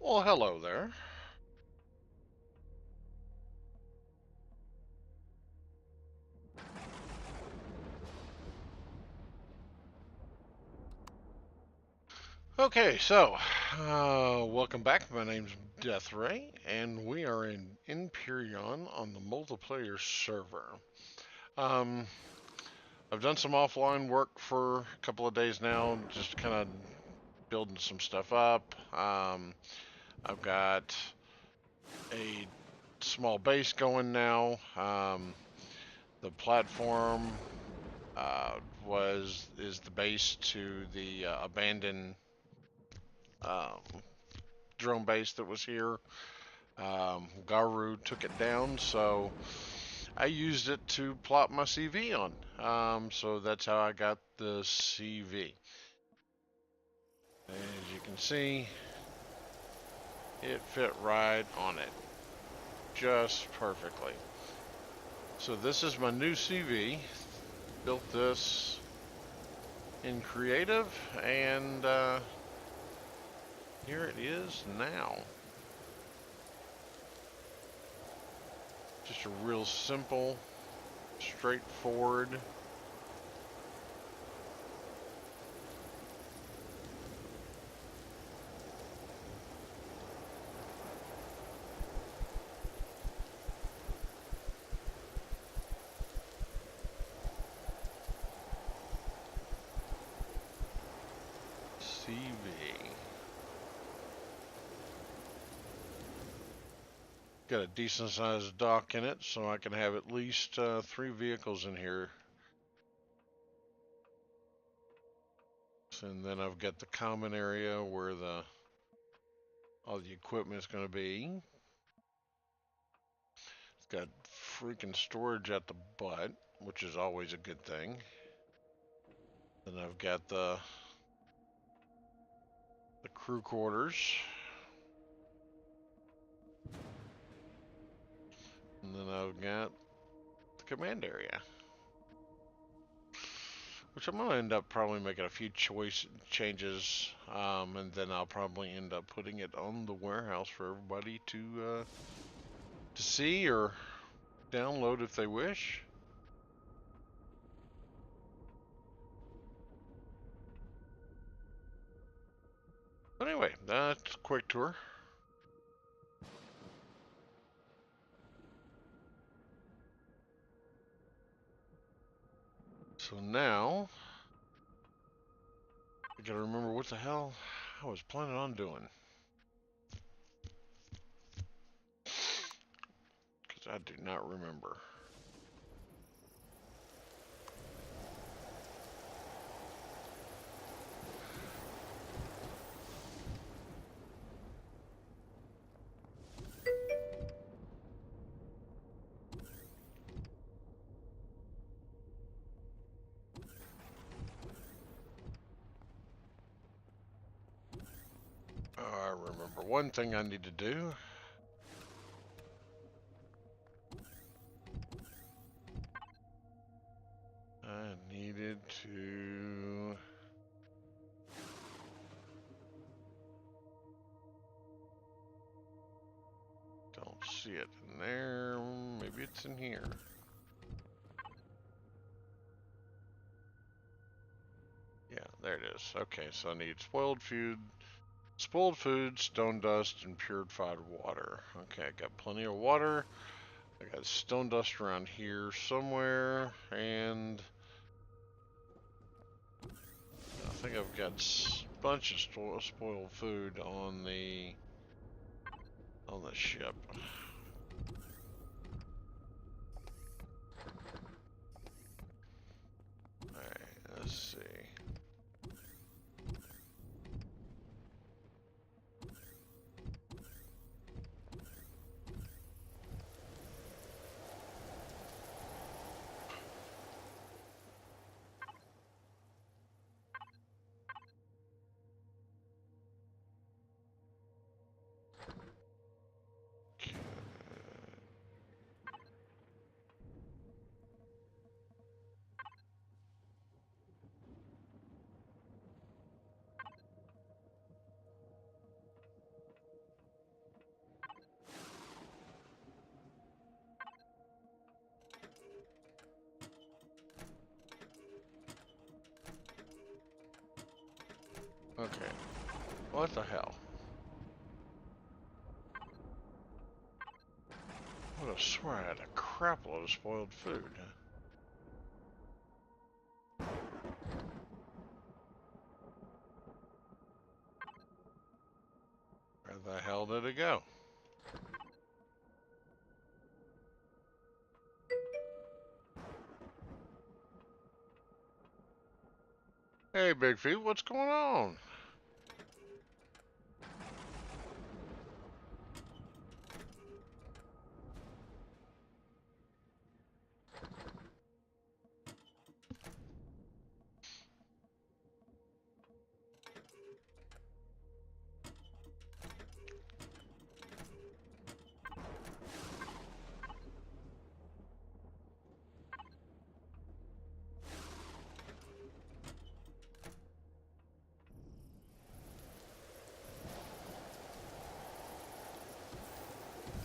Well, hello there. Okay, so welcome back. My name's DeathRaye, and we are in Empyrion on the multiplayer server. Um, I've done some offline work for a couple of days now, just kind of building some stuff up. I've got a small base going now. The platform is the base to the abandoned um, drone base that was here. Garu took it down, so I used it to plot my CV on. So that's how I got the CV. As you can see, it fit right on it, just perfectly. So this is my new CV. Built this in creative, and here it is now. Just a real simple, straightforward CV. Got a decent sized dock in it, so I can have at least 3 vehicles in here. And then I've got the common area where all the equipment is going to be. It's got freaking storage at the butt, which is always a good thing. Then I've got the crew quarters. And then I've got the command area, which I'm going to end up probably making a few changes, and then I'll probably end up putting it on the warehouse for everybody to see or download if they wish. But anyway, that's a quick tour. So now, I gotta remember what the hell I was planning on doing. Because I do not remember. Oh, I remember one thing I need to do. I needed to... Don't see it in there. Maybe it's in here. Yeah, there it is. Okay, so I need spoiled food, stone dust, and purified water. Okay, I got plenty of water. I got stone dust around here somewhere, and I think I've got a bunch of spoiled food on the ship. Alright, let's see. Okay. What the hell? I would have swear I had a crap load of spoiled food. Where the hell did it go? Hey, Big Feet, what's going on?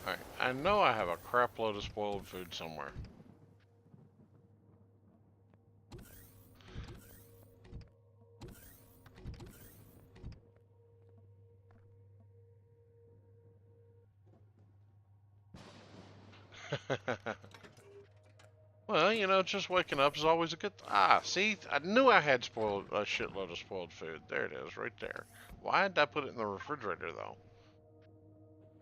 Alright, I know I have a crap load of spoiled food somewhere. Well, you know, just waking up is always a good. See, I knew I had spoiled a shitload of spoiled food. There it is, right there. Why did I put it in the refrigerator though?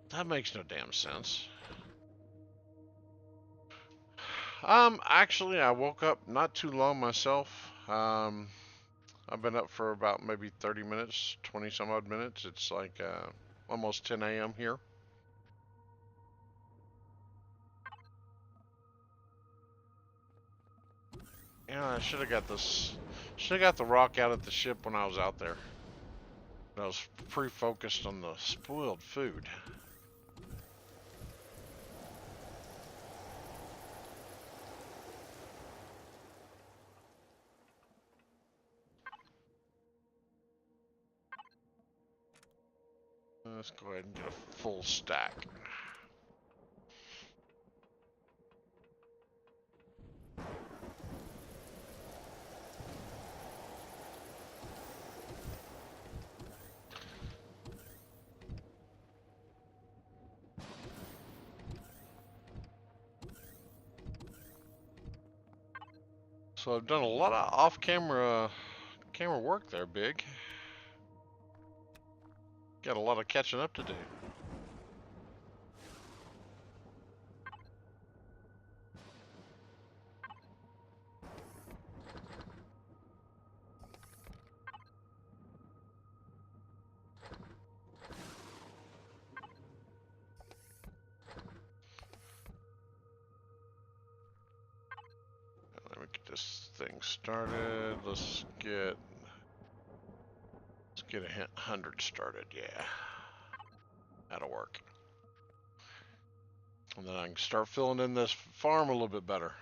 That makes no damn sense. Actually, I woke up not too long myself. I've been up for about maybe 30 minutes, 20 some odd minutes. It's like almost 10 a.m. here. Yeah, I should have got this. Should have got the rock out at the ship when I was out there. I was pre-focused on the spoiled food. Let's go ahead and get a full stack. So I've done a lot of off-camera work there, Big. Got a lot of catching up to do. Let me get this thing started. Let's get a 100 started. Yeah, that'll work. And then I can start filling in this farm a little bit better.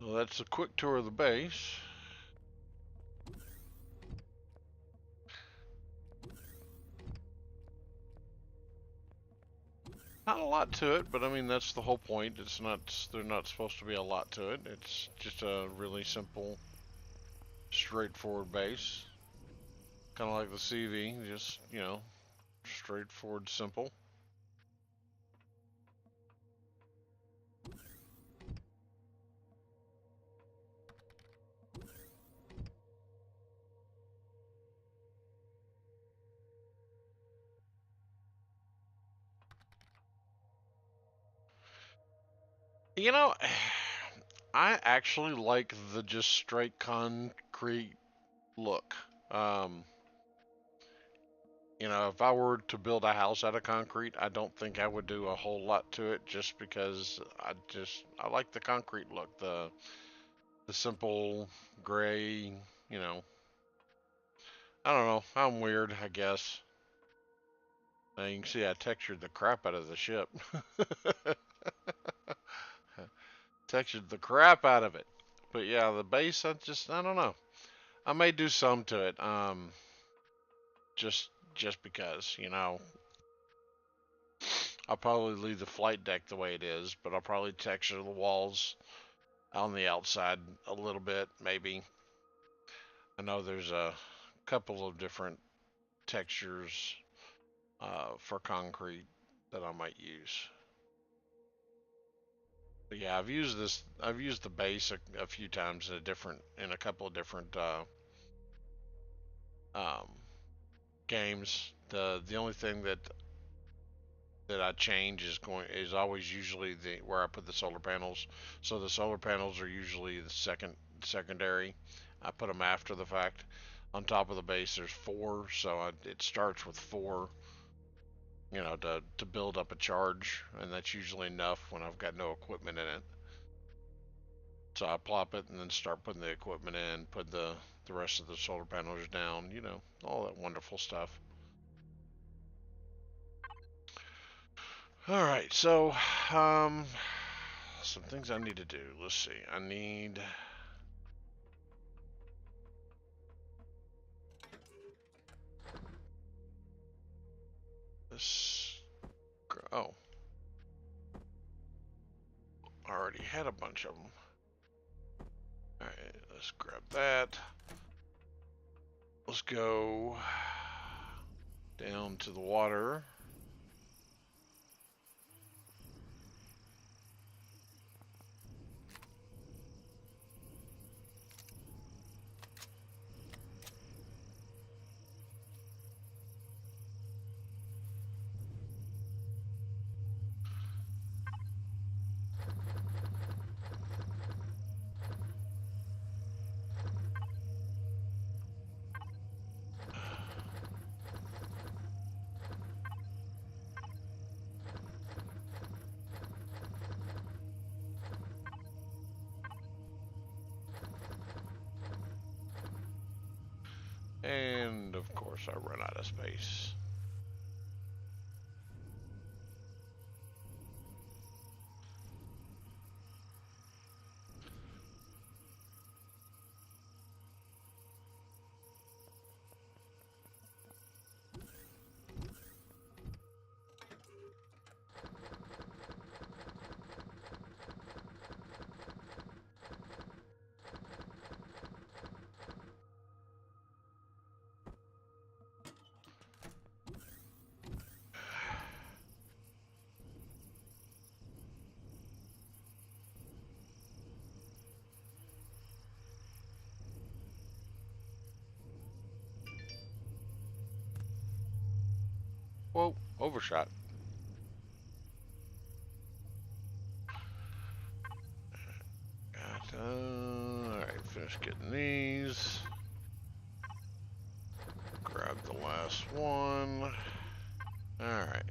So that's a quick tour of the base. Not a lot to it, but I mean that's the whole point. It's not. There's not supposed to be a lot to it. It's just a really simple, straightforward base. Kind of like the CV, just straightforward, simple. You know, I actually like the just straight concrete look. Um, if I were to build a house out of concrete, I don't think I would do a whole lot to it just because I like the concrete look, the simple gray, you know. I don't know. I'm weird, I guess. Now you can see I textured the crap out of the ship. Textured the crap out of it. But yeah, the base, I don't know. I may do some to it. Just because, I'll probably leave the flight deck the way it is, but I'll probably texture the walls on the outside a little bit, maybe. I know there's a couple of different textures for concrete that I might use. But yeah, I've used this. I've used the base a few times in a couple of different um, games. The only thing that I change is always usually the where I put the solar panels. So the solar panels are usually the secondary. I put them after the fact. On top of the base, there's four, so it starts with four. To build up a charge, and that's usually enough when I've got no equipment in it. So I plop it and then start putting the equipment in, put the rest of the solar panels down, all that wonderful stuff. All right, so um, some things I need to do. Let's see. I need this. Oh, I already had a bunch of them. All right, let's grab that. Let's go down to the water. And of course, I run out of space. Whoa, overshot. Alright, finish getting these. Grab the last one. Alright.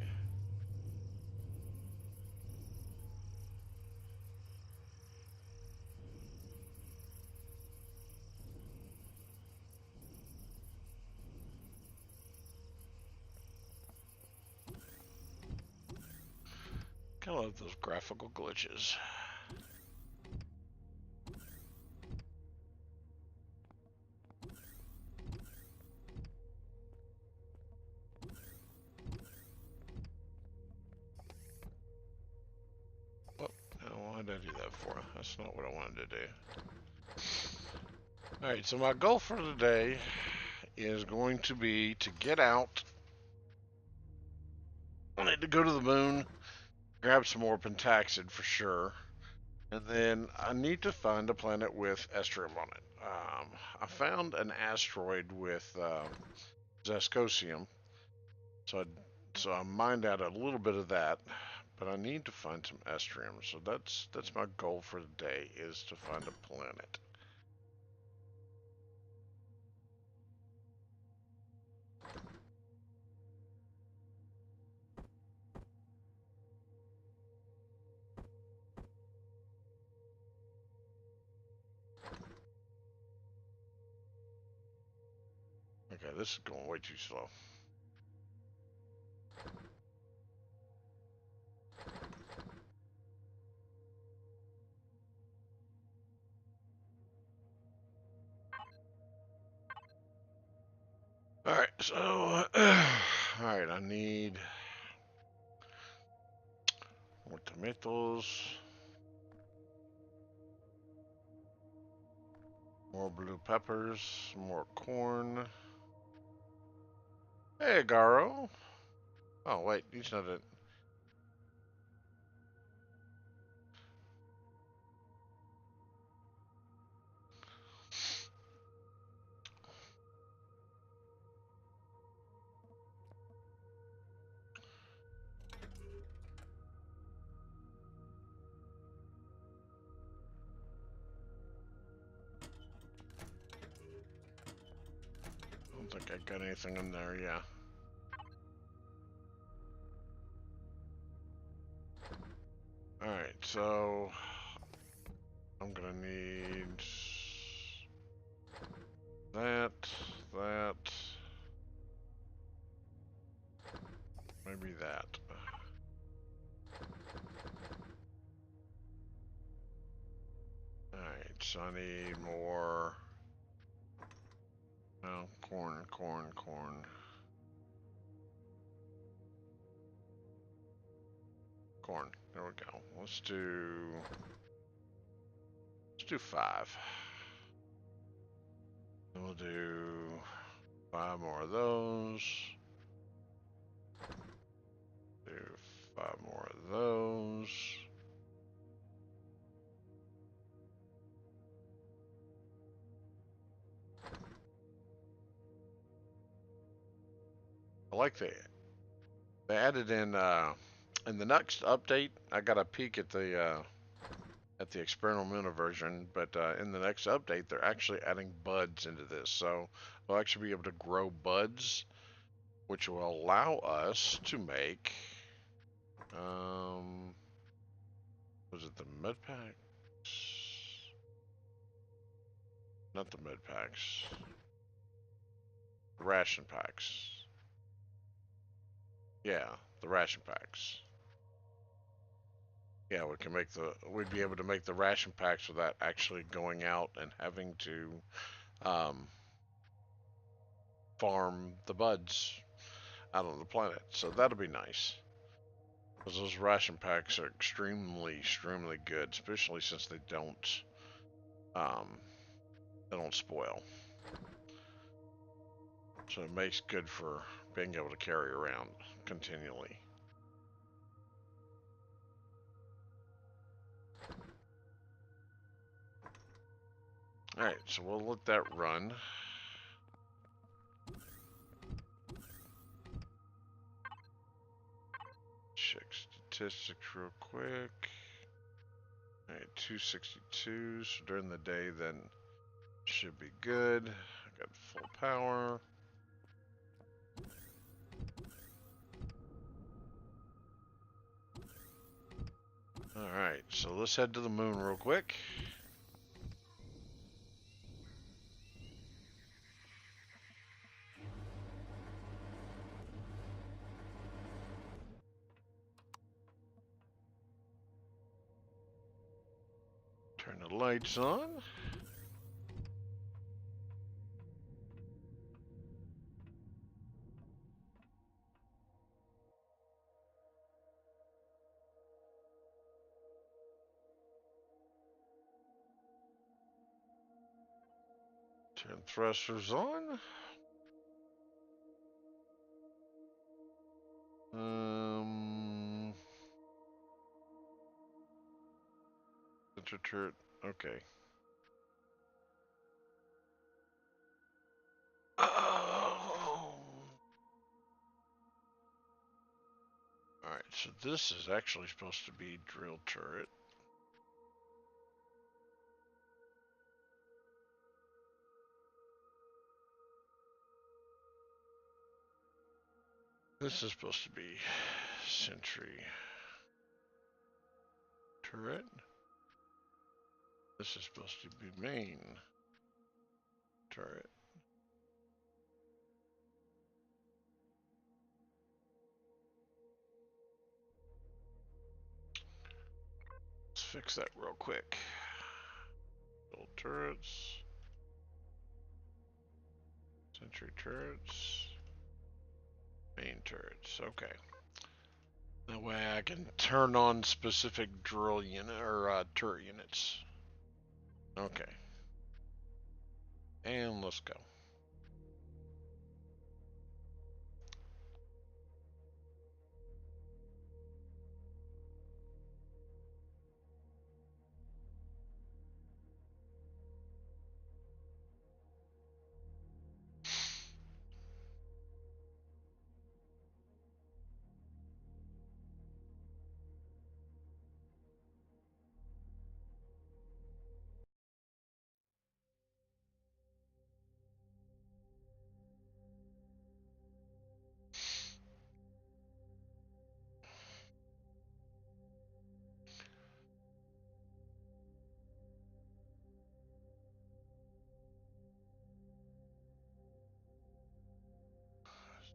Kind of love those graphical glitches. Oh, now why did I do that for? That's not what I wanted to do. Alright, so my goal for today is going to be to get out. I need to go to the moon, grab some more pentaxid for sure. And then I need to find a planet with estrium on it. I found an asteroid with Zascosium, so I mined out a little bit of that, but I need to find some estrium. So that's my goal for the day, is to find a planet. Okay, this is going way too slow. So, alright, I need more tomatoes, more blue peppers, more corn. Hey, Garo. Oh, wait, he's not it. I don't think I got anything in there, yeah. Alright, so I'm gonna need that, maybe that. Alright, so I need more. No, corn. Corn. There we go. Let's do 5. And we'll do 5 more of those. Do 5 more of those. I like that. They added in the next update. I got a peek at the experimental version, but in the next update, they're actually adding buds into this. So we'll actually be able to grow buds, which will allow us to make, was it the med packs? Not the med packs. The ration packs. Yeah, the ration packs. Yeah, we'd be able to make the ration packs without actually going out and having to um, farm the buds out on the planet. So that'll be nice. Because those ration packs are extremely good, especially since um, they don't spoil. So it makes good for being able to carry around continually. Alright, so we'll let that run. Check statistics real quick. Alright, 262. So during the day, then should be good. I got full power. Alright, so let's head to the moon real quick. Turn the lights on. Turn thrusters on. Center turret. Okay. Oh. Alright, so this is actually supposed to be drill turret. This is supposed to be sentry turret. This is supposed to be main turret. Let's fix that real quick. Build turrets. Sentry turrets. Main turrets. Okay. That way I can turn on specific drill unit or turret units. Okay. And let's go.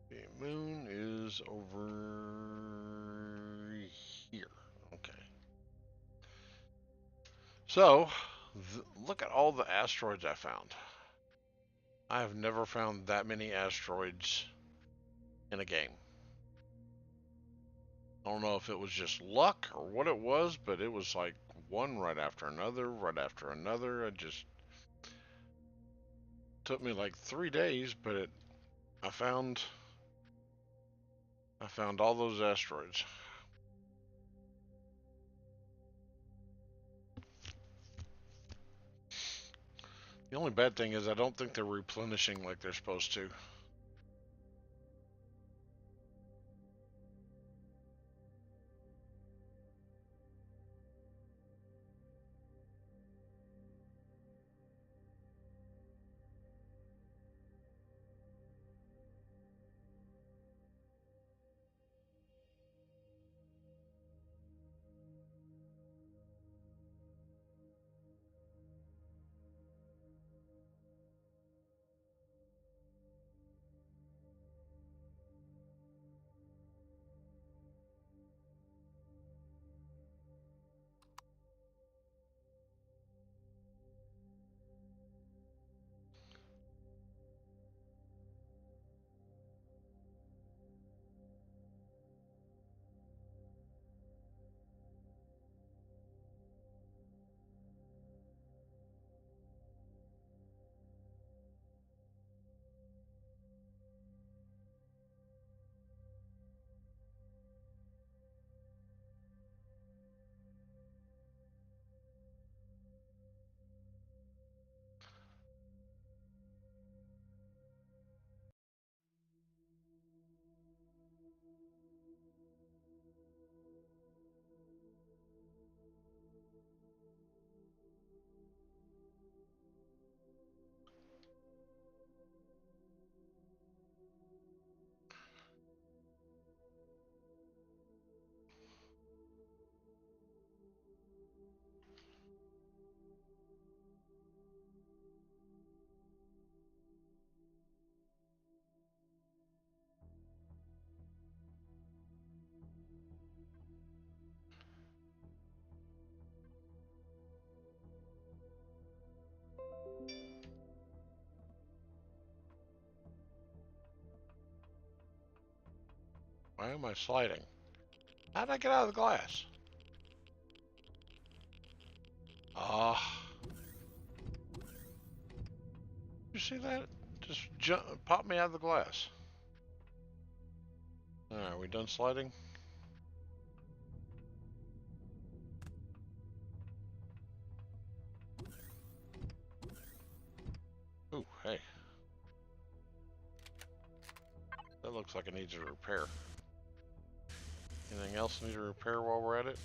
The moon is over here. Okay. So, look at all the asteroids I found. I have never found that many asteroids in a game. I don't know if it was just luck or what it was, but it was like one right after another, right after another. It just took me like 3 days, but I found all those asteroids. The only bad thing is I don't think they're replenishing like they're supposed to. Why am I sliding? How'd I get out of the glass? Ah, you see that? Just pop me out of the glass. Alright, we done sliding? Ooh, hey. That looks like it needs a repair. Anything else need a repair while we're at it?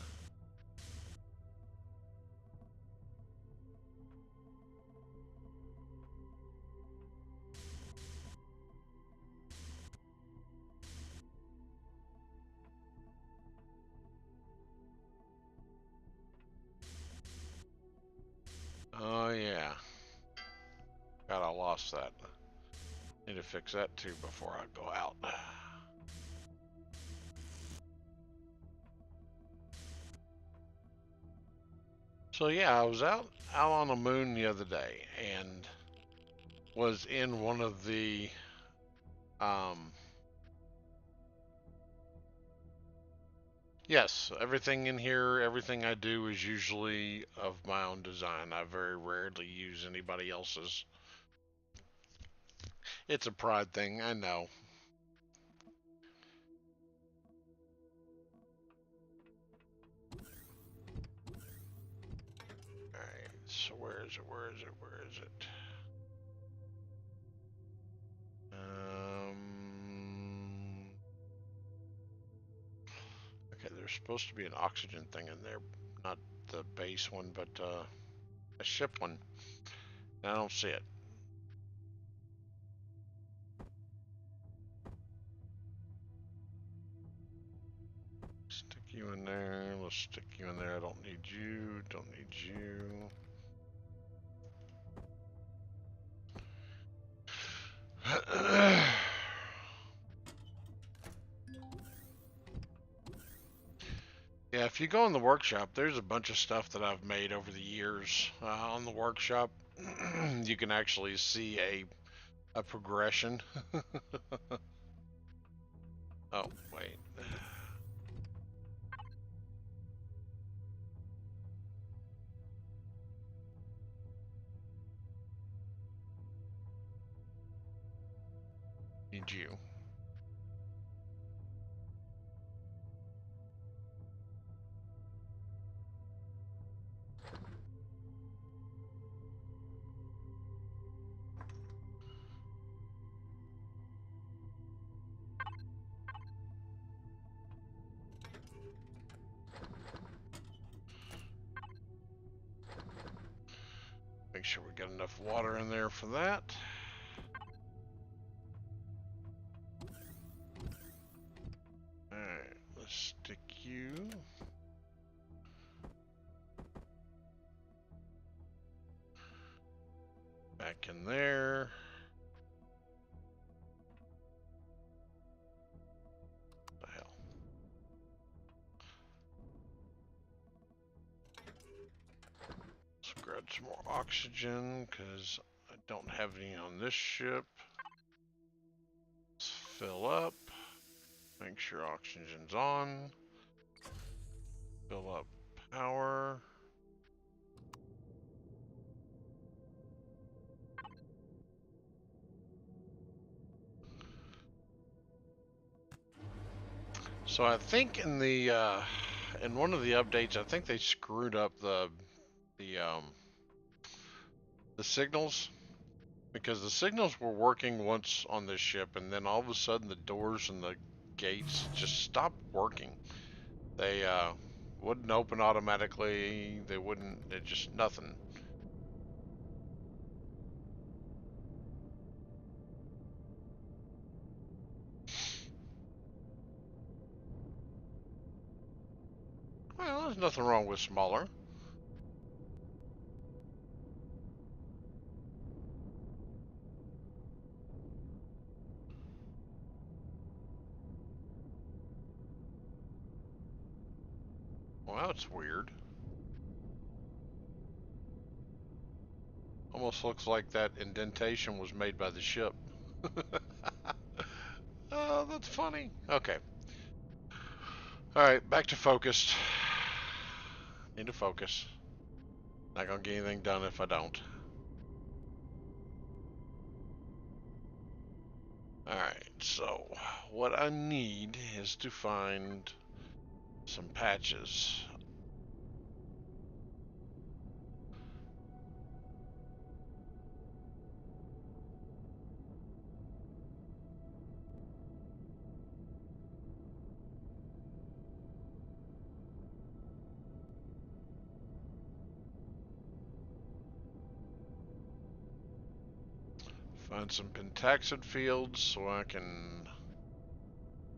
Oh yeah. God, I lost that. Need to fix that too before I go out. So yeah, I was out on the moon the other day and was in one of the um Yes, everything in here, everything I do is usually of my own design. I very rarely use anybody else's. It's a pride thing, I know. Alright, so where is it? Where is it? Where is it? Okay, there's supposed to be an oxygen thing in there. Not the base one, but a ship one. I don't see it. Stick you in there. Let's stick you in there. I don't need you. Don't need you. Yeah, if you go in the workshop, there's a bunch of stuff that I've made over the years on the workshop. You can actually see a progression. Oh, wait. Need you. Make sure we got enough water in there for that. Alright, let's stick you. Back in there. What the hell? Let's grab some more oxygen because I don't have any on this ship. Let's fill up. Make sure oxygen's on. Fill up power. So I think in the in one of the updates, I think they screwed up the um the signals, because the signals were working once on this ship, and then all of a sudden the doors and the gates just stopped working. They wouldn't open automatically. They wouldn't. It just nothing. Well, there's nothing wrong with smaller. Well, that's weird. Almost looks like that indentation was made by the ship. Oh, that's funny. Okay. All right, back to focused. Need to focus. Not gonna get anything done if I don't. Alright, so what I need is to find some patches. Find some pentaxid fields so I can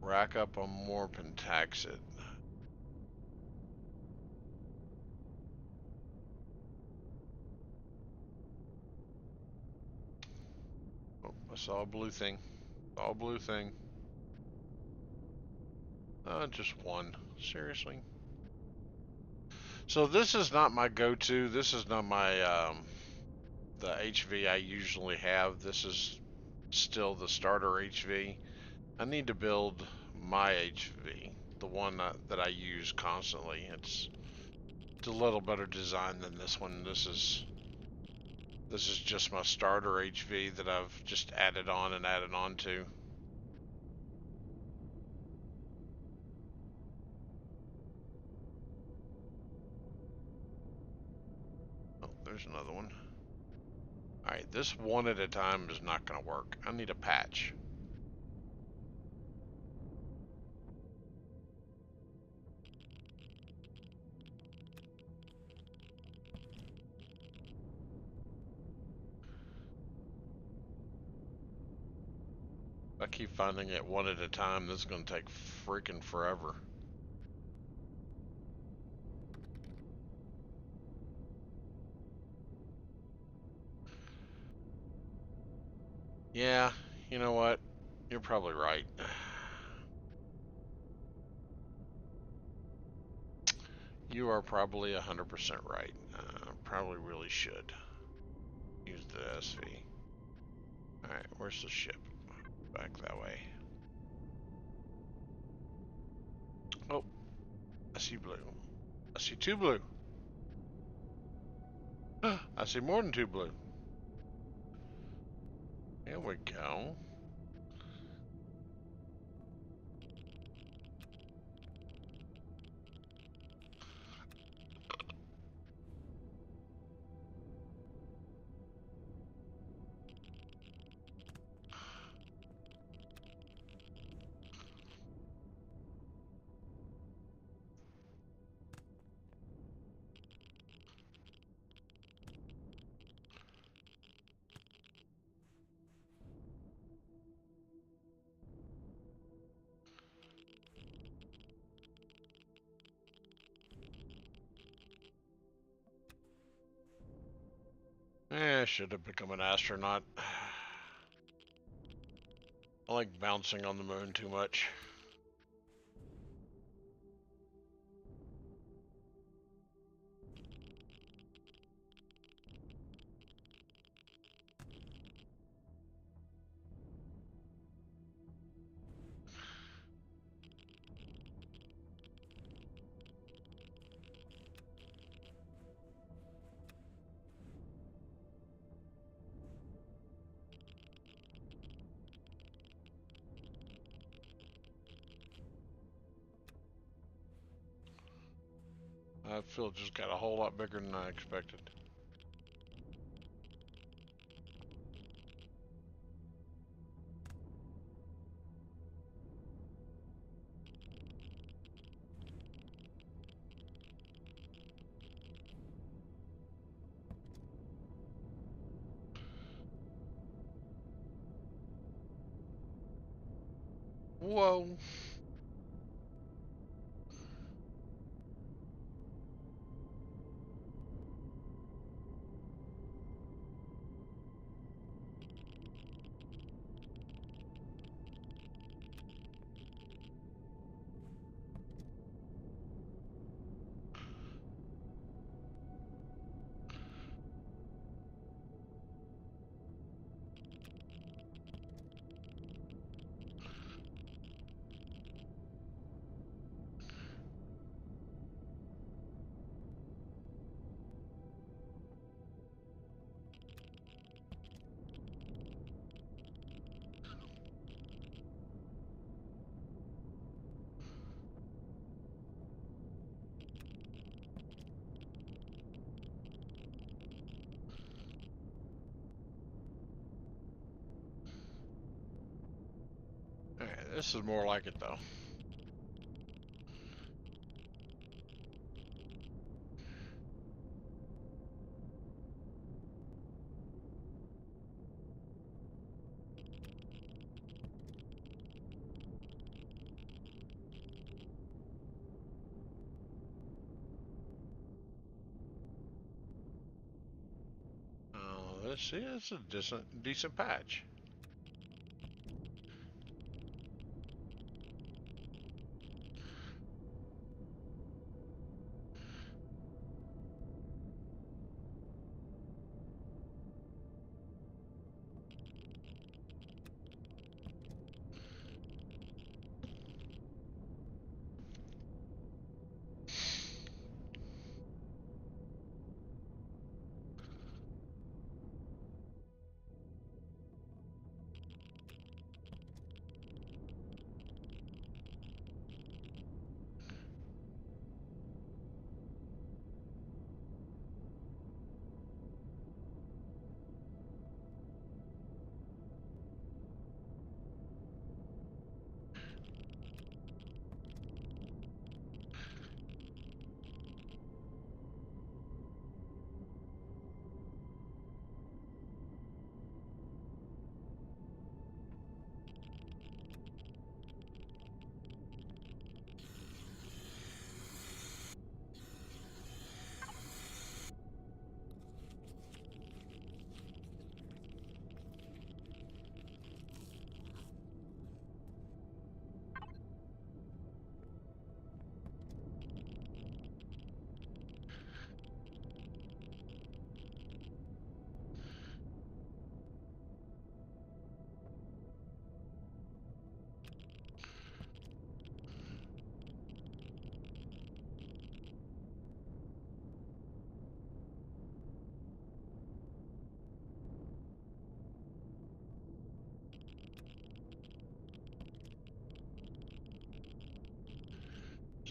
rack up on more pentaxid. Oh, I saw a blue thing. Saw a blue thing. Just one. Seriously? So this is not my go-to. This is not my the HV I usually have. This is still the starter HV. I need to build my HV, the one that I use constantly. It's a little better design than this one. This is just my starter HV that I've just added on and added on to. Oh, there's another one. Alright, this one at a time is not going to work. I need a patch. I keep finding it one at a time. This is going to take freaking forever. Yeah, you know what? You're probably right. You are probably 100% right. Probably really should use the SV. Alright, where's the ship? Back that way. Oh, I see blue. I see two blue. I see more than two blue. Here we go. I should have become an astronaut. I like bouncing on the moon too much. I feel it just got a whole lot bigger than I expected. Whoa. Alright, this is more like it though. Let's see, it's a decent patch.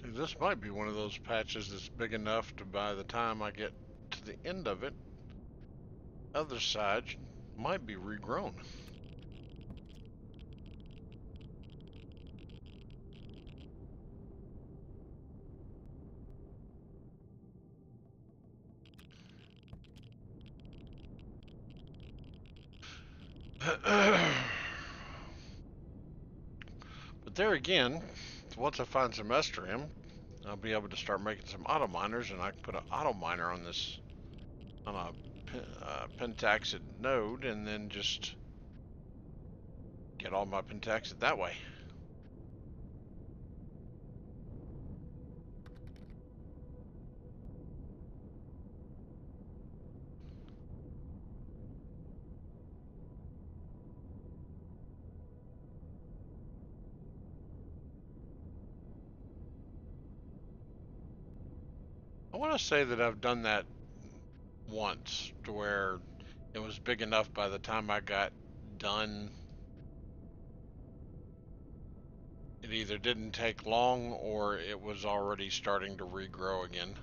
See, this might be one of those patches that's big enough to by the time I get to the end of it, other side might be regrown. But there again, once I find some Estrium, I'll be able to start making some auto miners, and I can put an auto miner on this on a pentaxid node, and then just get all my pentaxid that way. I want to say that I've done that once, to where it was big enough by the time I got done. It either didn't take long or it was already starting to regrow again.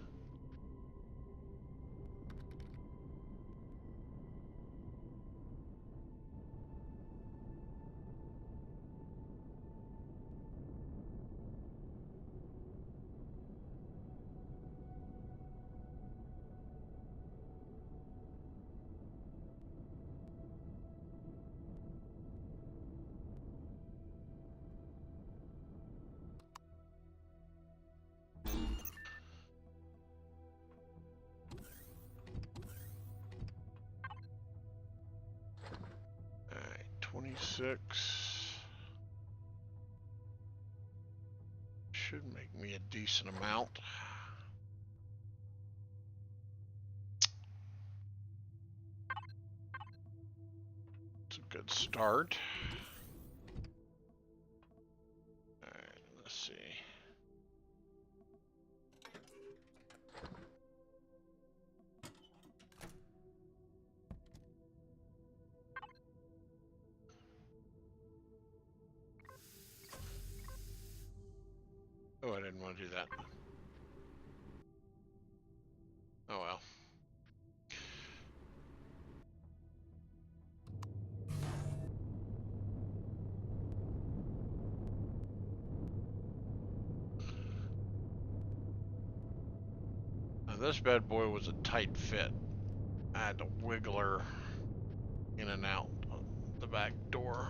Alright, 26. Should make me a decent amount. It's a good start. Alright, let's see. Oh, I didn't want to do that. Oh well. Now this bad boy was a tight fit. I had to wiggle her in and out the back door.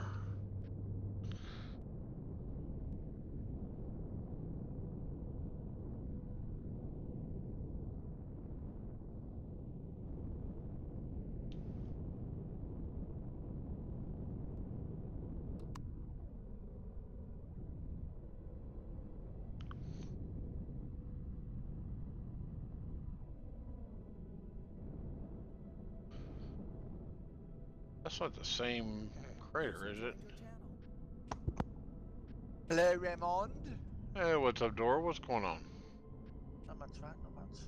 That's not the same crater, is it? Hello, Raymond. Hey, what's up, Dora? What's going on? Not much, right? Not much.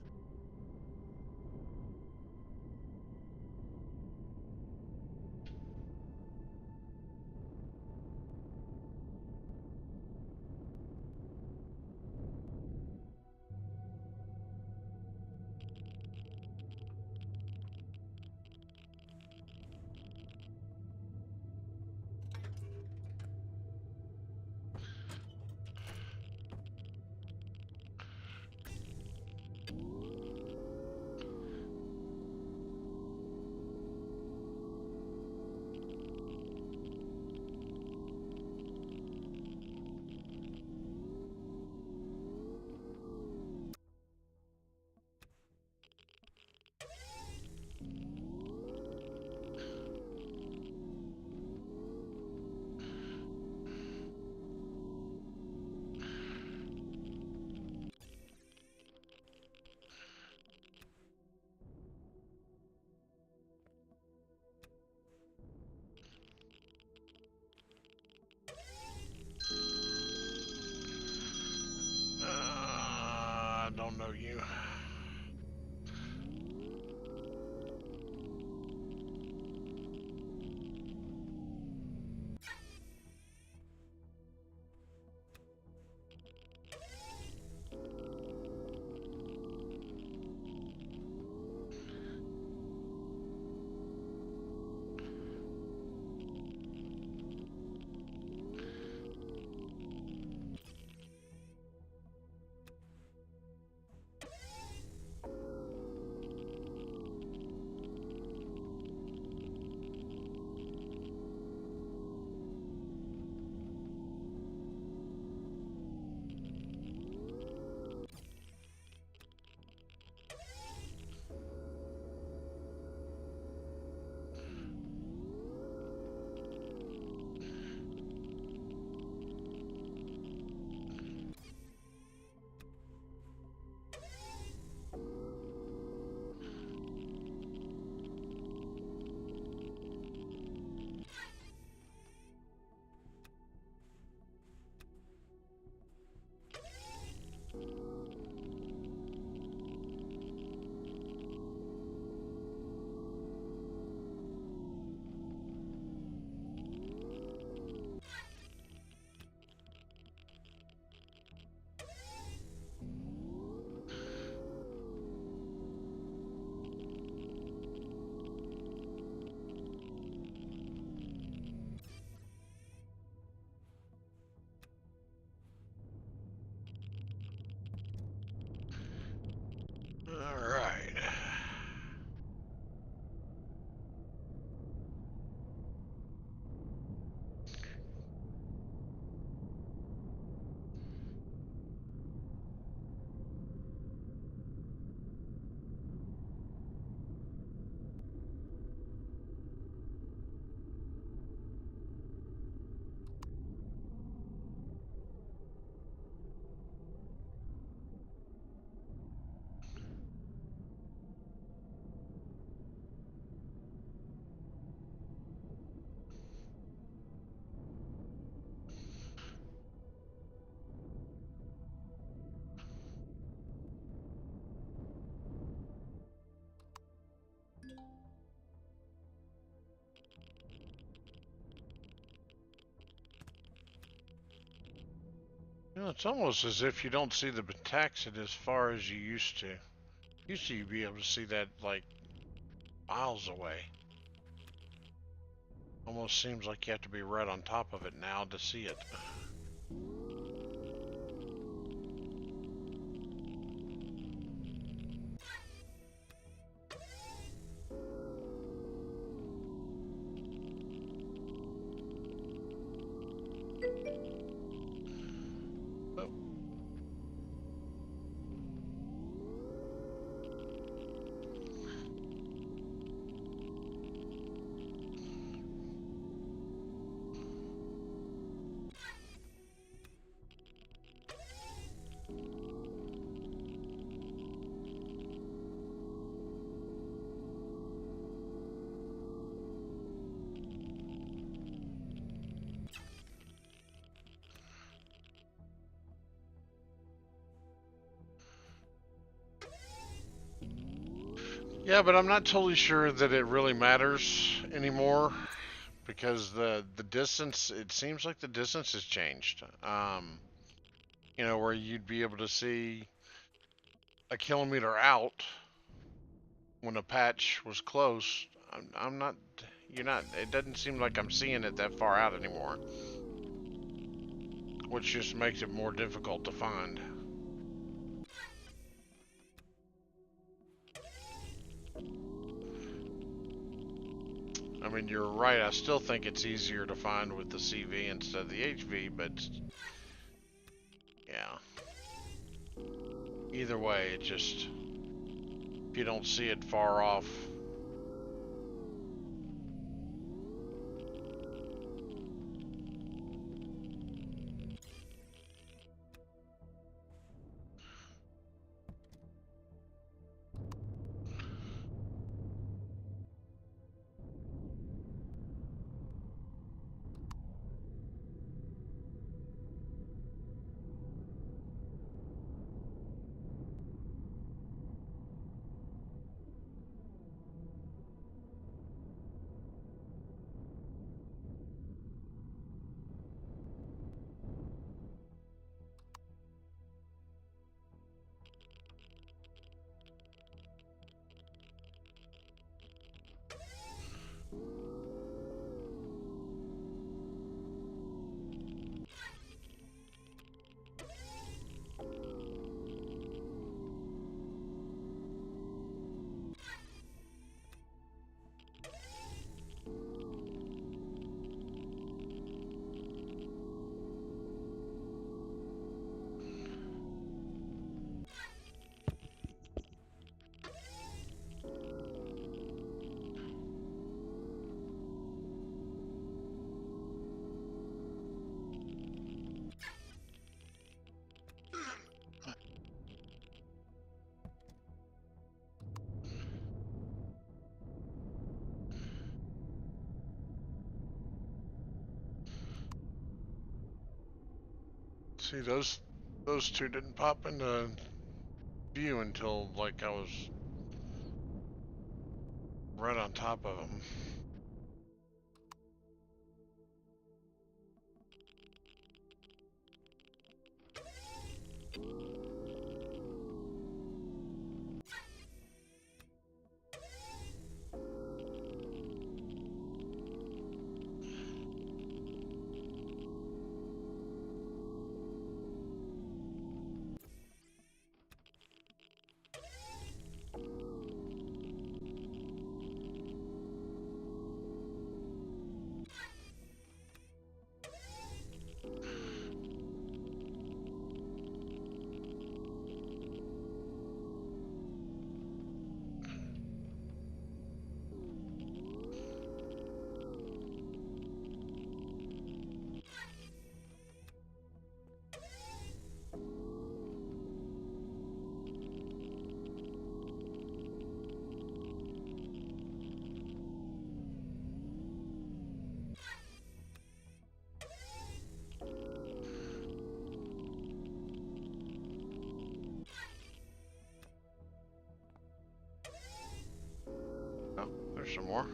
You know, it's almost as if you don't see the Bataxid as far as you used to. Used to you be able to see that like miles away. Almost seems like you have to be right on top of it now to see it. Oh. Yeah, but I'm not totally sure that it really matters anymore because the distance, it seems like the distance has changed. You know, where you'd be able to see a kilometer out when a patch was close. I'm not, you're not, it doesn't seem like I'm seeing it that far out anymore, which just makes it more difficult to find. I mean, you're right. I still think it's easier to find with the CV instead of the HV, but yeah. Either way, it just, if you don't see it far off. See, those two didn't pop into view until like I was right on top of them. Oh, there's some more.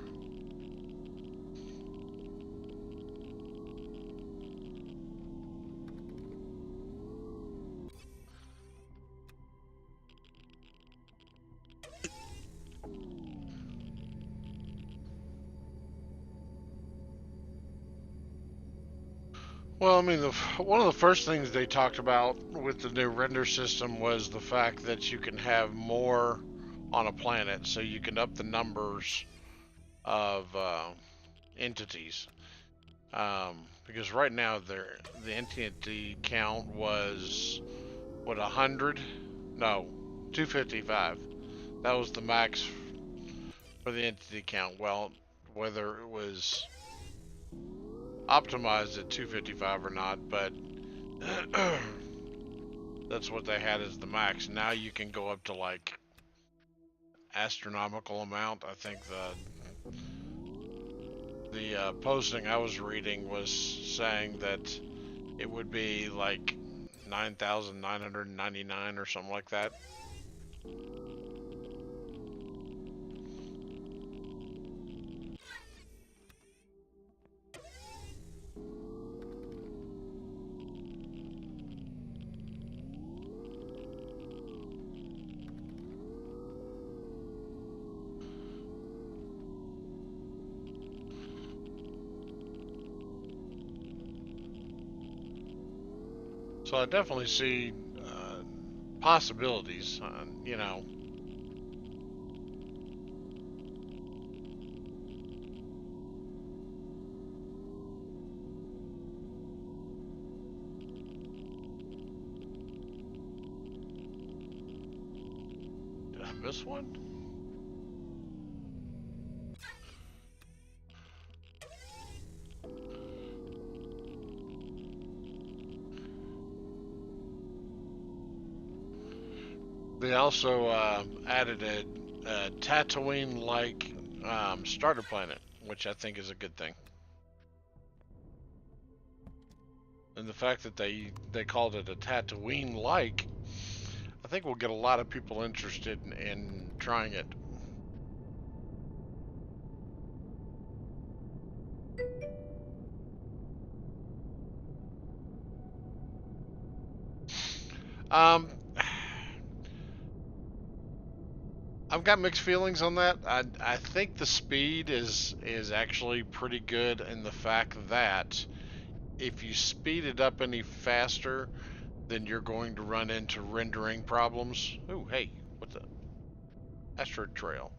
Well, I mean, one of the first things they talked about with the new render system was the fact that you can have more on a planet, so you can up the numbers of entities. Because right now the entity count was what 100? No, 255. That was the max for the entity count. Well, whether it was optimized at 255 or not, but that's what they had as the max. Now you can go up to like astronomical amount. I think the posting I was reading was saying that it would be like 9,999 or something like that. So I definitely see possibilities. You know, did I miss one? They also added a Tatooine-like starter planet, which I think is a good thing. And the fact that they called it a Tatooine-like, I think will get a lot of people interested in trying it. Um, I've got mixed feelings on that. I think the speed is actually pretty good in the fact that if you speed it up any faster, then you're going to run into rendering problems. Ooh, hey, what's that? Asteroid trail.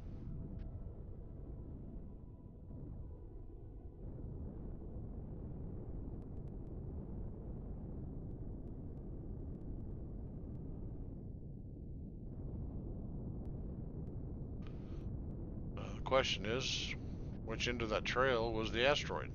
The question is, which end of that trail was the asteroid?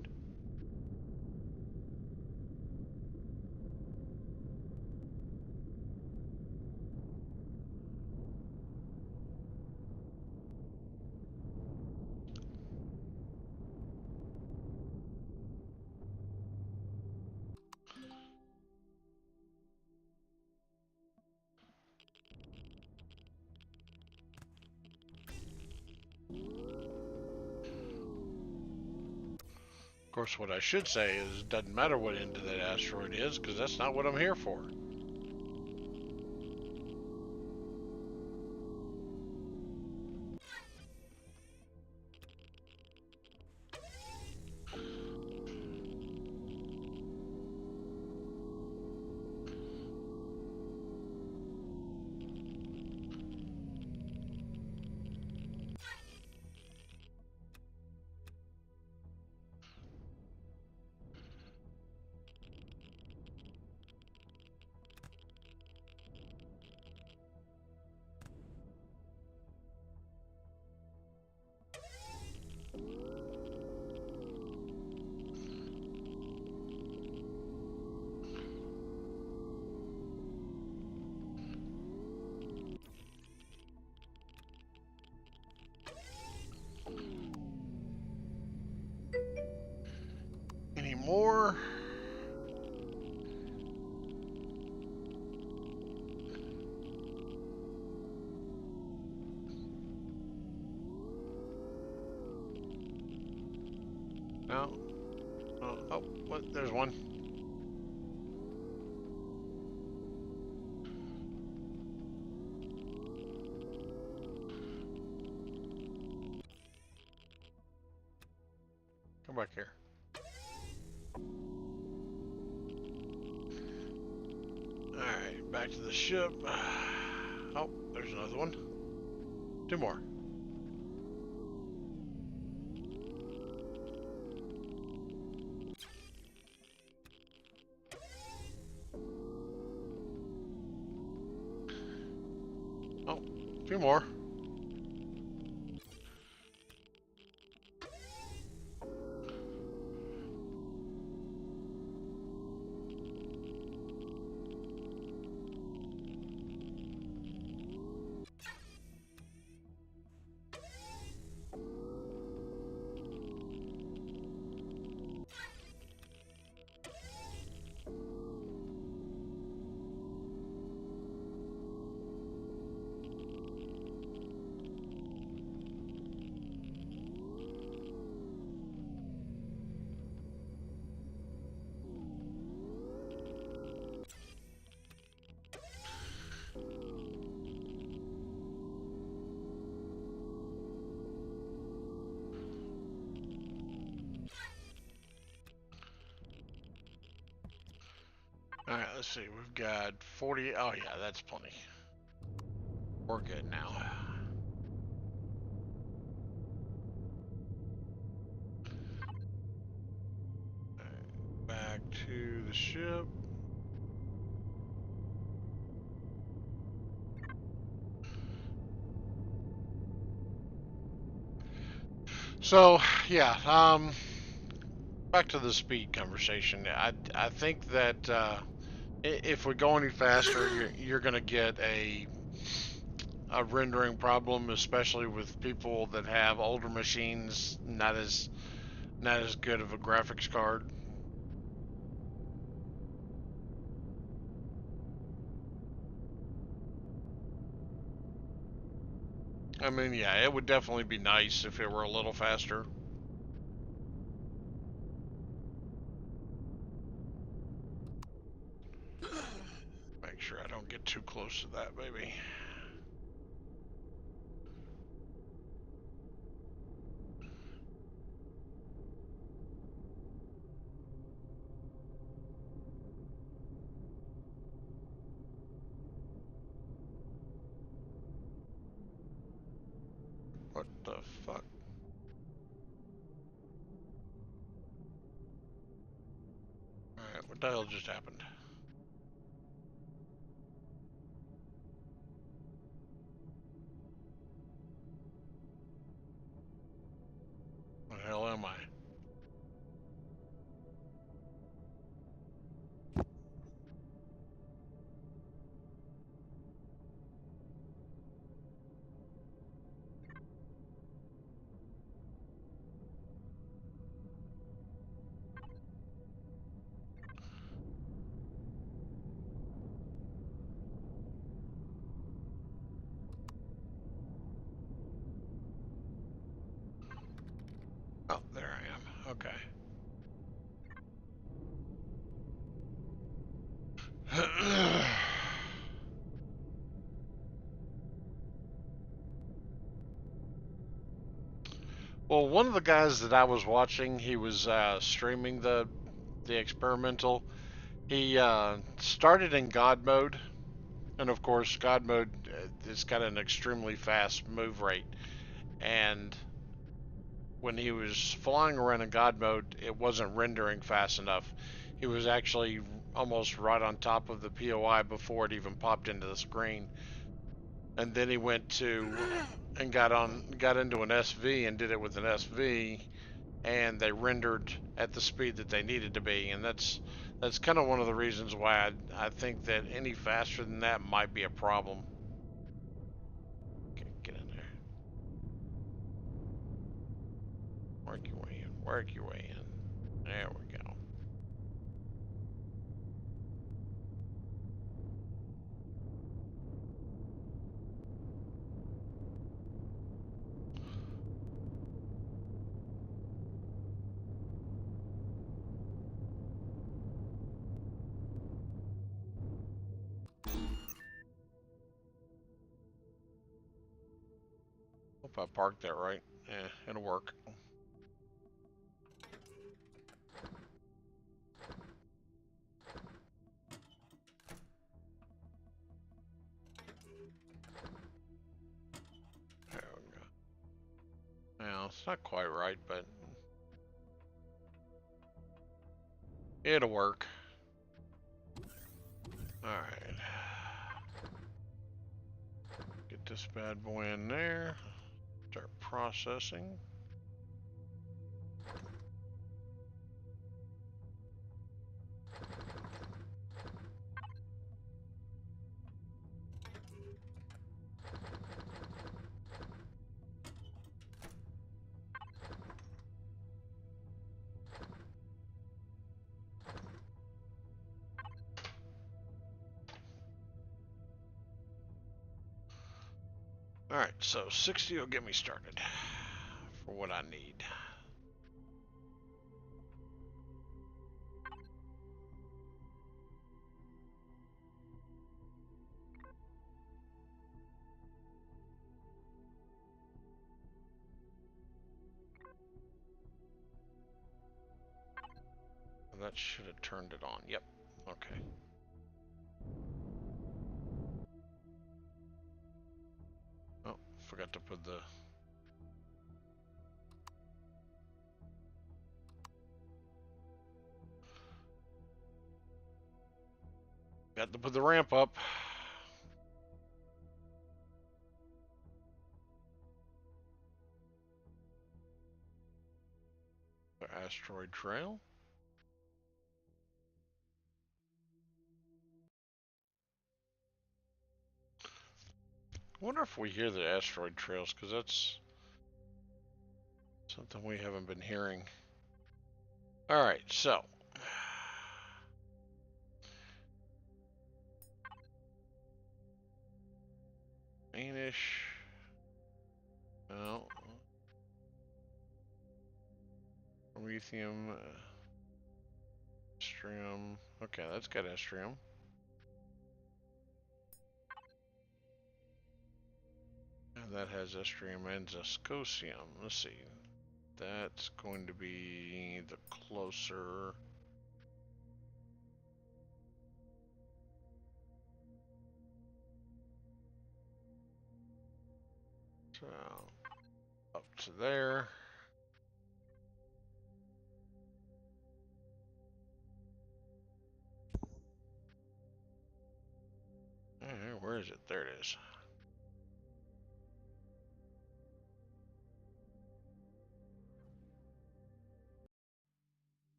Of course, what I should say is it doesn't matter what end of that asteroid is, because that's not what I'm here for. Any more? No. Oh, what? There's one. Come back here. Alright, back to the ship. Oh, there's another one. Two more. Oh, a few more. Alright, let's see. We've got 40. Oh, yeah, that's plenty. We're good now. Alright, back to the ship. So, yeah, back to the speed conversation. I think that if we go any faster, you're going to get a rendering problem, especially with people that have older machines, not as good of a graphics card. I mean, yeah, it would definitely be nice if it were a little faster. Make sure I don't get too close to that, baby. What the fuck? Alright, what the hell just happened? What the hell am I? Oh, there I am. Okay. Well, one of the guys that I was watching, he was streaming the experimental. He started in God mode, and of course, God mode it's got an extremely fast move rate. And when he was flying around in God mode, it wasn't rendering fast enough. He was actually almost right on top of the POI before it even popped into the screen. And then he went to and got into an SV and did it with an SV, and they rendered at the speed that they needed to be. And that's kind of one of the reasons why I think that any faster than that might be a problem. Okay, get in there. Work your way in. Work your way in. There we go. Hope I parked that right. Yeah, it'll work. No, it's not quite right, but it'll work. Alright. Get this bad boy in there. Start processing. Alright, so 60 will get me started for what I need. That should have turned it on. Yep. Okay. Oh, forgot to put the... Got to put the ramp up. The asteroid trail. I wonder if we hear the asteroid trails, because that's something we haven't been hearing. Alright, so. Mainish. No. Lithium. Estrium. Okay, that's got estrium. And that has estrium and zascosium. Let's see. That's going to be the closer. So, up to there. Where is it? There it is.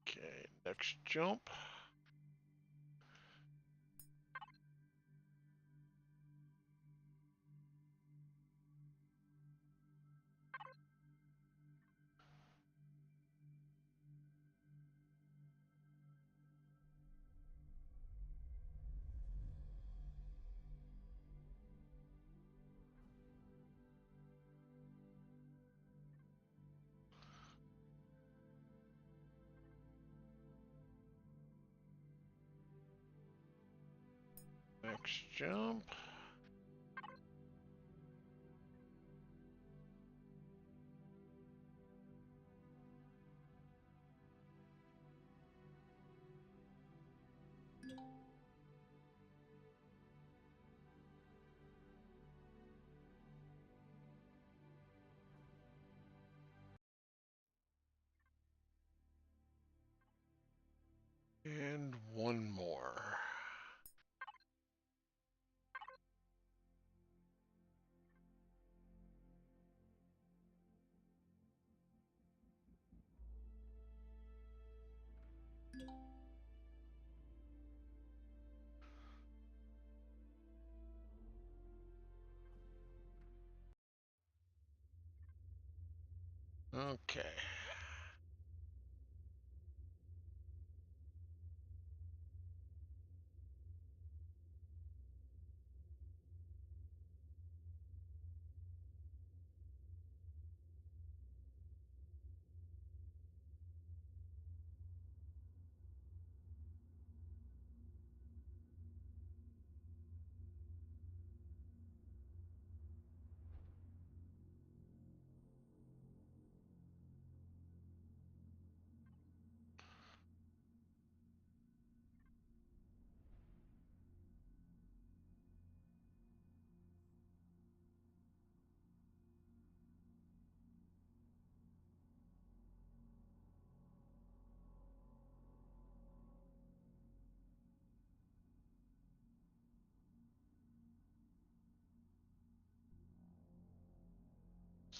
Okay, next jump. Next jump. And one more. Okay.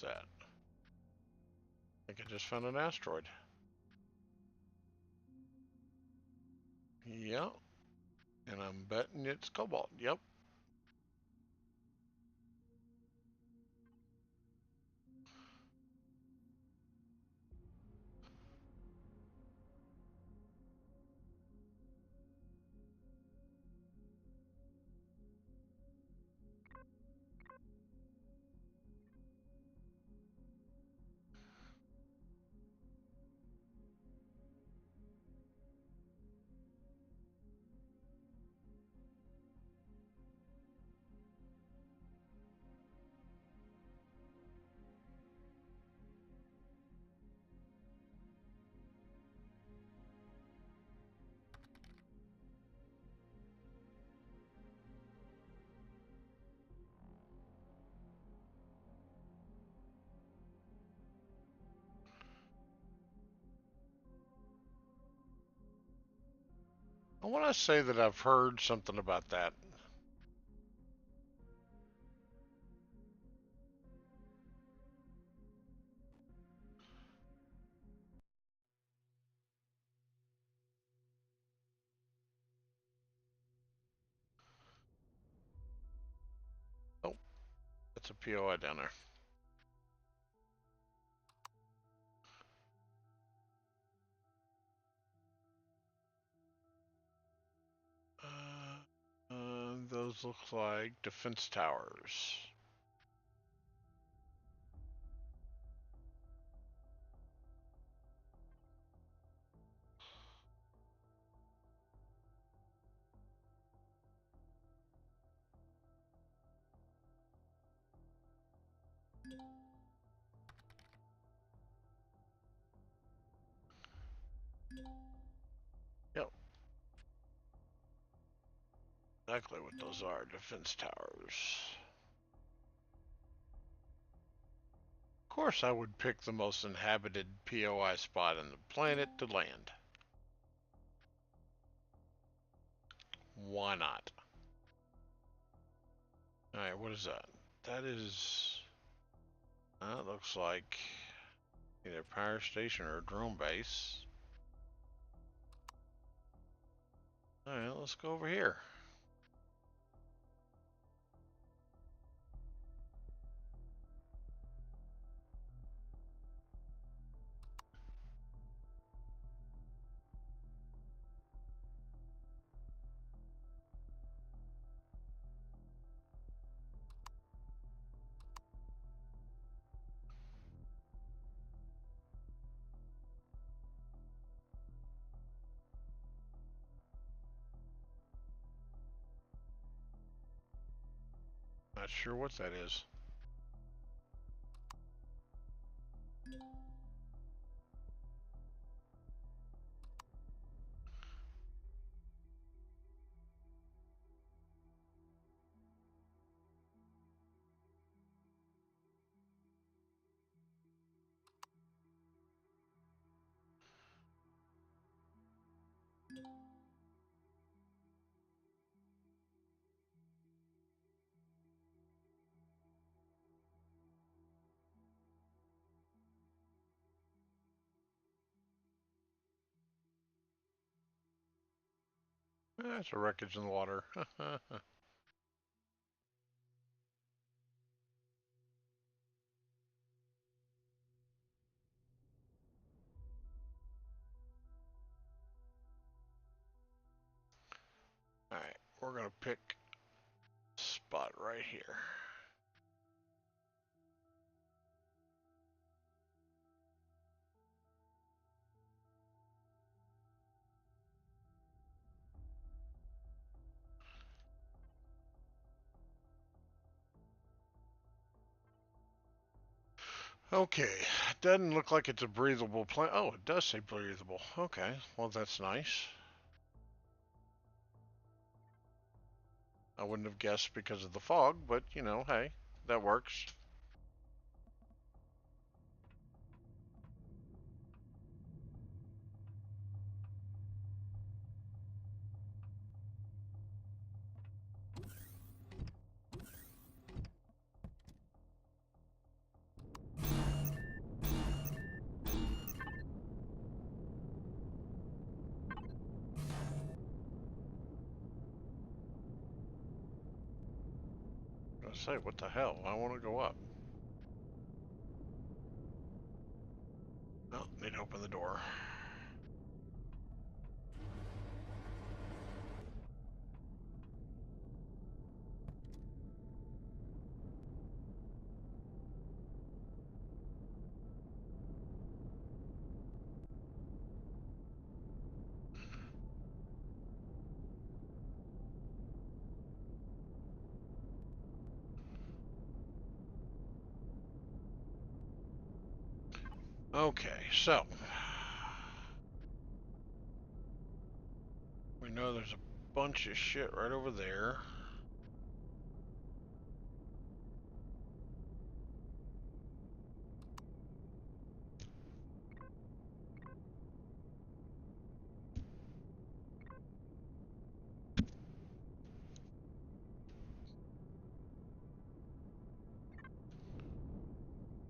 What's that? I think I just found an asteroid. Yep. And I'm betting it's cobalt. Yep. I want to say that I've heard something about that. Oh, that's a POI down there. Those look like defense towers. Yep, exactly what those are, defense towers. Of course I would pick the most inhabited POI spot on the planet to land. Why not? Alright, what is that? That is... That looks like either a power station or a drone base. Alright, let's go over here. Not sure what that is. That's a wreckage in the water. Alright, we're gonna pick a spot right here. Okay, doesn't look like it's a breathable plant. Oh, it does say breathable. Okay, well that's nice. I wouldn't have guessed because of the fog, but you know, hey, that works. Say, what the hell? I want to go up. Oh, need to open the door. Okay, so we know there's a bunch of shit right over there.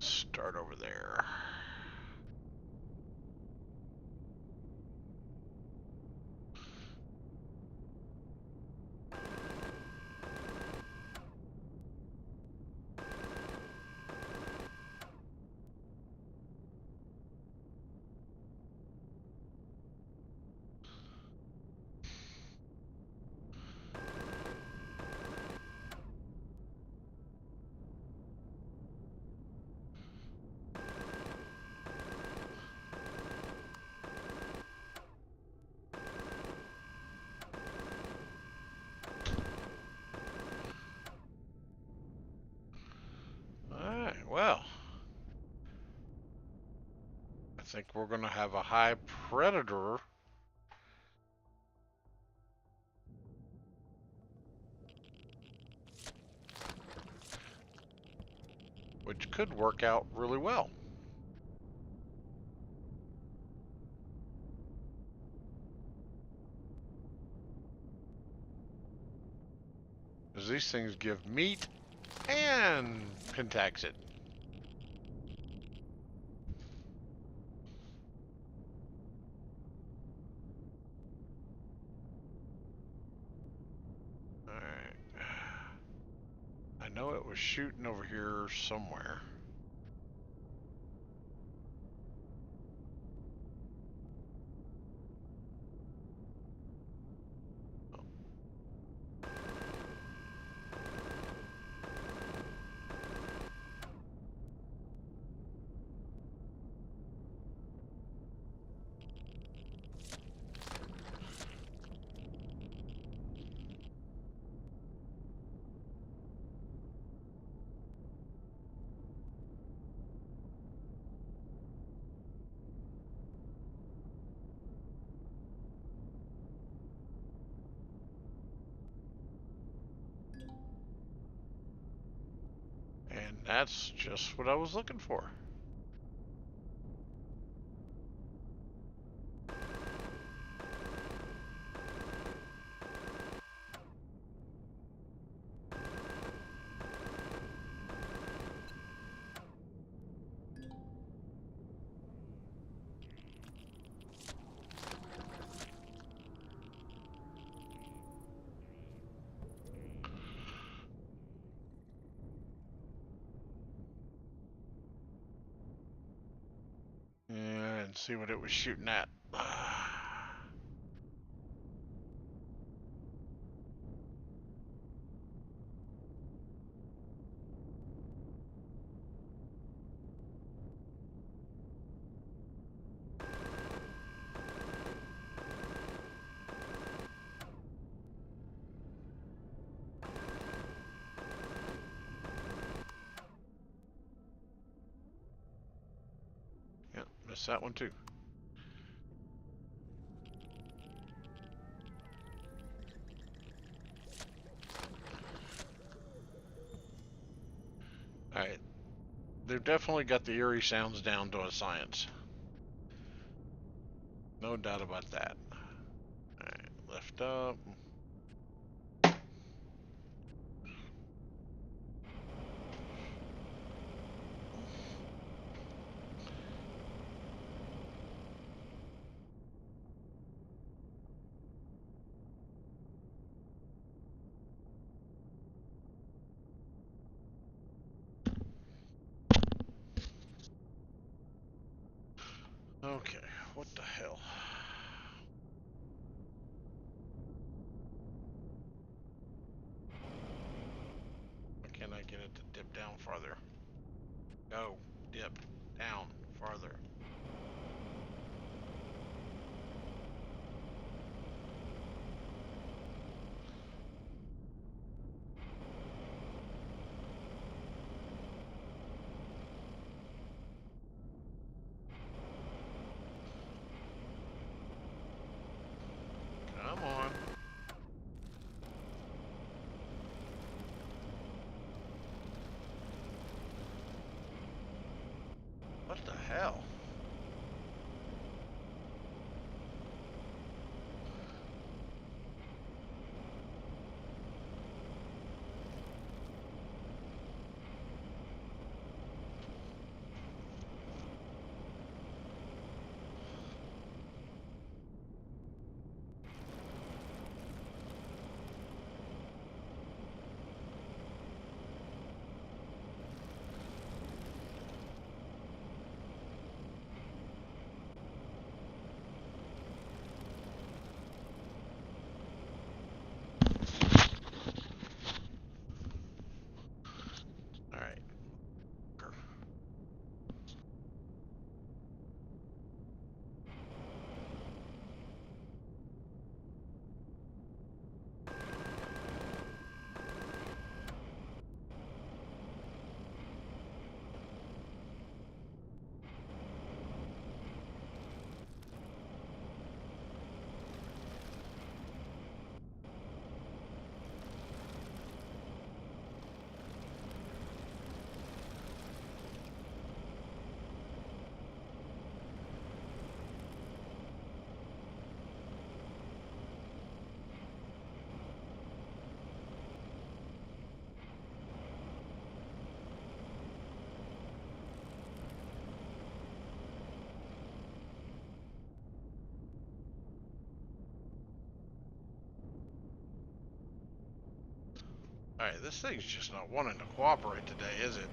Start over there. Alright, well, I think we're going to have a high predator. Which could work out really well. Because these things give meat and pentaxid. Alright. I know it was shooting over here somewhere. And that's just what I was looking for. And see what it was shooting at. Yep, missed that one too. Alright. They've definitely got the eerie sounds down to a science. No doubt about that. Alright, lift up. Okay, what the hell? Why can't I get it to dip down farther? Go, dip down farther. Come on. What the hell? All right. Alright, this thing's just not wanting to cooperate today, is it?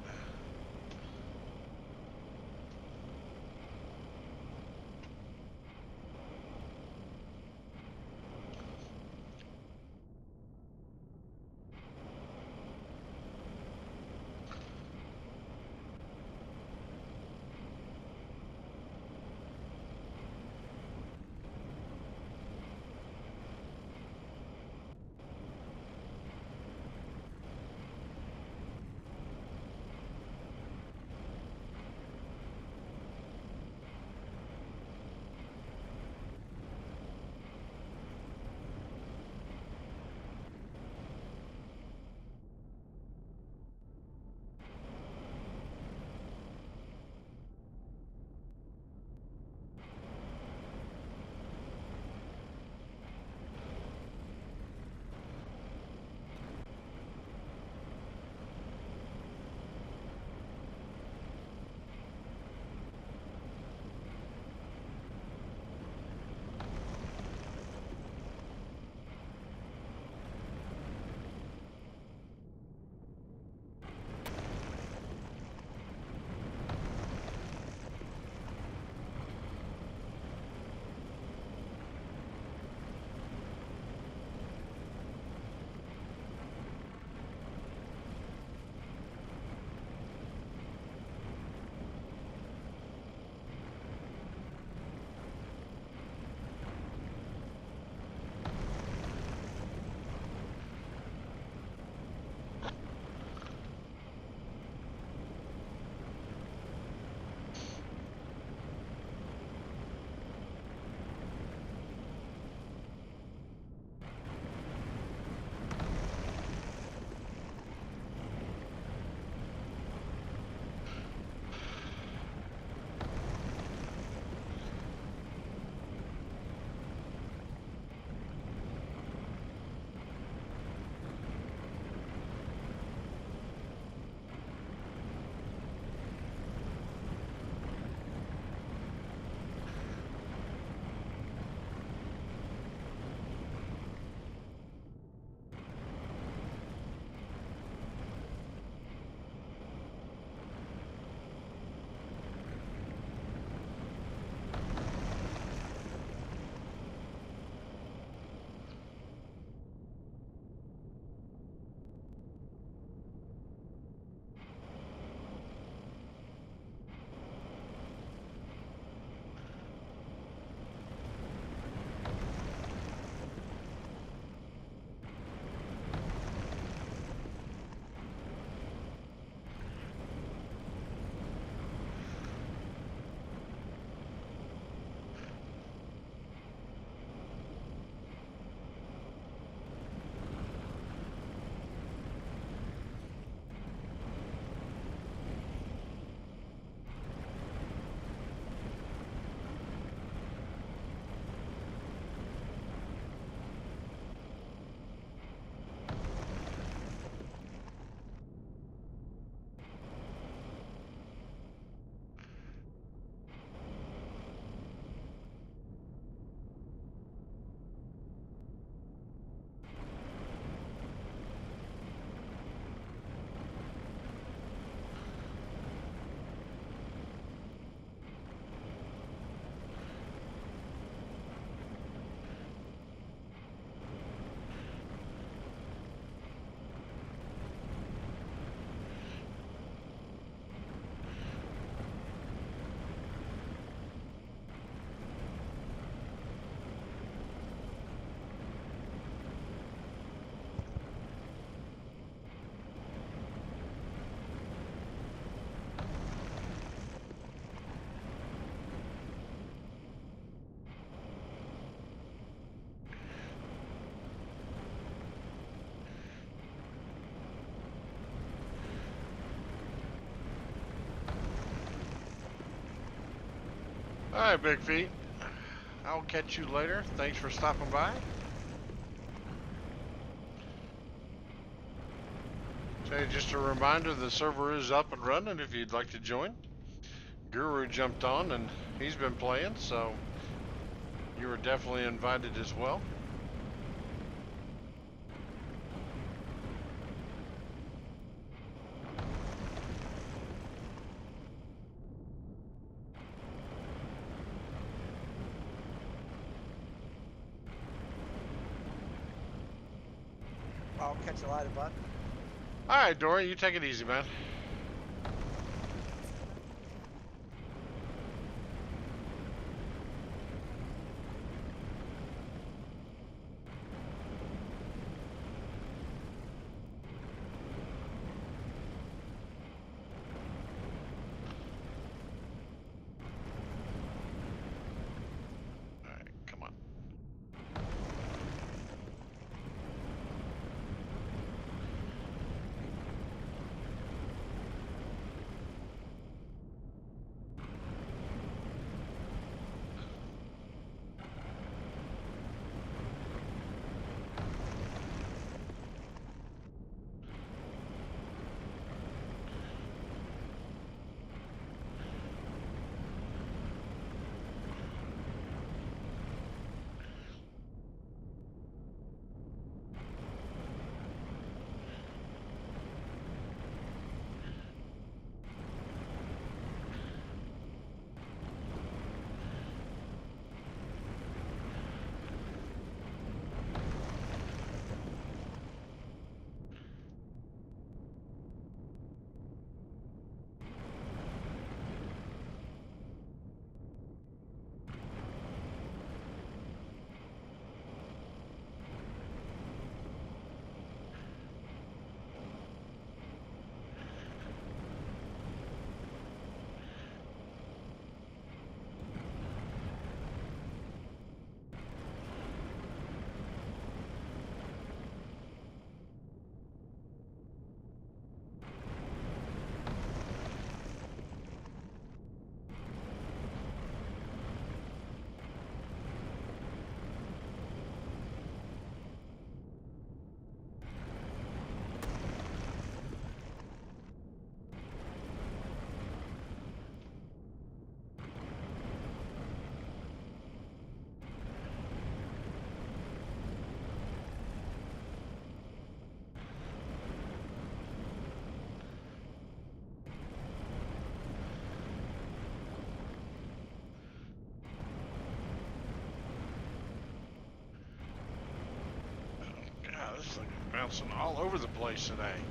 All right, Big Feet. I'll catch you later. Thanks for stopping by. So just a reminder, the server is up and running if you'd like to join. Guru jumped on and he's been playing, so you were definitely invited as well. I'll catch you later, bud. All right, Dory, you take it easy, man. All right, come on. God, this thing is bouncing all over the place today.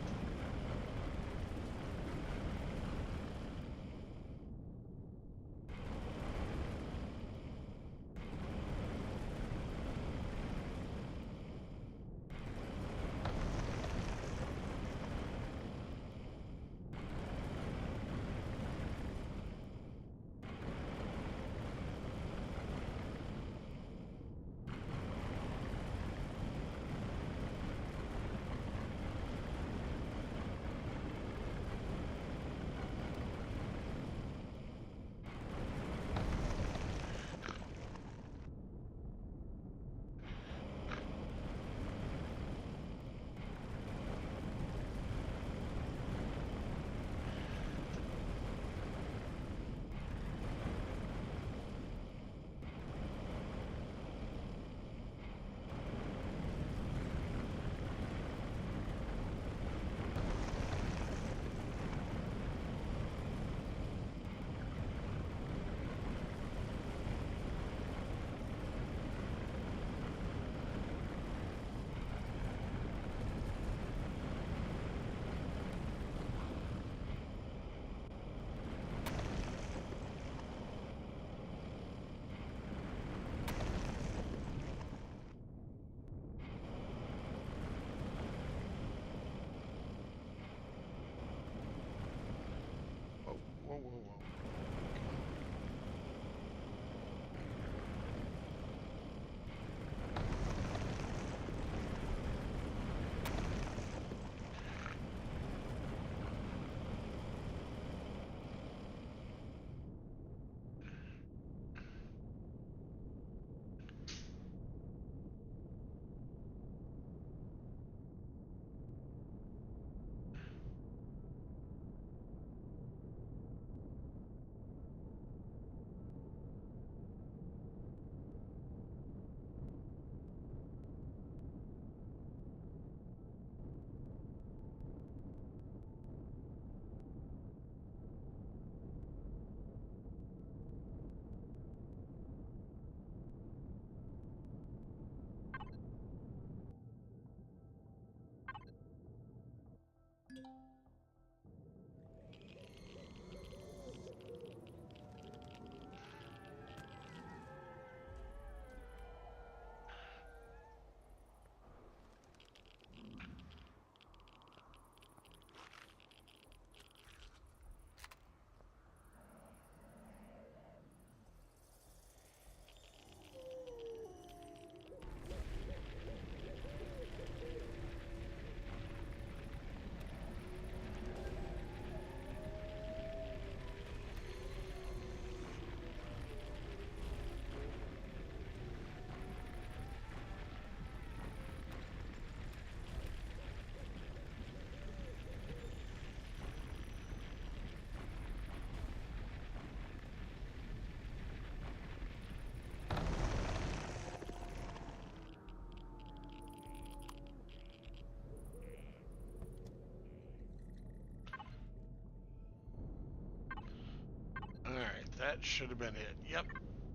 That should have been it. Yep.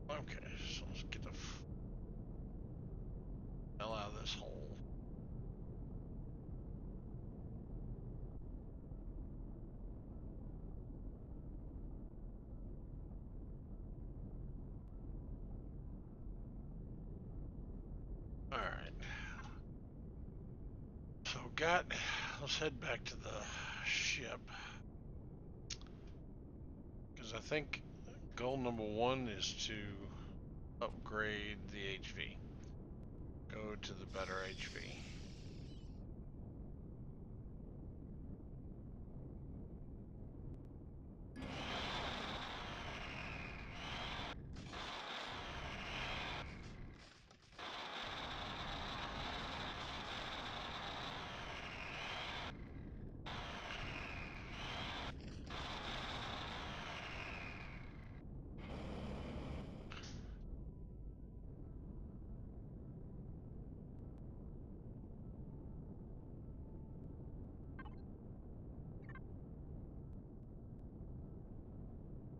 Okay, so let's get the hell out of this hole. Alright. So let's head back to the ship. Because I think goal number 1 is to upgrade the HV. Go to the better HV.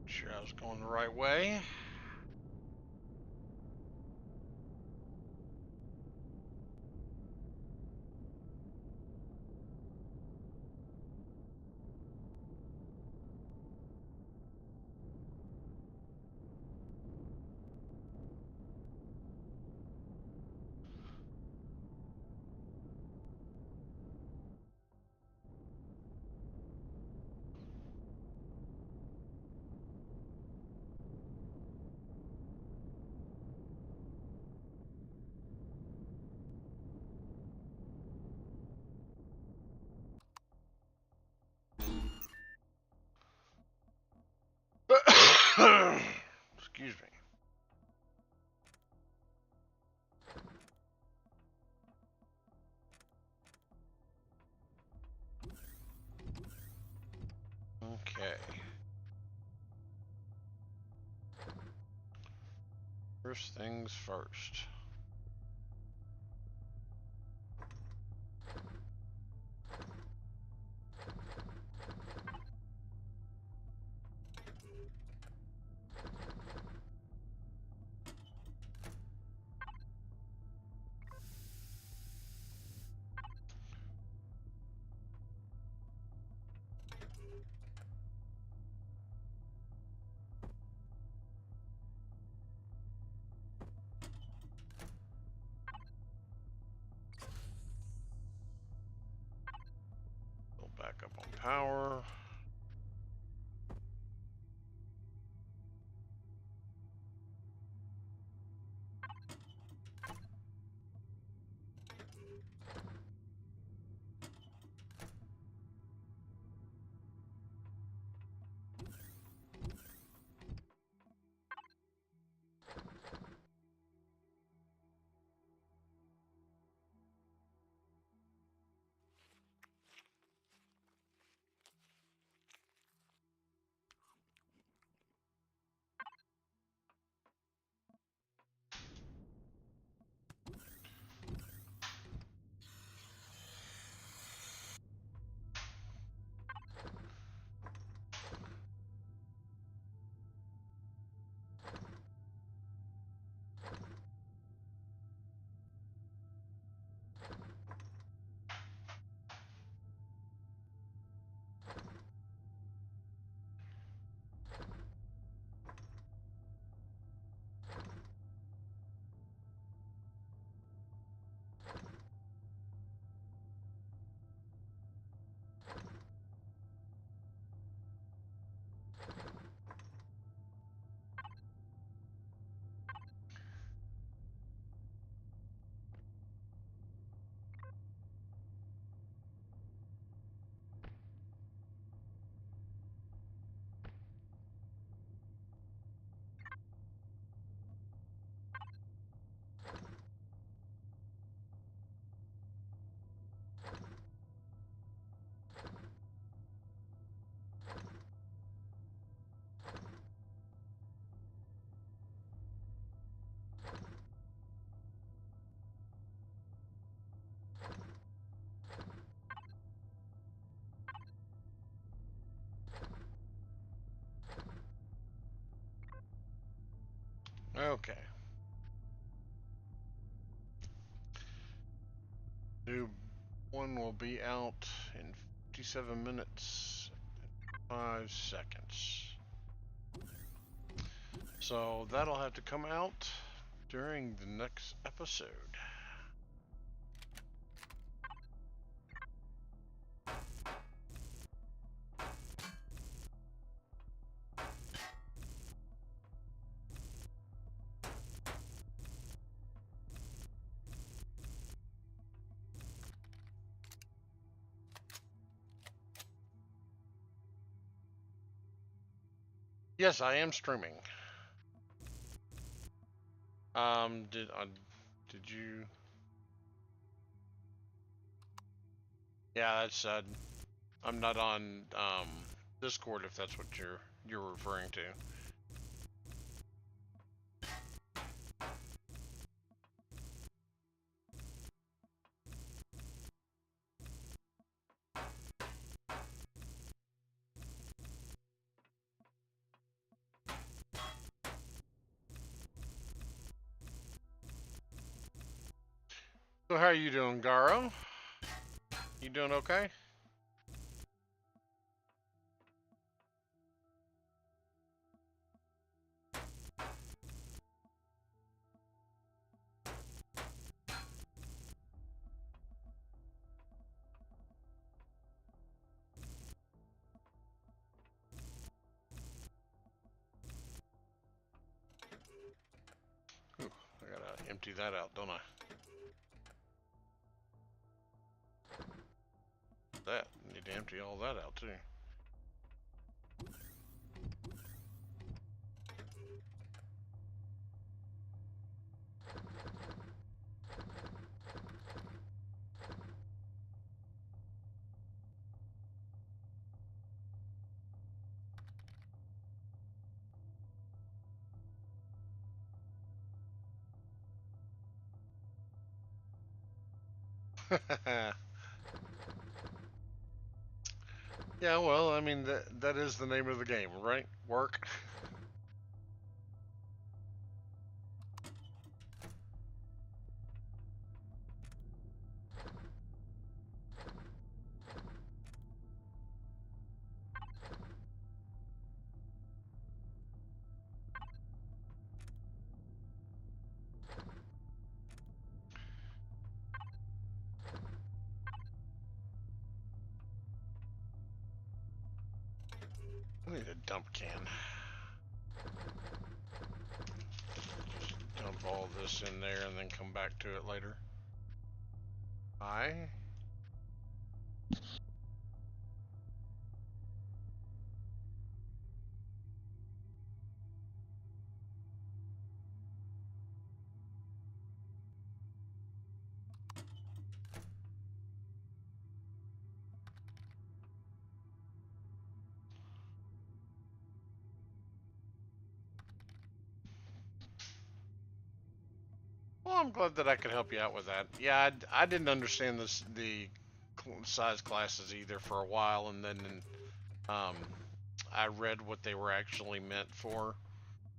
Sure I was going the right way. Excuse me. Okay. First things first. Go back up on power. Okay. New one will be out in 57 minutes, 5 seconds. So that'll have to come out during the next episode. Yes, I am streaming. Did you? Yeah, that's I'm not on Discord if that's what you're referring to. So how are you doing, Garo? You doing okay? Ooh, I gotta empty that out, don't I? That need to empty all that out too. Yeah, well, I mean that is the name of the game, right? Work. I need a dump can. Just dump all this in there and then come back to it later. I Well, I'm glad that I could help you out with that. Yeah, I didn't understand the size classes either for a while, and then um, I read what they were actually meant for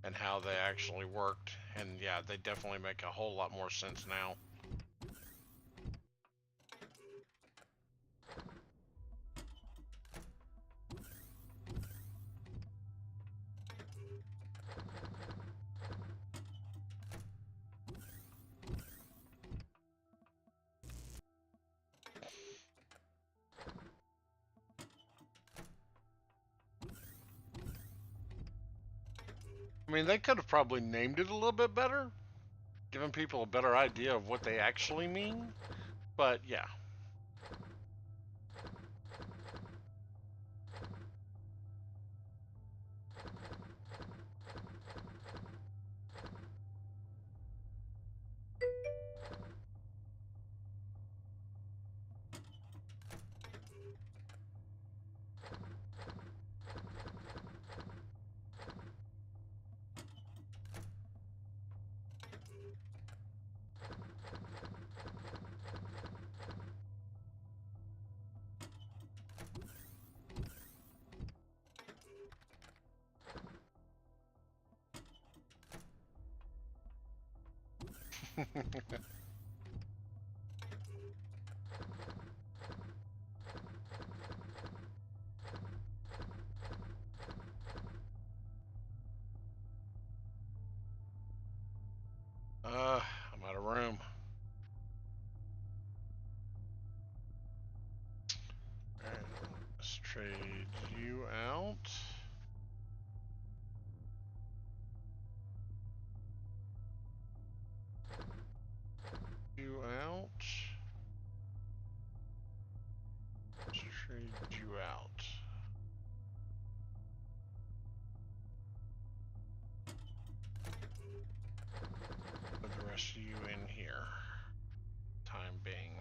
and how they actually worked, and yeah, they definitely make a whole lot more sense now. I mean, they could have probably named it a little bit better, given people a better idea of what they actually mean, but yeah. I'm out of room. Alright, let's trade you out. You out. Let's trade you out. Put the rest of you in here. Time being.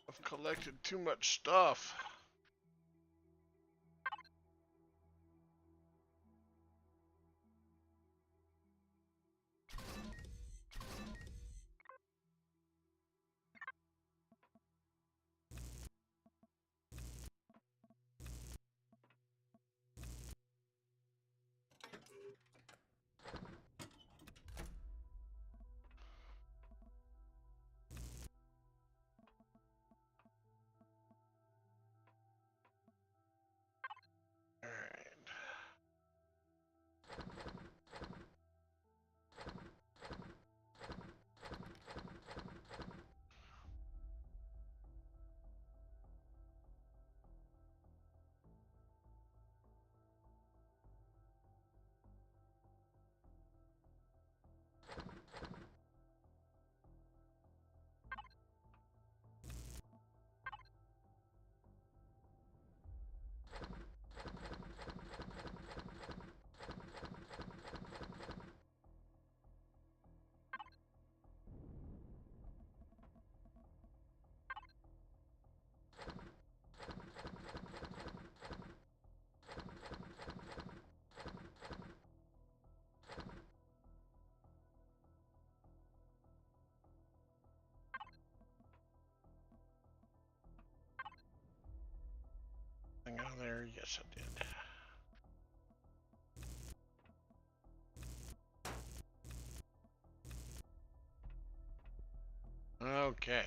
I've collected too much stuff. Hang on there. Yes, I did. Okay.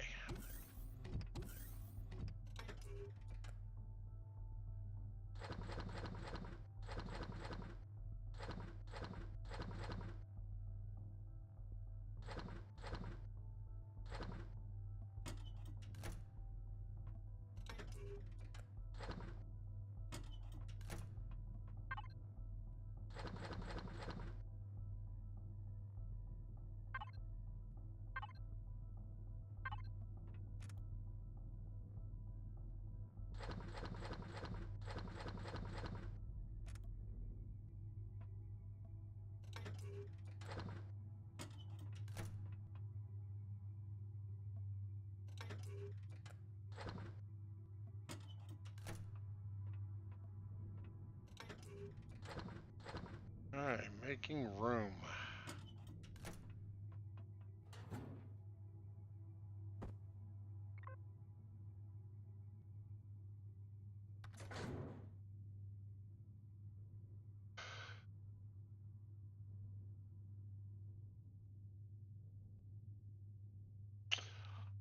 Alright, making room.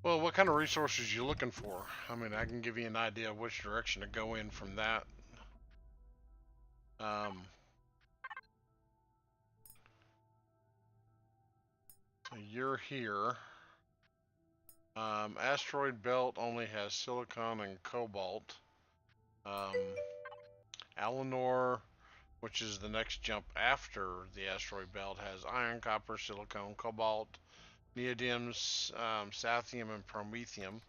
Well, what kind of resources you looking for? I mean, I can give you an idea of which direction to go in from that. So you're here. Asteroid belt only has silicon and cobalt. Alanor, which is the next jump after the asteroid belt, has iron, copper, silicon, cobalt, neodymium, sathium, and promethium.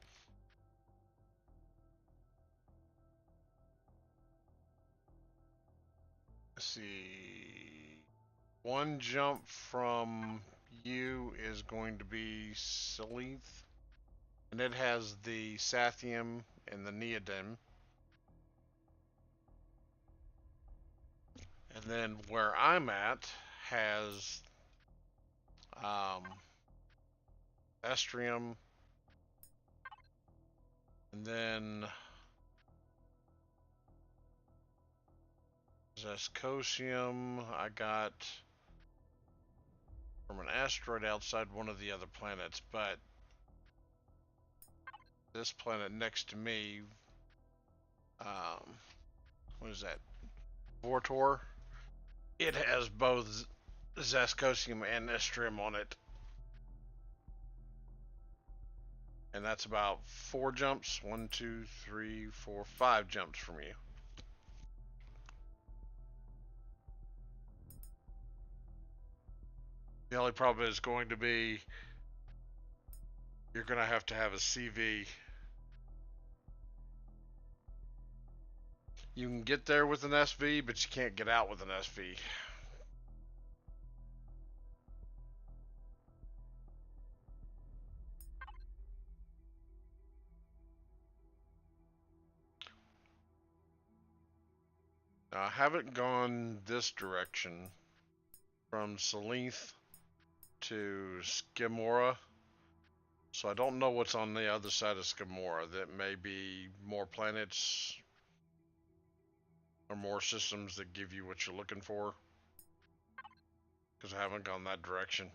Let's see. One jump from you is going to be Silith, and it has the sathium and the neodymium. And then where I'm at has Estrium, and then Zescosium I got from an asteroid outside one of the other planets, but this planet next to me, what is that? Vortor. It has both Zescosium and Estrium on it. And that's about 4 jumps. 1, 2, 3, 4, 5 jumps from you. The only problem is going to be you're going to have a CV. You can get there with an SV, but you can't get out with an SV. Now, I haven't gone this direction from Selenth to Skimora, so I don't know what's on the other side of Skimora. That may be more planets or more systems that give you what you're looking for, because I haven't gone that direction.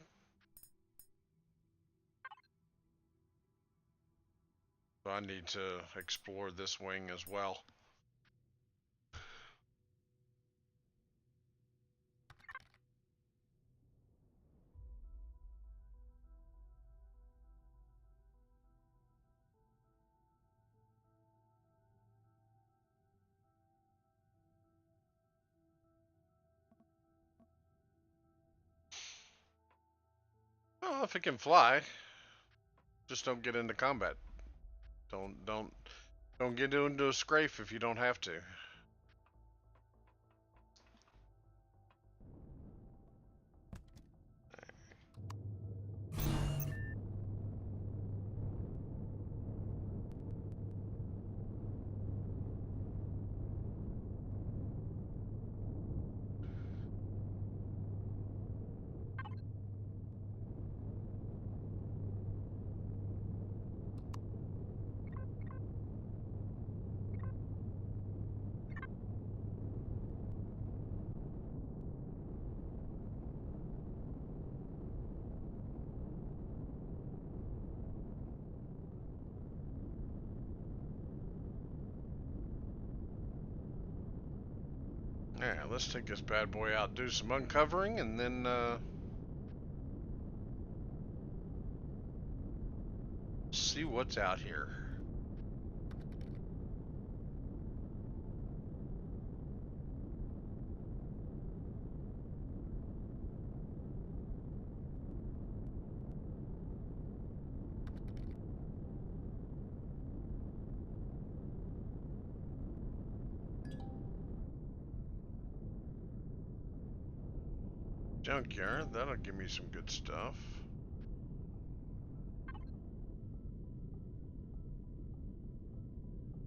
So I need to explore this wing as well. Well, if it can fly, just don't get into combat. Don't get into a scrape if you don't have to. Yeah, let's take this bad boy out, do some uncovering, and then see what's out here. Junkyard, that'll give me some good stuff.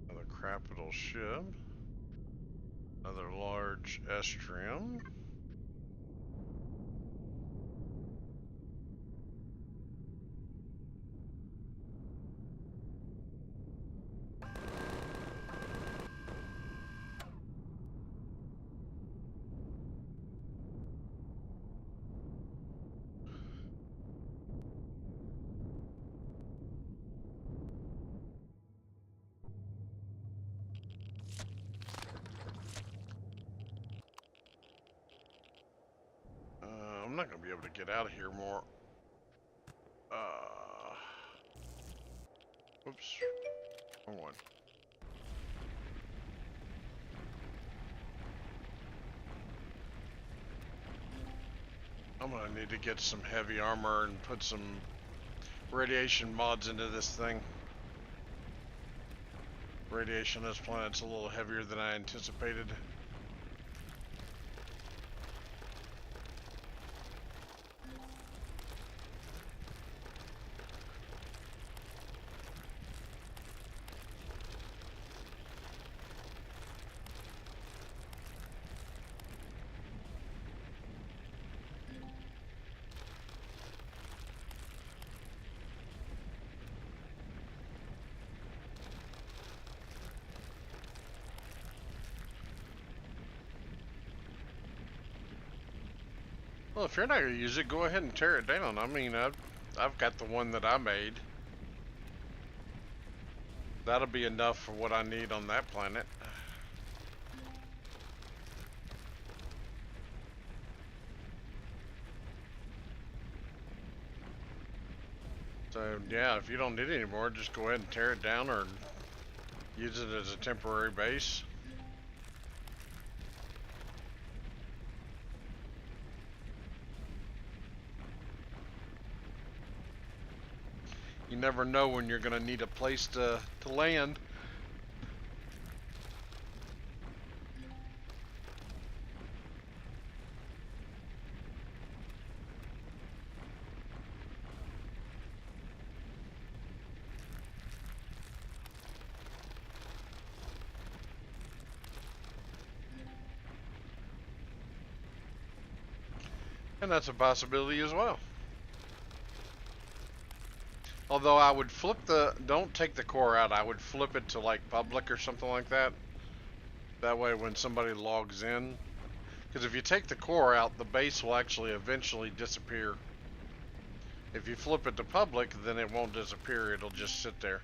Another capital ship. Another large estrium. I'm not gonna be able to get out of here more. Oops. Wrong one. I'm gonna need to get some heavy armor and put some radiation mods into this thing. Radiation on this planet's a little heavier than I anticipated. Well, if you're not gonna use it, go ahead and tear it down. I mean, I've got the one that I made. That'll be enough for what I need on that planet. So yeah, if you don't need it anymore, just go ahead and tear it down or use it as a temporary base. You never know when you're gonna need a place to land. And that's a possibility as well. Although I would flip don't take the core out, I would flip it to like public or something like that. That way when somebody logs in, because if you take the core out, the base will actually eventually disappear. If you flip it to public, then it won't disappear, it'll just sit there.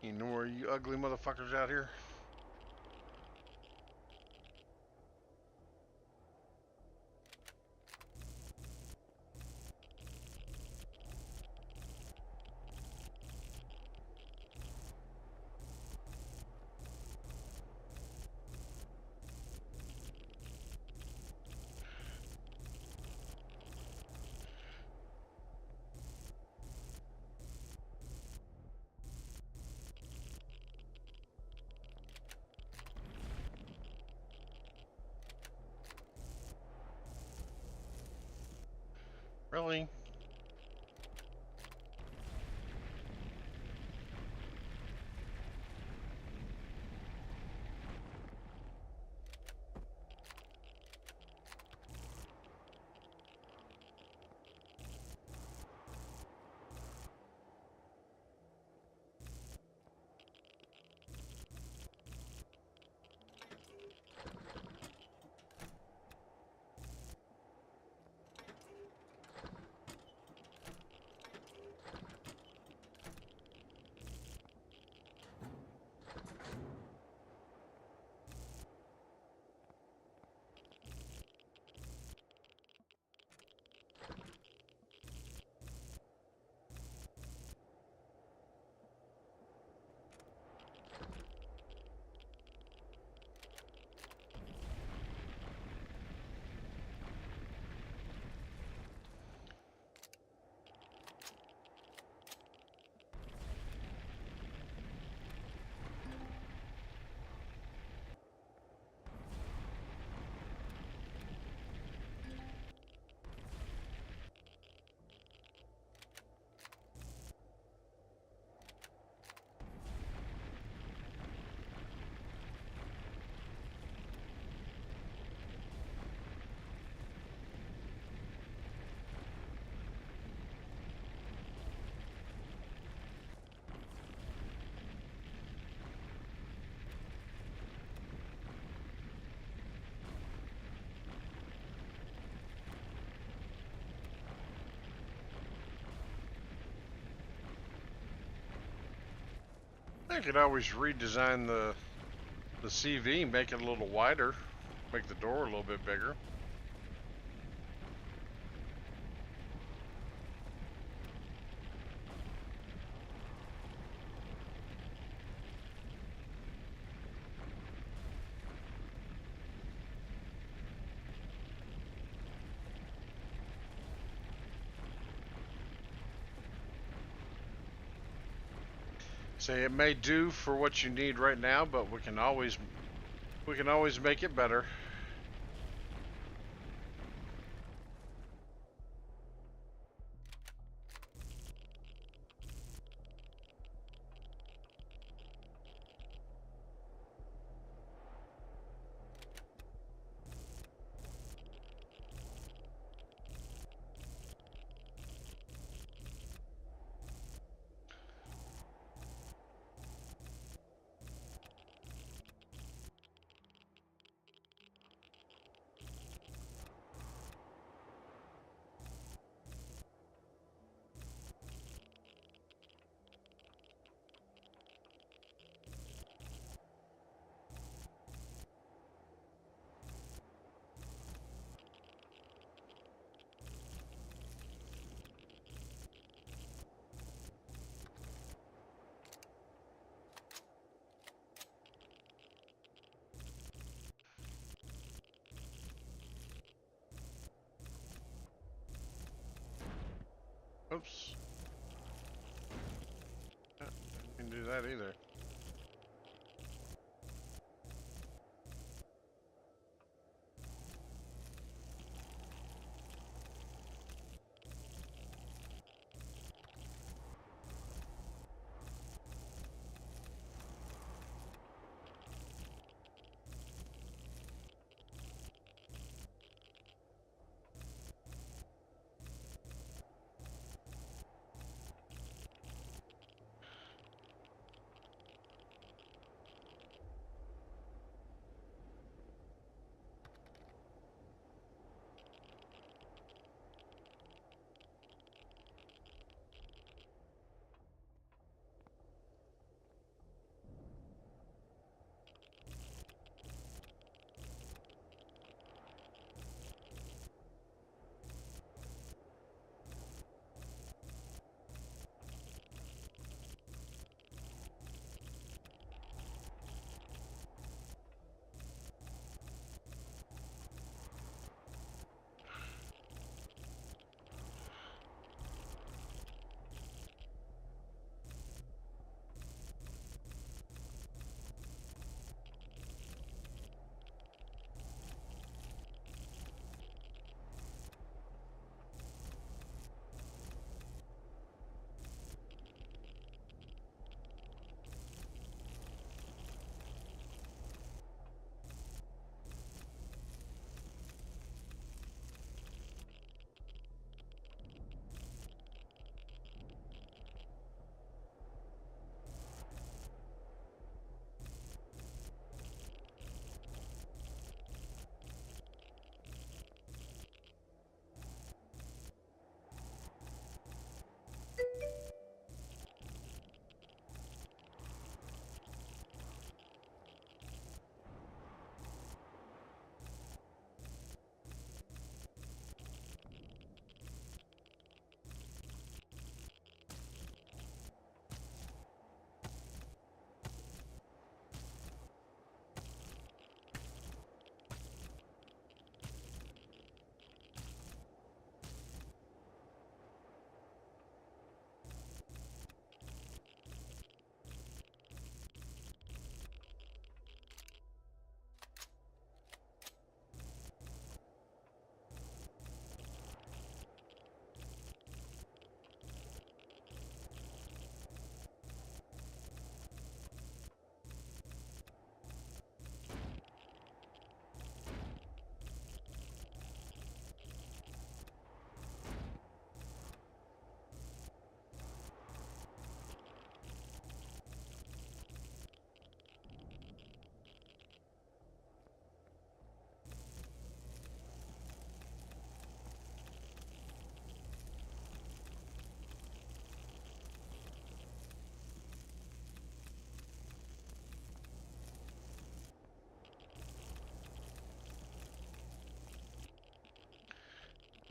You know where you ugly motherfuckers out here? Really? could always redesign the CV, make it a little wider, make the door a little bit bigger. Say it may do for what you need right now, but we can always make it better. Oops. Didn't do that either.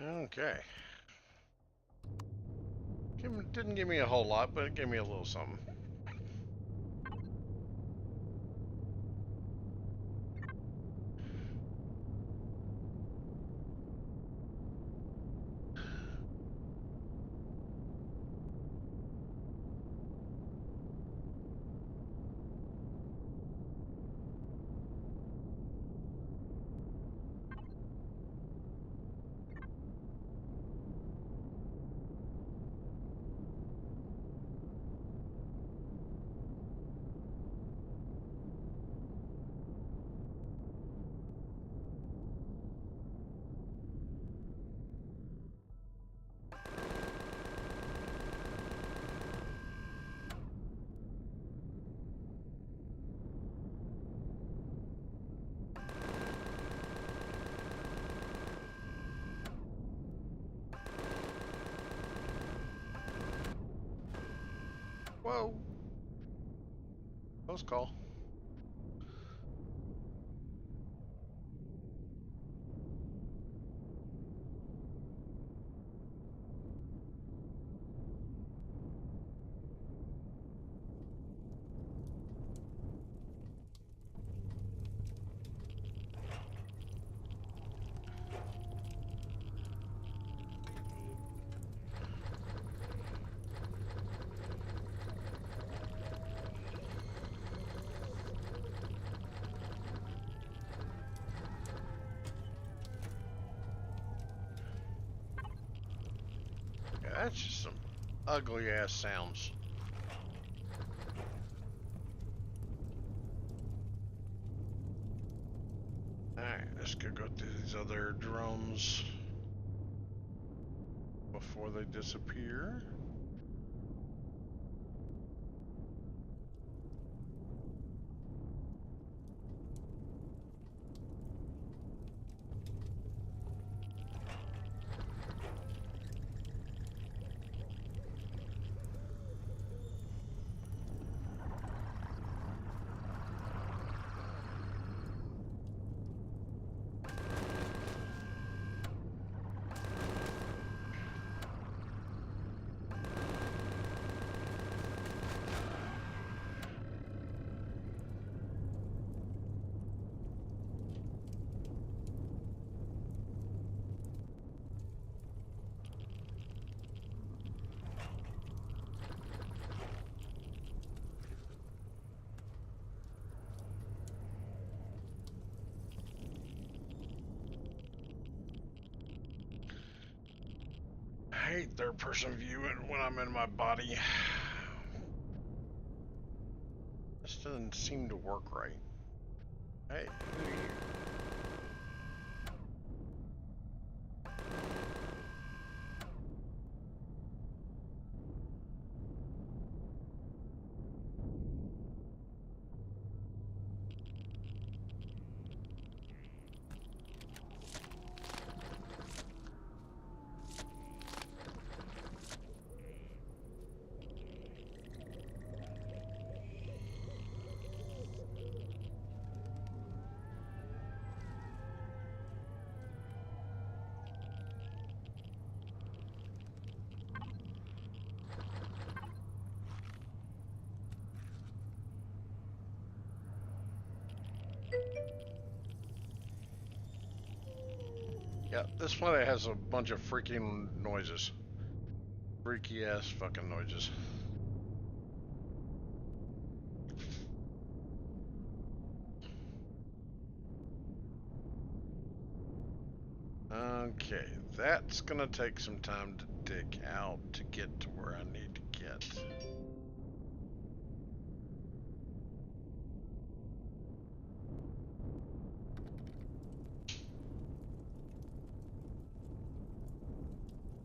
Okay. Didn't give me a whole lot, but it gave me a little something. Whoa. Close call. Yeah, that's just some ugly ass sounds. Alright, let's go through these other drones before they disappear. I hate third-person view when I'm in my body. This doesn't seem to work right. Hey, who are you? Yeah, this planet has a bunch of freaking noises. Freaky ass fucking noises. Okay, that's gonna take some time to dig out to get to where I need to get.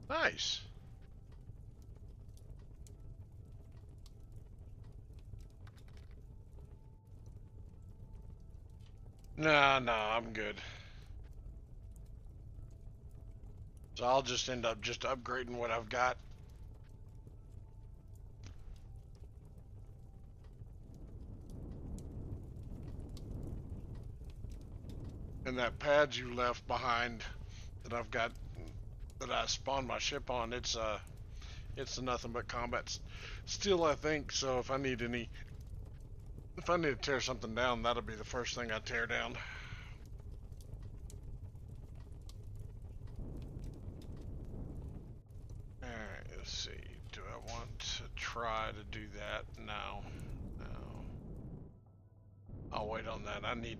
Nice. Nah, I'm good. So I'll just end up just upgrading what I've got. And that pad you left behind that I've got that I spawned my ship on, it's nothing but combat still, I think. So if I need to tear something down, that'll be the first thing I tear down. Alright, let's see. Do I want to try to do that? No. No. I'll wait on that. I need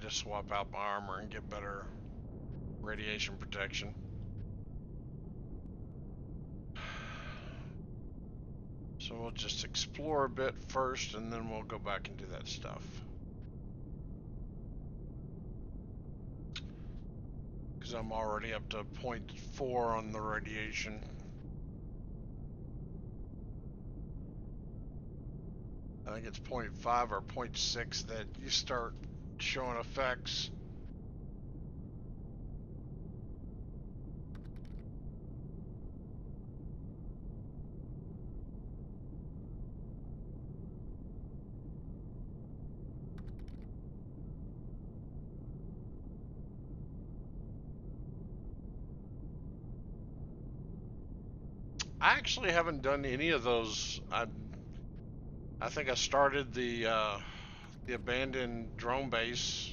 to swap out my armor and get better radiation protection. So we'll just explore a bit first, and then we'll go back and do that stuff. Because I'm already up to 0.4 on the radiation. I think it's 0.5 or 0.6 that you start showing effects. I actually haven't done any of those. I think I started the abandoned drone base,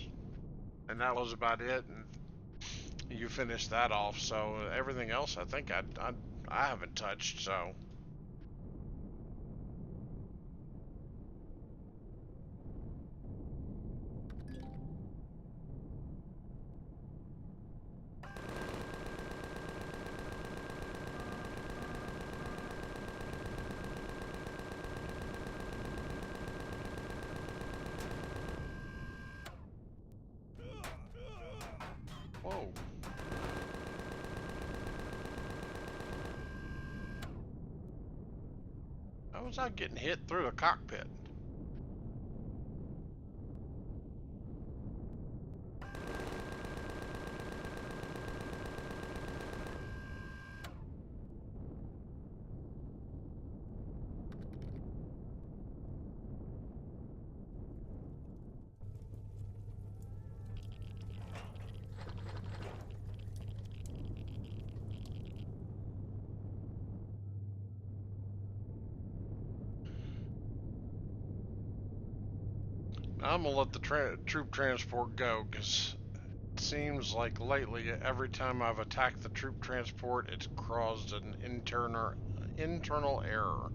and that was about it. And you finished that off. So everything else, I think I haven't touched. So. Whoa. How was I getting hit through a cockpit? I'm gonna let the troop transport go, because it seems like lately every time I've attacked the troop transport, it's caused an internal error.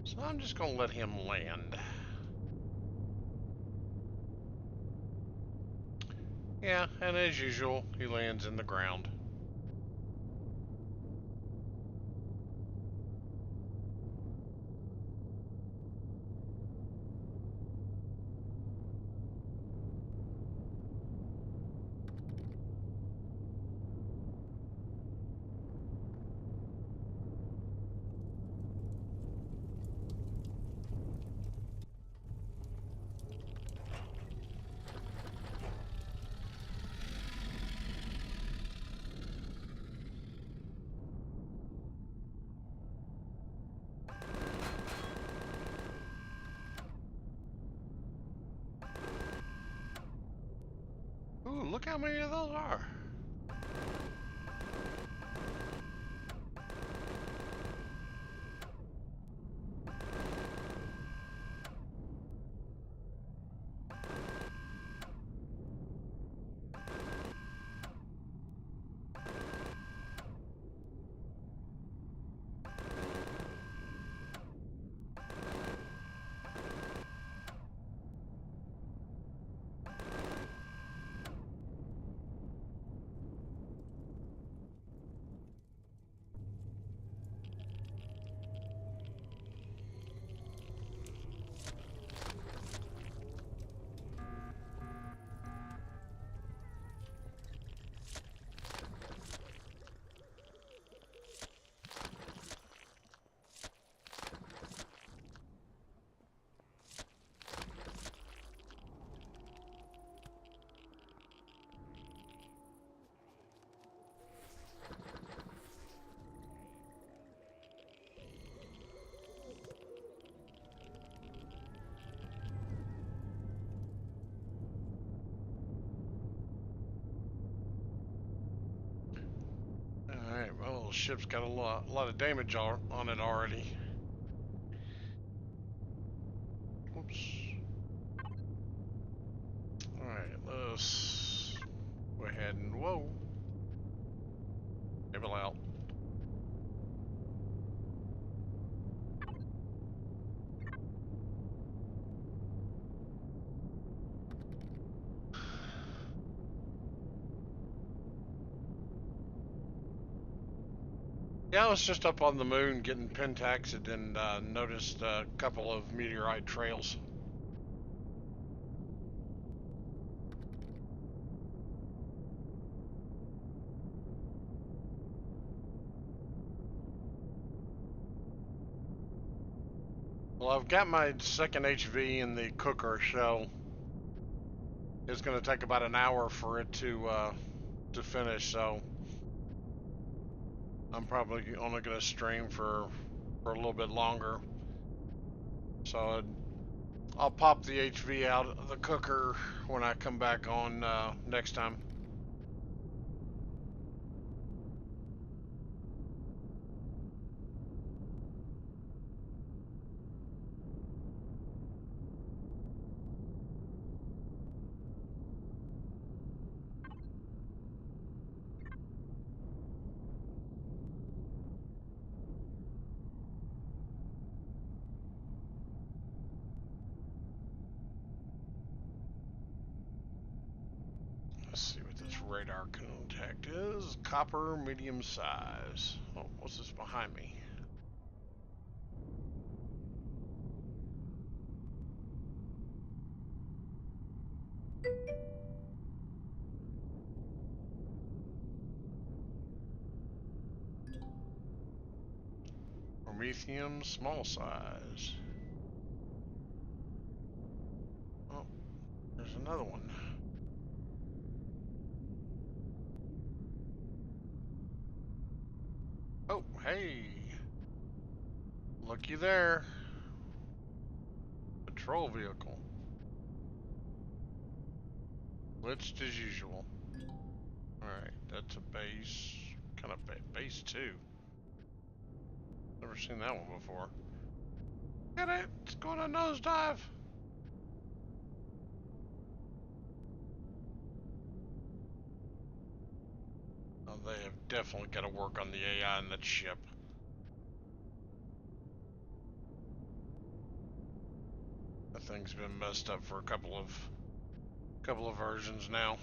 So I'm just gonna let him land. Yeah, and as usual, he lands in the ground. Ooh, look how many of those are. little ship's got a lot of damage on it already. Whoops. Alright, let's go ahead and, whoa. Able out. Yeah, I was just up on the moon getting pentaxed and noticed a couple of meteorite trails. Well, I've got my second HV in the cooker, so it's going to take about an hour for it to finish. So I'm probably only going to stream for a little bit longer. So I'll pop the HV out of the cooker when I come back on next time. Let's see what this radar contact is. Copper, medium size. Oh, what's this behind me? Promethium, small size. Oh, there's another one. Oh, hey. Looky there. Patrol vehicle. Glitched as usual. Alright, that's a base. Kind of base 2. Never seen that one before. Get it! It's going to nosedive! Oh, they have definitely got to work on the AI in that ship. That thing's been messed up for a couple of versions now.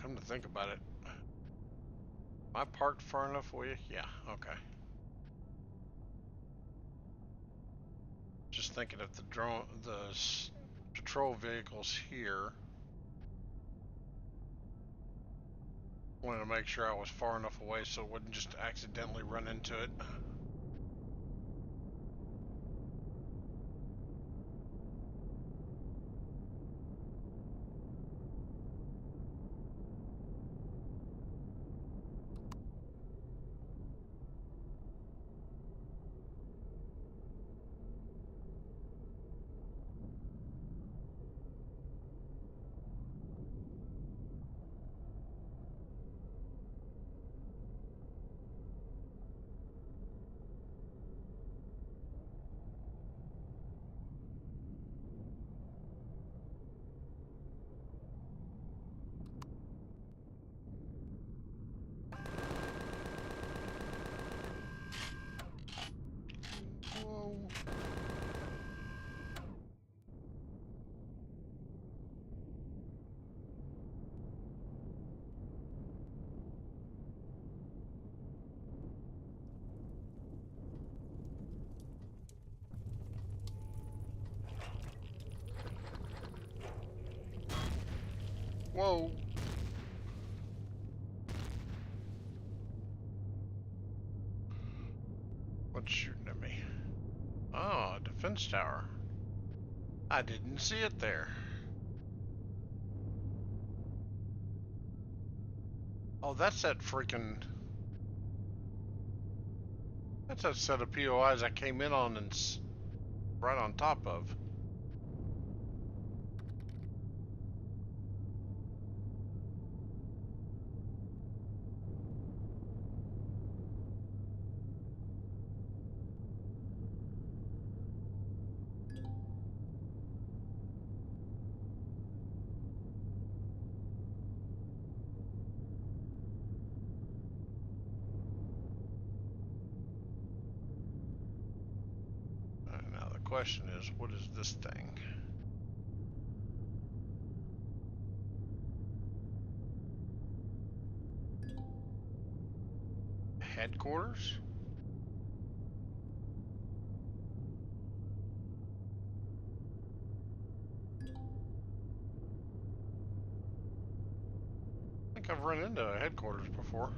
Come to think about it, am I parked far enough for you? Yeah, okay. Just thinking if the patrol vehicle's here, wanted to make sure I was far enough away so it wouldn't just accidentally run into it. Whoa. Whoa. What's shooting at me? Oh, a defense tower. I didn't see it there. Oh, that's that freaking... That's that set of POIs I came in on and right on top of. Now the question is, what is this thing? Headquarters? I think I've run into a headquarters before.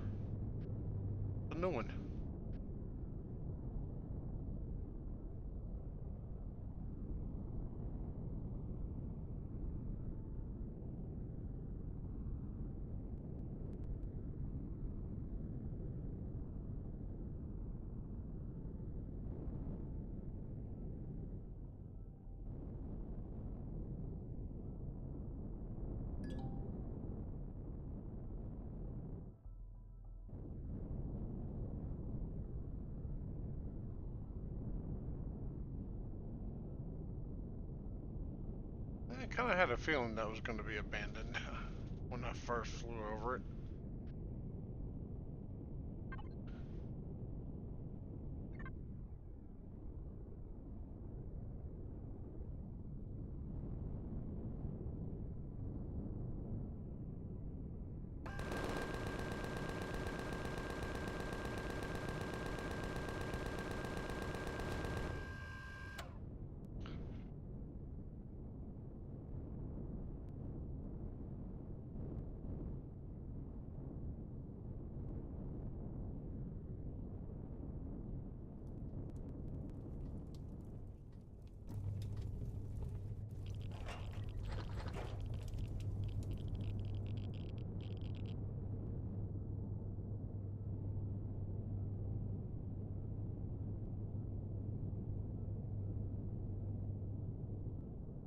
A new one. I kind of had a feeling that was going to be abandoned when I first flew over it.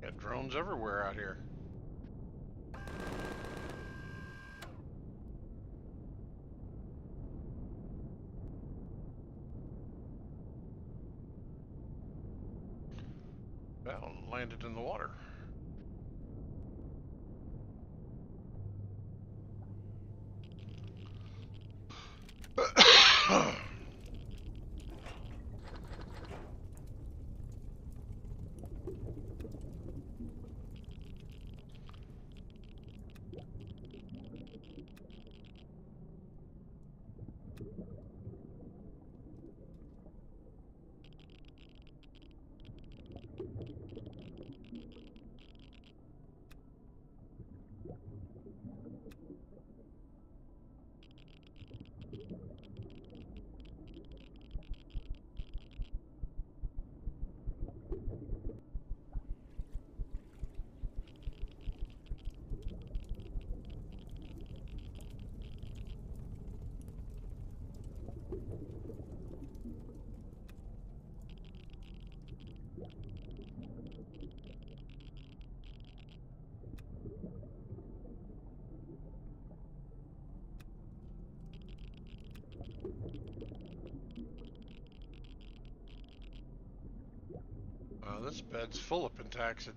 Got drones everywhere out here. Well, landed in the water. Wow, this bed's full of pentaxid.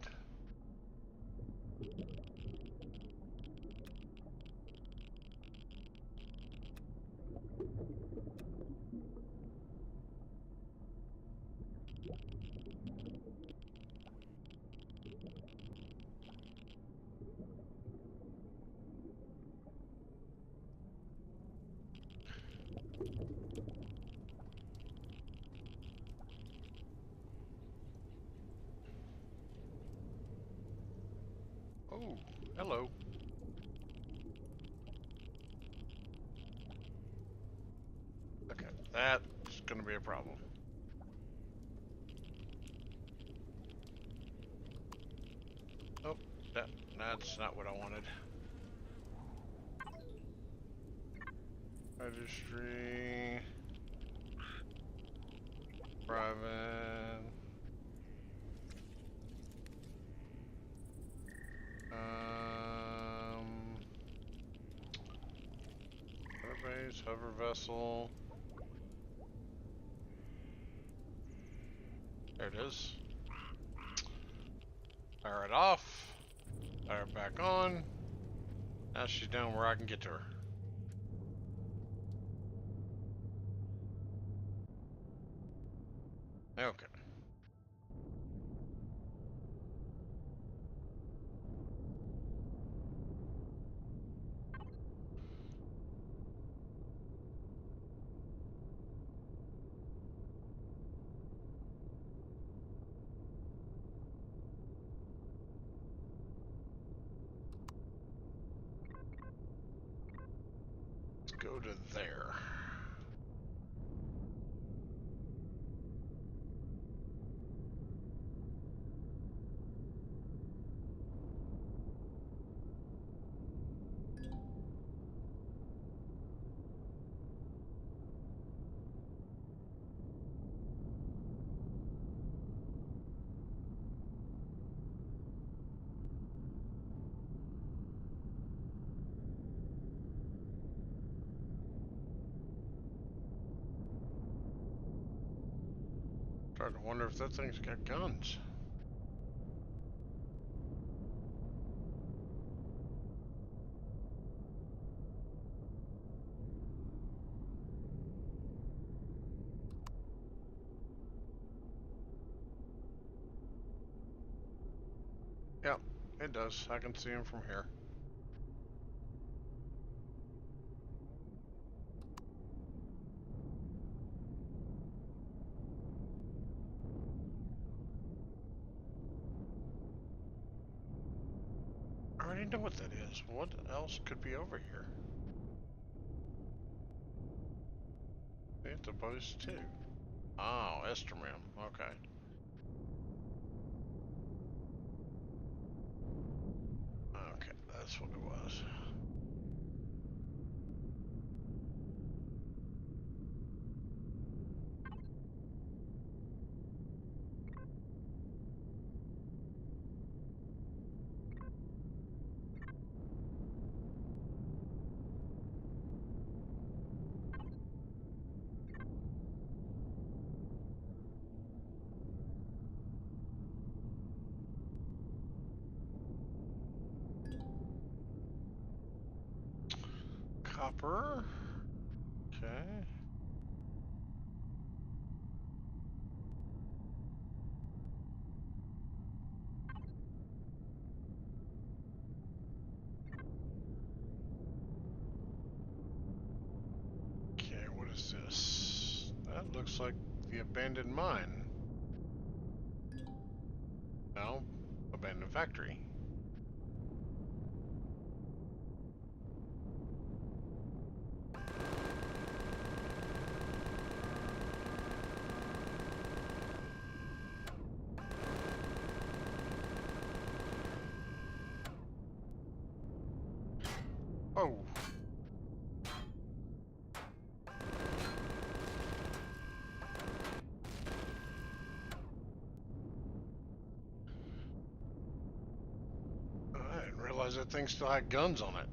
Oh, hello. Okay, that's gonna be a problem. Oh, that's not what I wanted. Registry. Private. Base, hover vessel. There it is. Fire it off. Fire it back on. Now she's down where I can get to her. Okay. Let's go to there. Starting to wonder if that thing's got guns. Yep, it does. I can see him from here. I already know what that is. What else could be over here? It's a post too. Oh, Estermam. Okay. Okay, that's what it was. Copper. Okay. Okay, what is this? That looks like the abandoned mine. No, abandoned factory. Oh. I didn't realize that thing still had guns on it.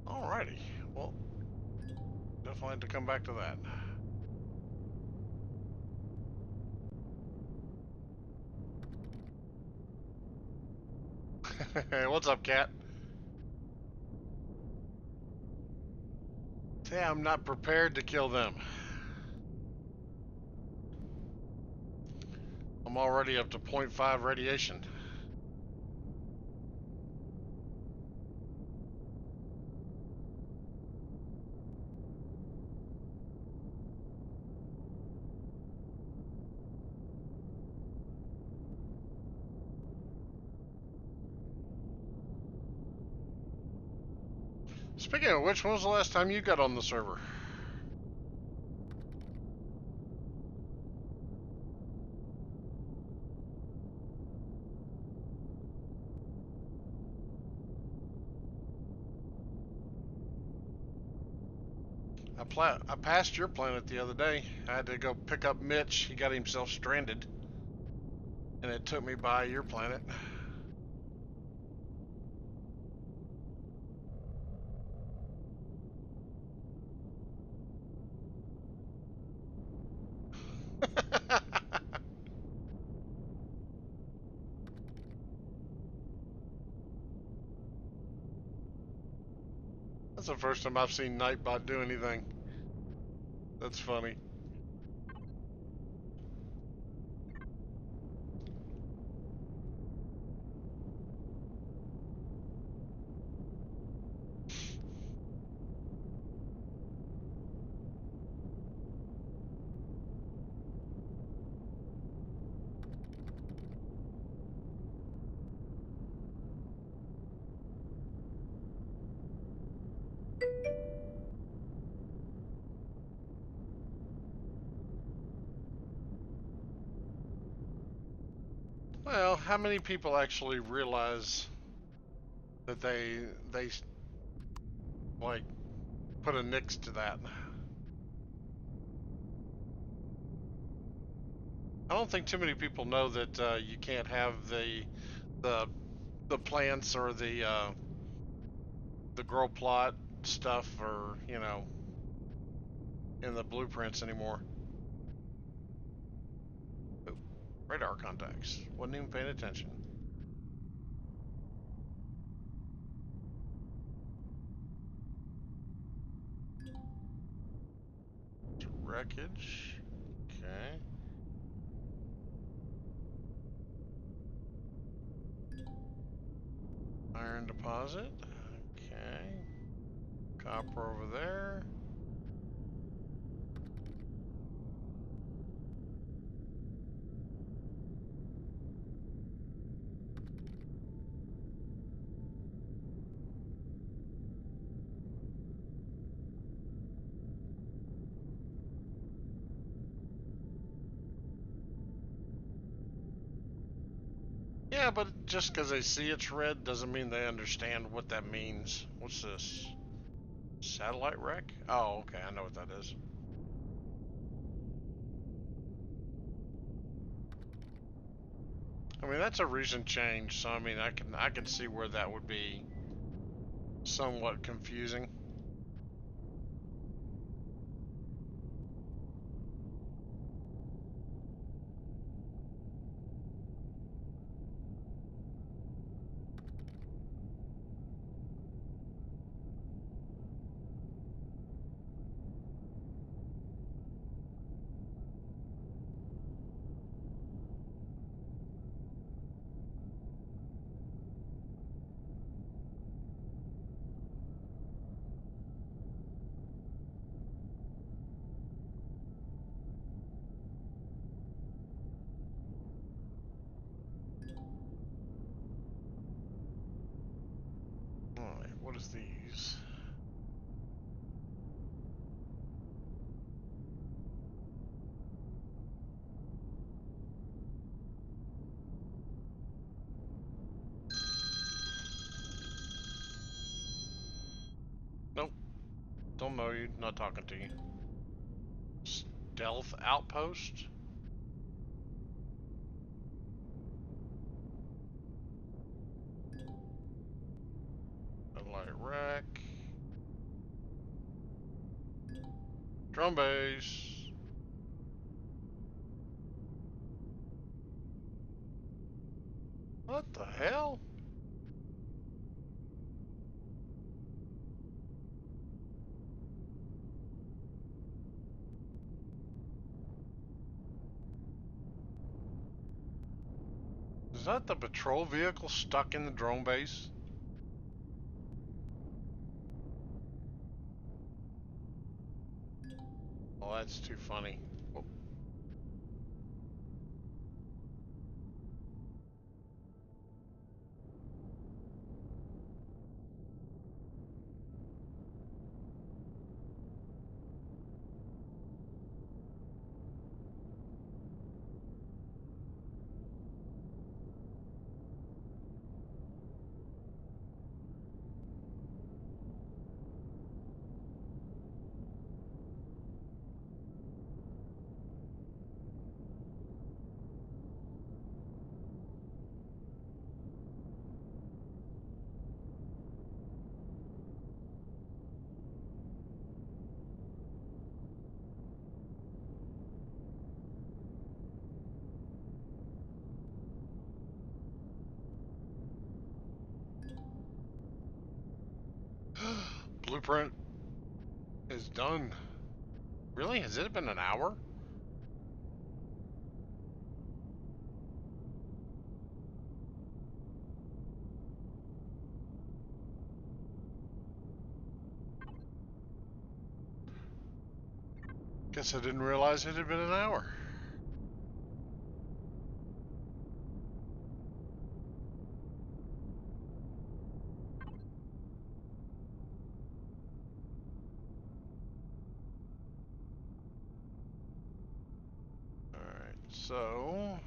Alrighty. Well, Definitely have to come back to that. Hey, what's up, cat? Say I'm not prepared to kill them. I'm already up to 0.5 radiation. Speaking of which, when was the last time you got on the server? I passed your planet the other day. I had to go pick up Mitch. He got himself stranded. And it took me by your planet. That's the first time I've seen Nightbot do anything. That's funny. Well, how many people actually realize that they like put a nix to that? I don't think too many people know that you can't have the the plants or the grow plot stuff or in the blueprints anymore. Ooh, radar contacts. Wasn't even paying attention. Wreckage. Okay. Iron deposit. Okay. Copper over there. Yeah, but just because they see it's red doesn't mean they understand what that means. What's this? Satellite wreck? Oh, okay, I know what that is. I mean, that's a recent change, so I mean, I can see where that would be somewhat confusing. Alright, what is these? Nope, don't know you, not talking to you. Stealth outpost? Satellite wreck. Drone base. What the hell? Is that the patrol vehicle stuck in the drone base? Oh, that's too funny. Whoop. Blueprint is done. Really? Has it been an hour? Guess I didn't realize it had been an hour. Alright, so...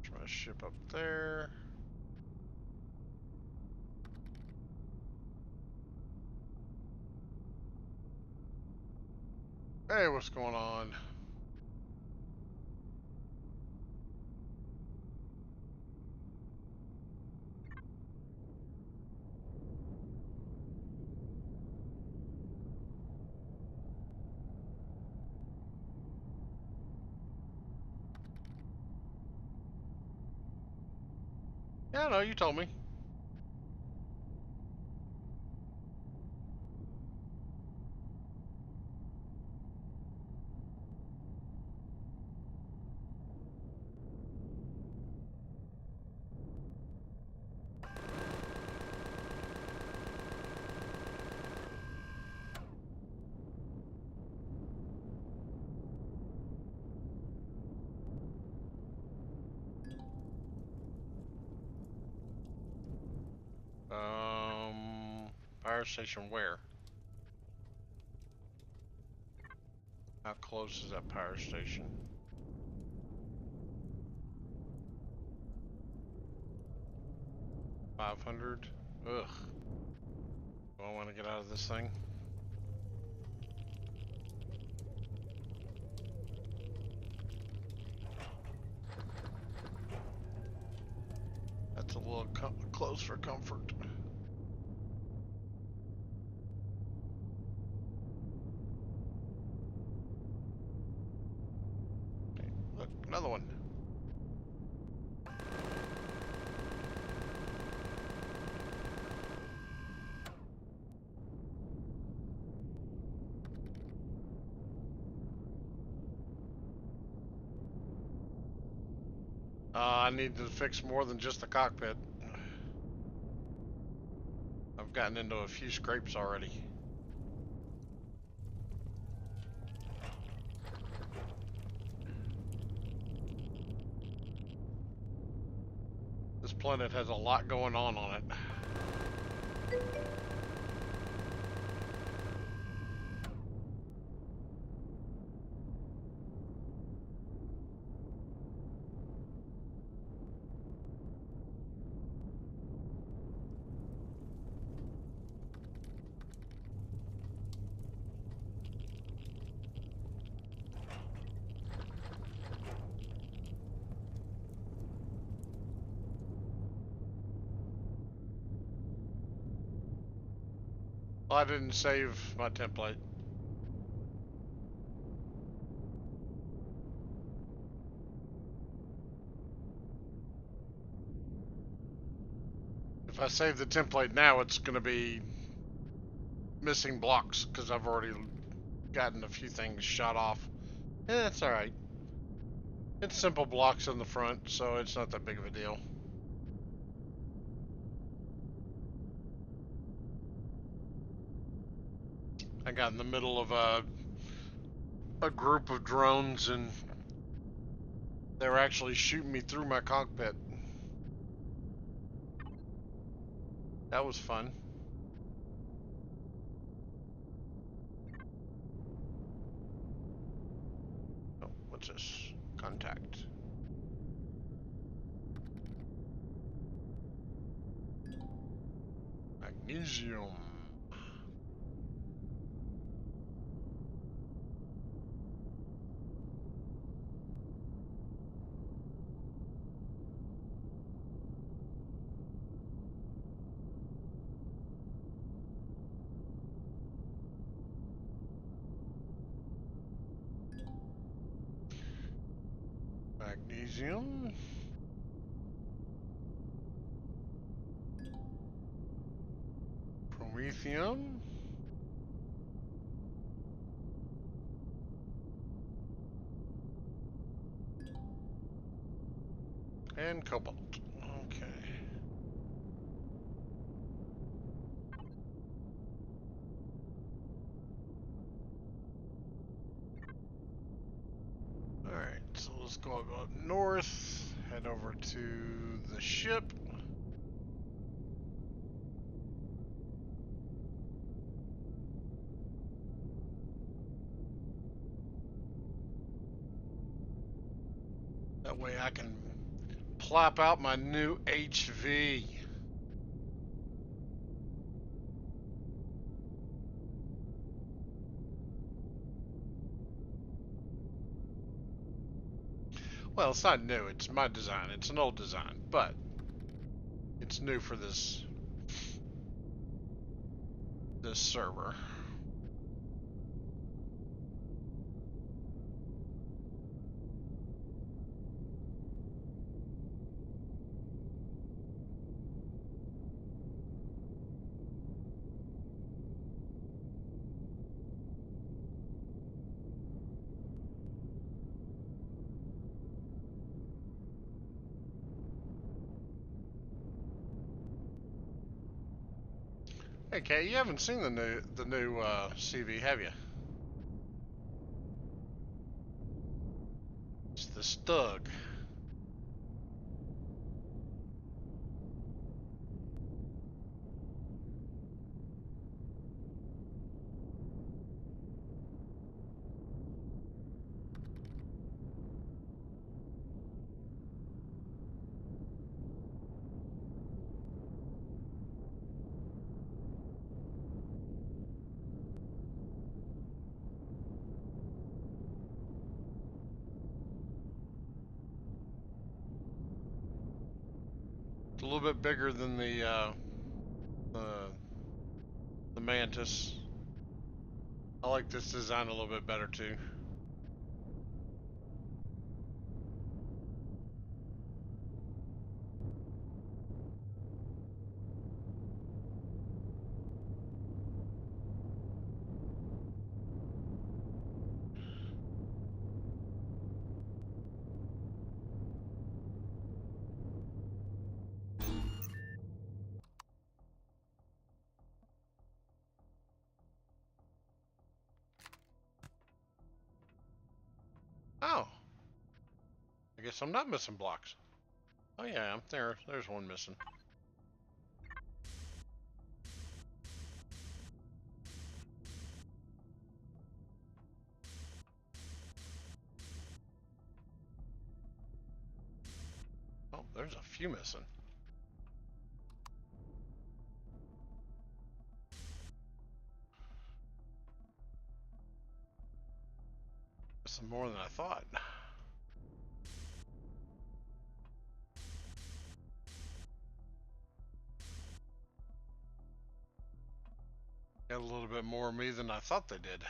Try to ship up there. Hey, what's going on? Yeah, no, you told me. Power station where? How close is that power station? 500? Ugh. Do I want to get out of this thing? That's a little close for comfort. Okay, look, another one. I need to fix more than just the cockpit. I've gotten into a few scrapes already. This planet has a lot going on it. I didn't save my template. If I save the template now, it's going to be missing blocks because I've already gotten a few things shot off. It's alright. It's simple blocks in the front, so it's not that big of a deal. I got in the middle of a group of drones and they were actually shooting me through my cockpit. That was fun. Oh, what's this? Contact. Magnesium. Magnesium. Promethium. And cobalt. Okay. Alright, so let's go up north, head over to the ship. That way I can plop out my new HV. Well, it's not new, it's my design. It's an old design, but it's new for this server. Hey, Kay, you haven't seen the new CV, have you? It's the Stug. It's a little bit bigger than the the Mantis. I like this design a little bit better too. Oh, I guess I'm not missing blocks. Oh yeah, I'm there. There's one missing. Oh, there's a few missing. Missing more than I thought. Yeah, got a little bit more of me than I thought they did.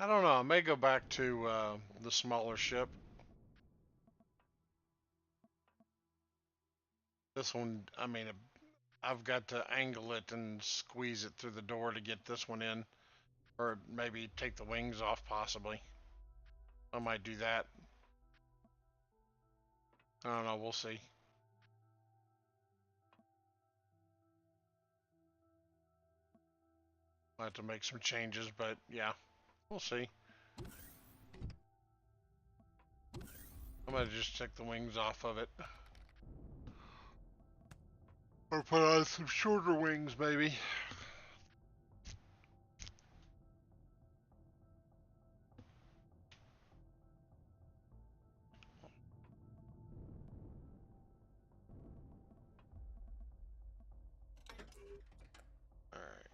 I don't know. I may go back to the smaller ship. This one, I mean, I've got to angle it and squeeze it through the door to get this one in, or maybe take the wings off, possibly. I might do that. I don't know. We'll see. I have to make some changes, but yeah, we'll see. I'm gonna just take the wings off of it. Or put on some shorter wings, maybe. Alright.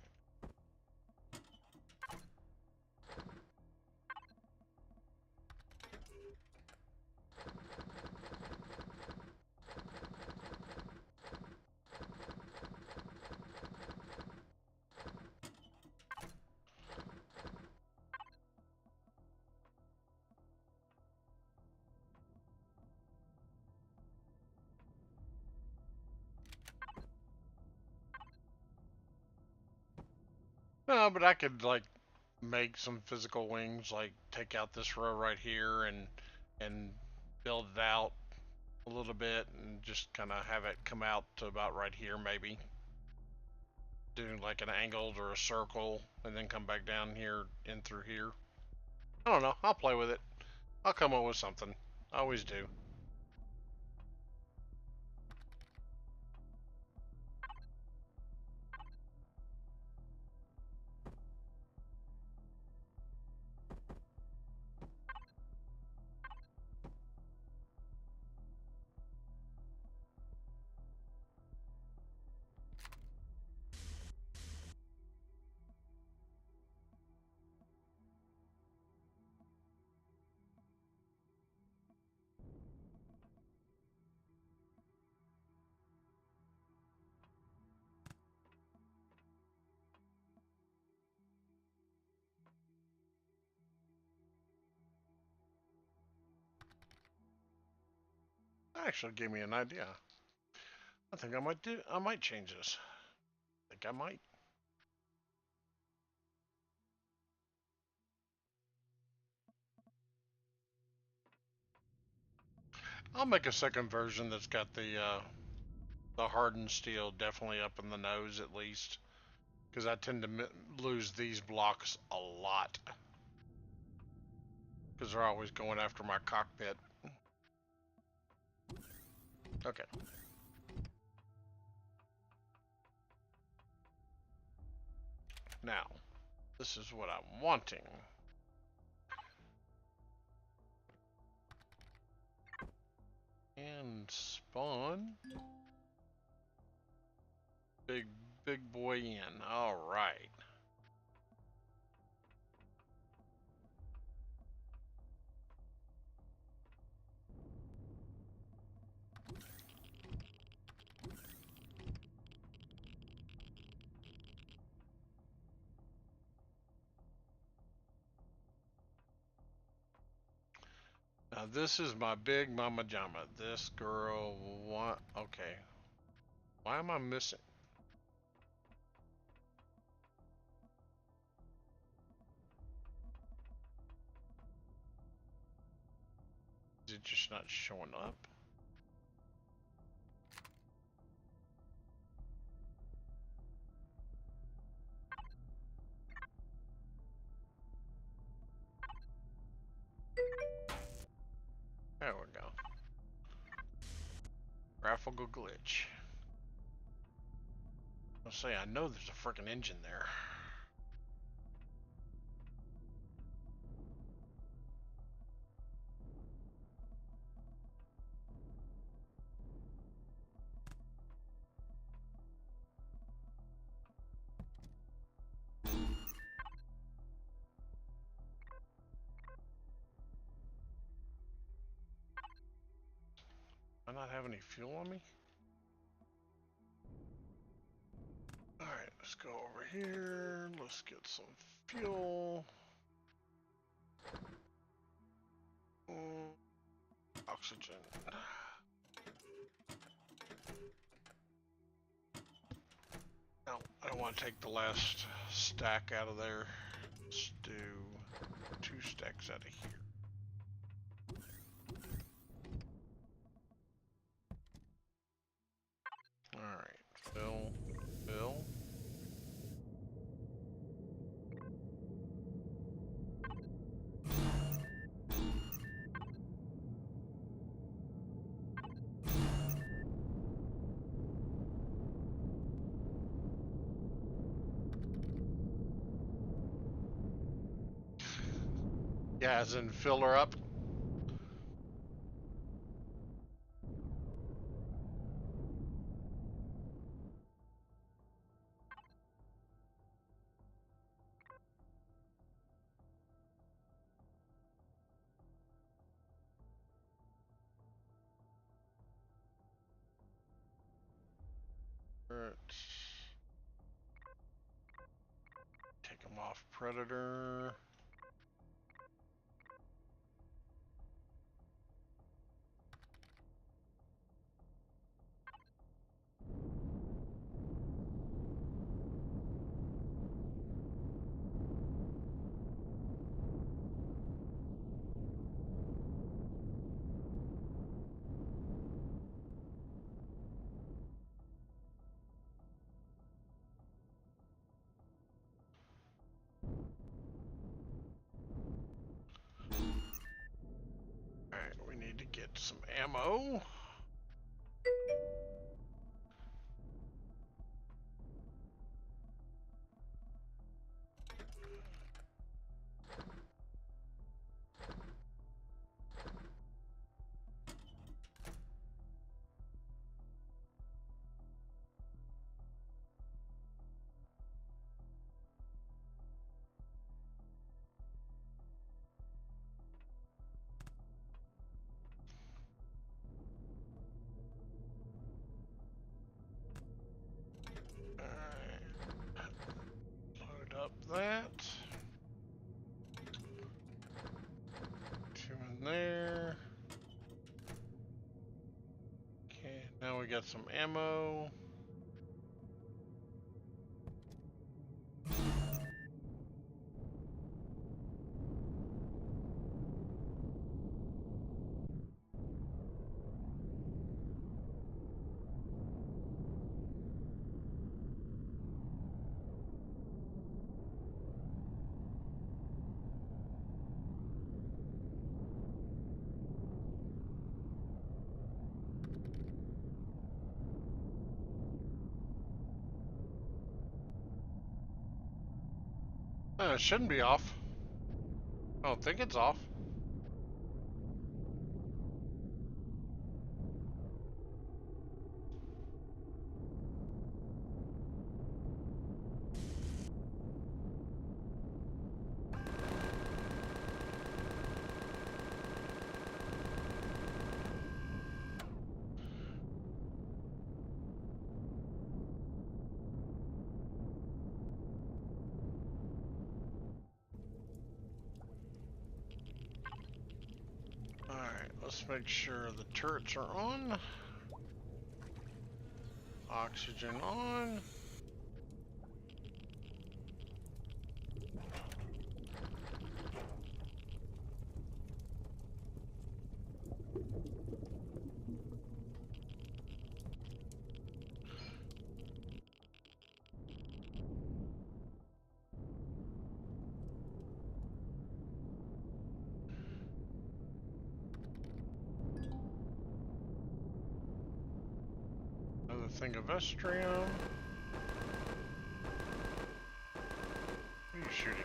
No, but I could like make some physical wings, like take out this row right here and build it out a little bit and just kind of have it come out to about right here, maybe doing like an angled or a circle, and then come back down here in through here. I don't know. I'll play with it. I'll come up with something. I always do. That actually gave me an idea. I think I might change this. I think I might. I'll make a second version that's got the hardened steel definitely up in the nose at least, because I tend to lose these blocks a lot because they're always going after my cockpit. Okay. Now, this is what I'm wanting. And spawn. Big boy in. All right. Now this is my big mama jama. This girl want. Okay. Why am I missing? Is it just not showing up? Graphical glitch. I'll say, I know there's a freaking engine there. Do I not have any fuel on me? Alright, let's go over here. Let's get some fuel. Oxygen. No, I don't want to take the last stack out of there. Let's do 2 stacks out of here. Alright, fill. Yeah, as in fill her up. Take them off Predator. Alright, we need to get some ammo. Load up that. 2 in there. Okay, now we got some ammo. It shouldn't be off. I don't think it's off. Alright, let's make sure the turrets are on. Oxygen on. another thing of Estrium. Who are you shooting?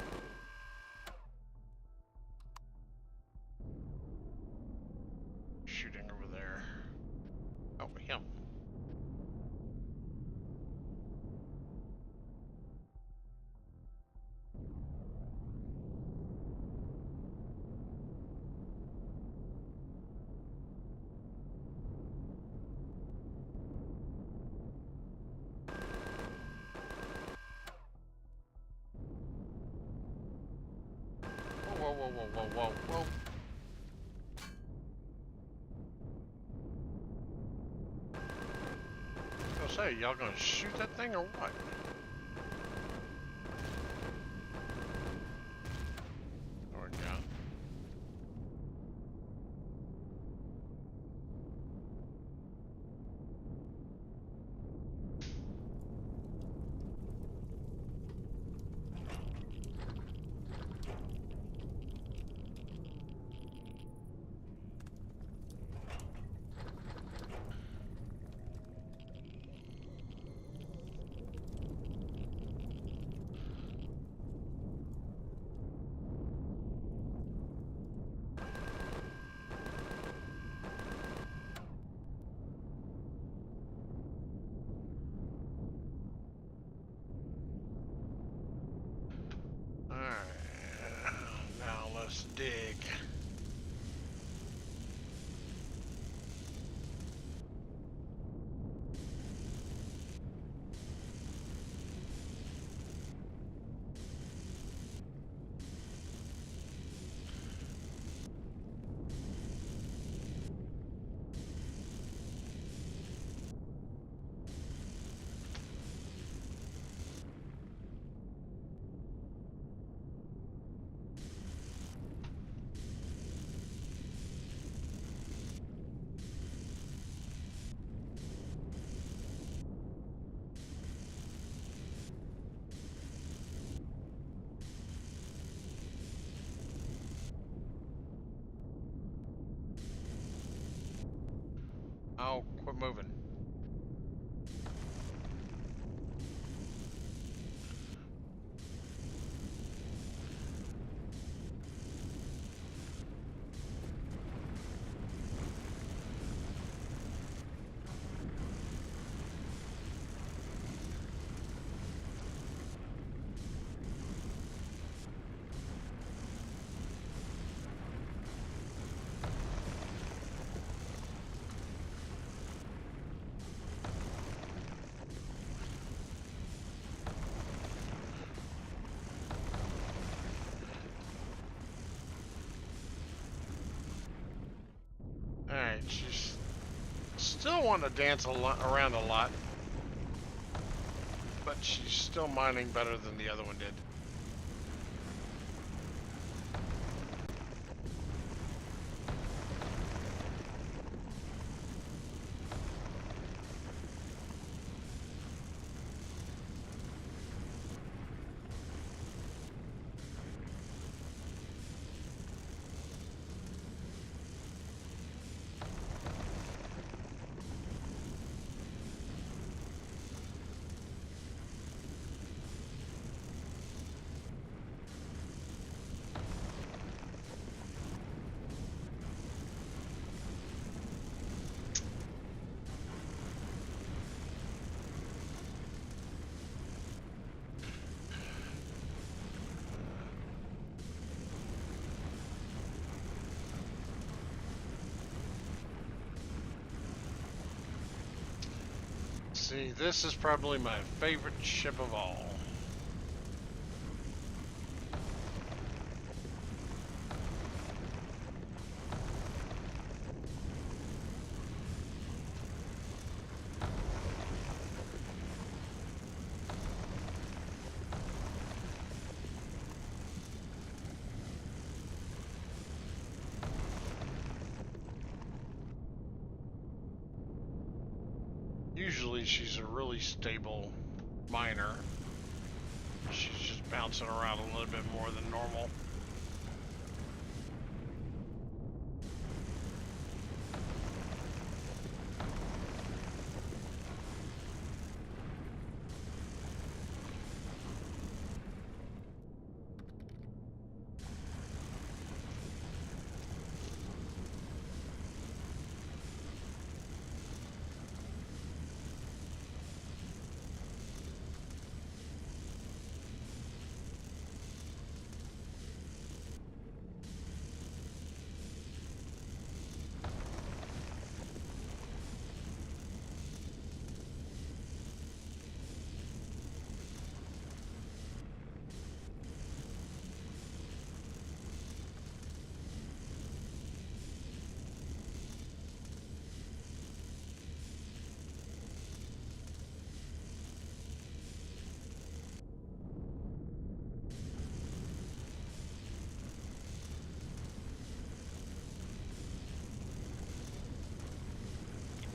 Shooting over there. Oh, him. Whoa, whoa, whoa, whoa, whoa, whoa. I was gonna say, y'all gonna shoot that thing or what? There we go. Alright, now let's dig. Oh, quit moving. Alright, she's still wanting to dance around a lot, but she's still mining better than the other one did. See, this is probably my favorite ship of all. Usually she's a really stable miner. She's just bouncing around a little bit more than normal.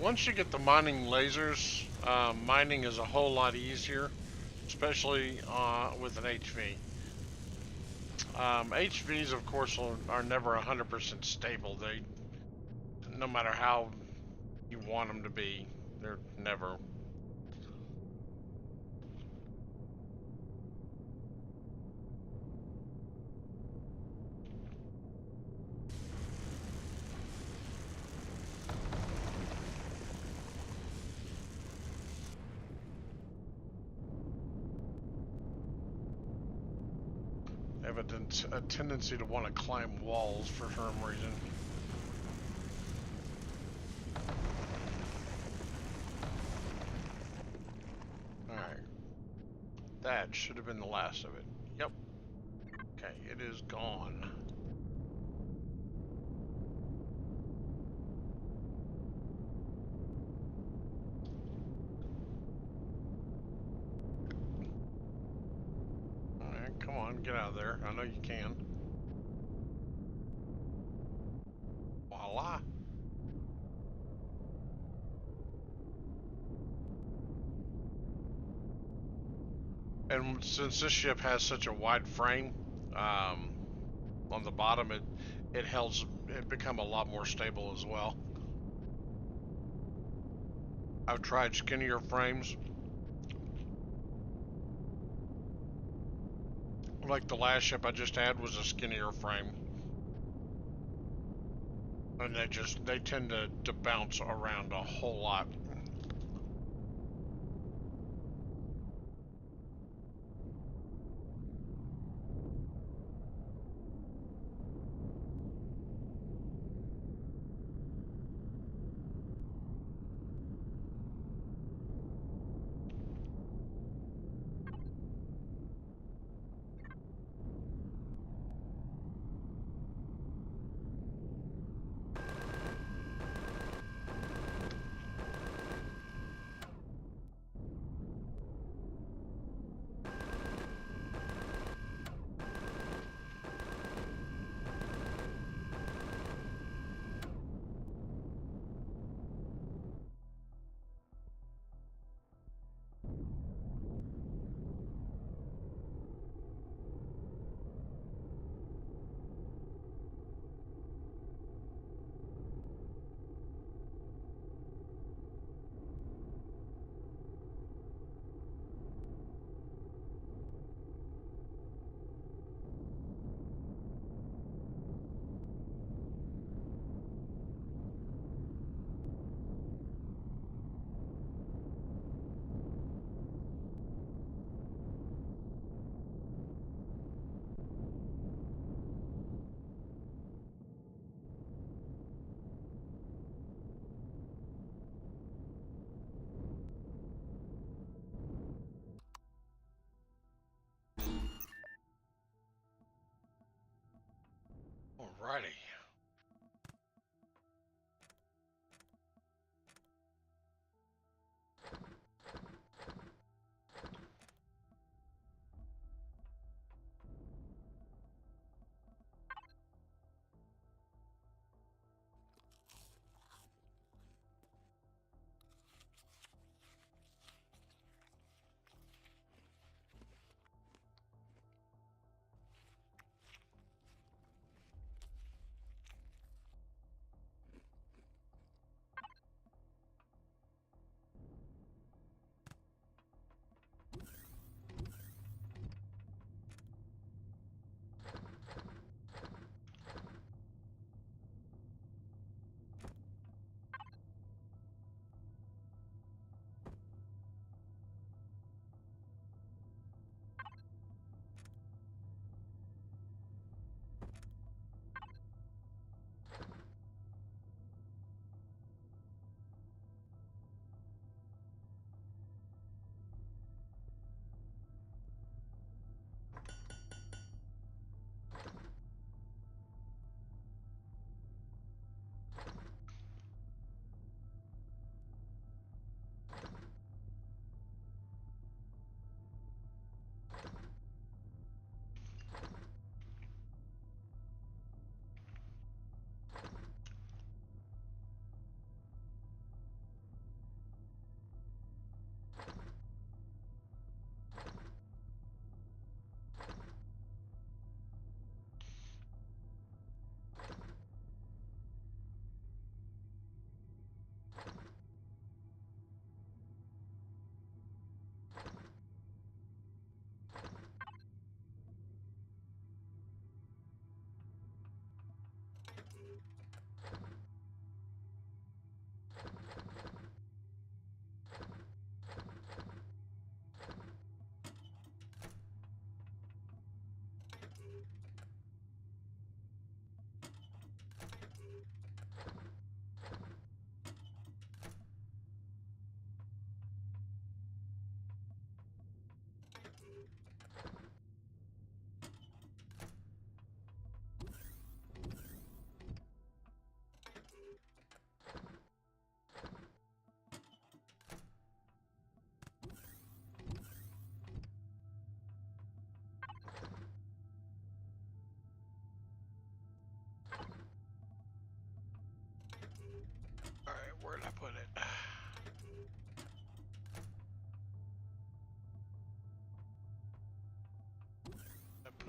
once you get the mining lasers, mining is a whole lot easier, especially with an HV. HVs, of course, are never 100% stable. They, no matter how you want them to be, they're never. They have a tendency to want to climb walls for some reason. Alright. That should have been the last of it. Yep. Okay, it is gone. Alright, come on, get out of there. I know you can. Voila. And since this ship has such a wide frame, on the bottom, it helps it become a lot more stable as well. I've tried skinnier frames, like the last ship I just had was a skinnier frame, and they tend to bounce around a whole lot. Alrighty.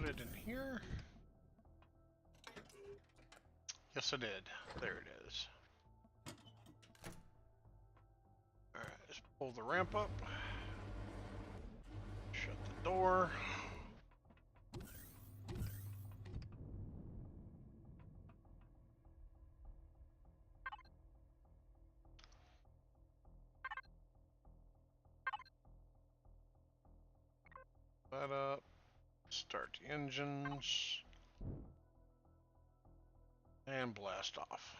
it in here? Yes, I did. There it is. Alright, let's pull the ramp up. Shut the door. That up. Start the engines. And blast off.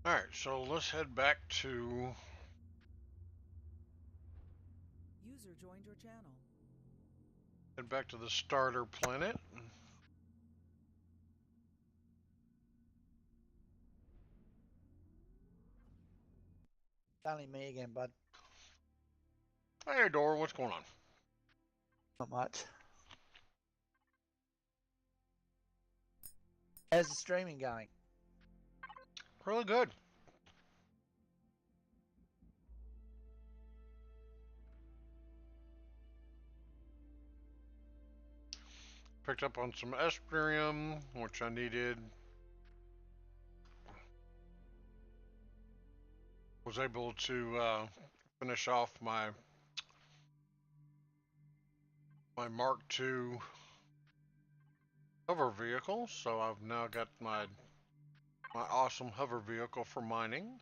Alright, so let's head back to... User joined your channel. Head back to the starter planet. Only me again, bud. Hey, Dora, what's going on? Not much. How's the streaming going? Really good. Picked up on some Empyrion, which I needed. Was able to finish off my Mark II hover vehicle, so I've now got my awesome hover vehicle for mining.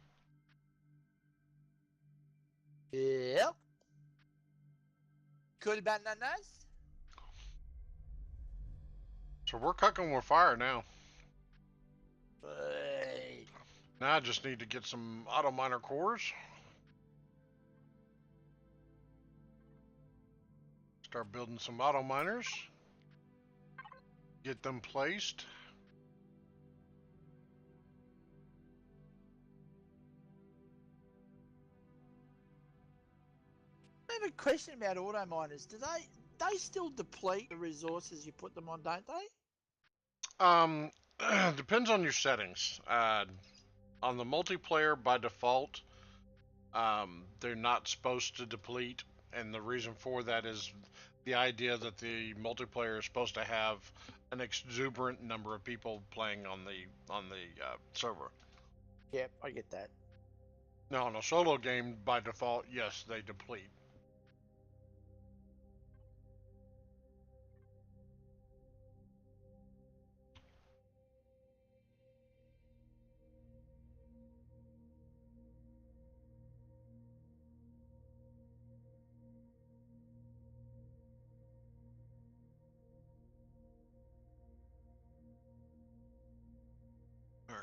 Yep. Good about nanas? So we're cooking with fire now. Hey. Now I just need to get some auto miner cores. Start building some auto miners. Get them placed. I have a question about auto miners. Do they still deplete the resources you put them on, don't they? Depends on your settings. On the multiplayer, by default, they're not supposed to deplete, and the reason for that is the idea that the multiplayer is supposed to have an exuberant number of people playing on the server. Yep, I get that. Now, on a solo game, by default, yes, they deplete. All right.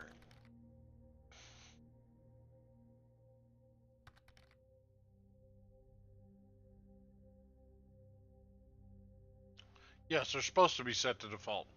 Yes, they're supposed to be set to default.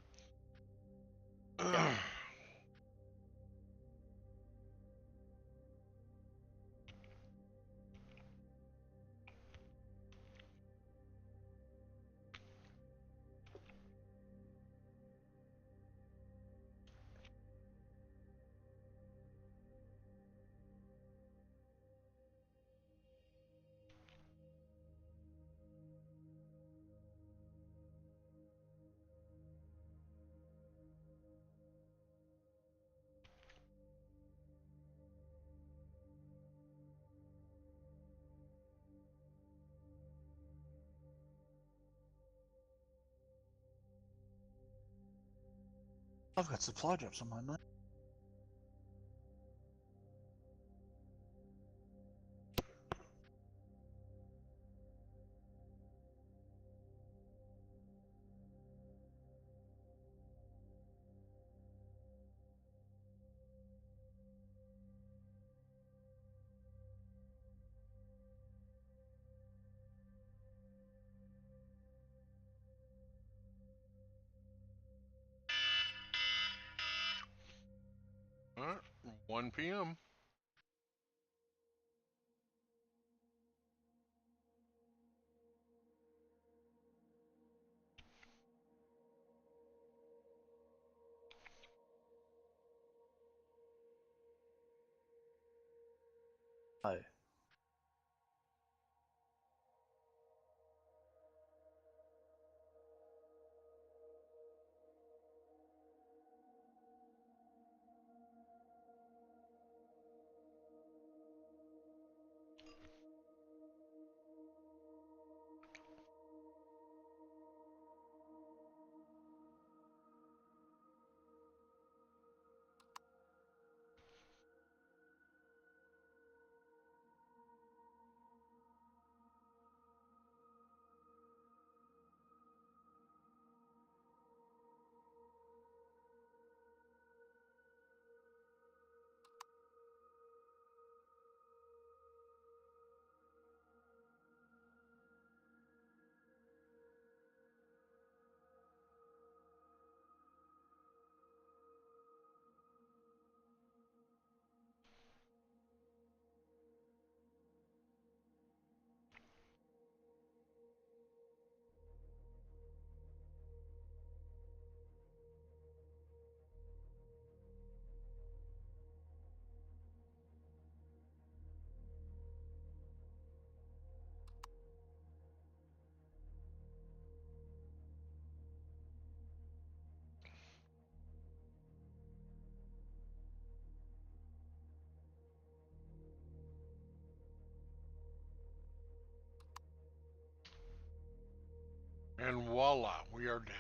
I've got supply drops on my mind. Alright, 1 p.m. Oh. And voila, we are down.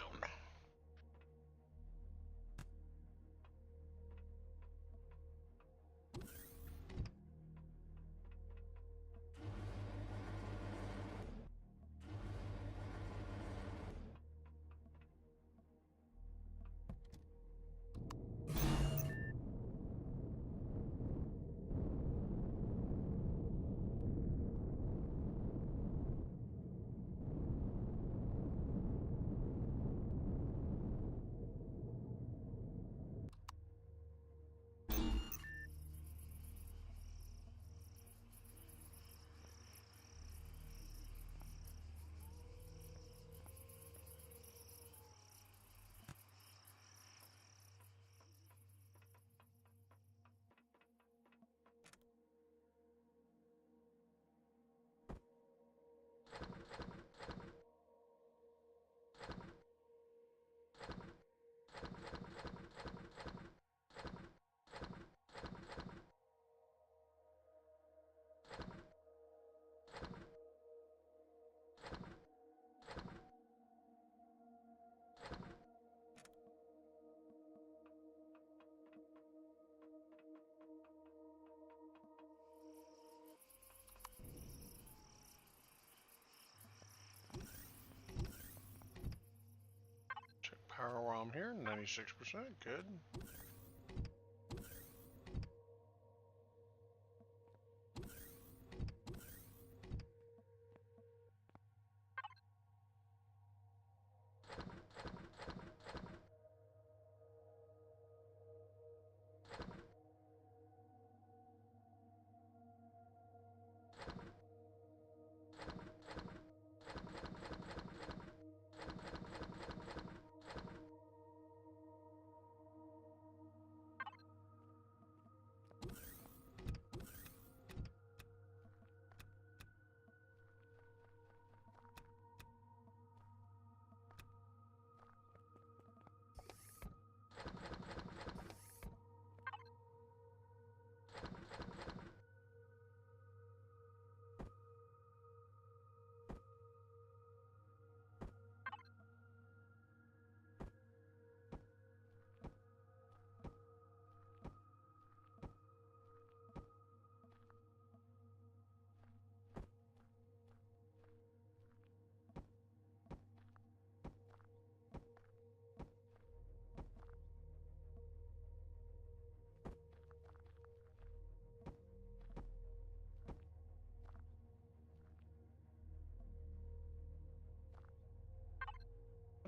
Check power while I'm here, 96%, good.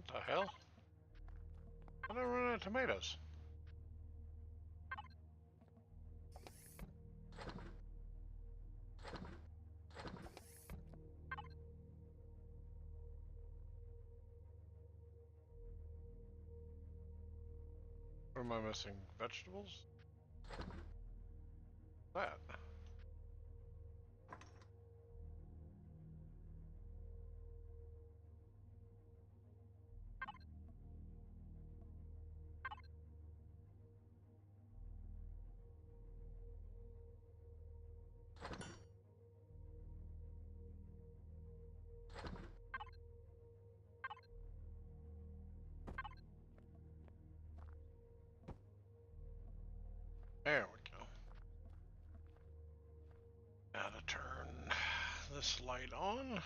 What the hell? I don't run out of tomatoes. What am I missing? Vegetables? That. There we go. Now to turn this light on.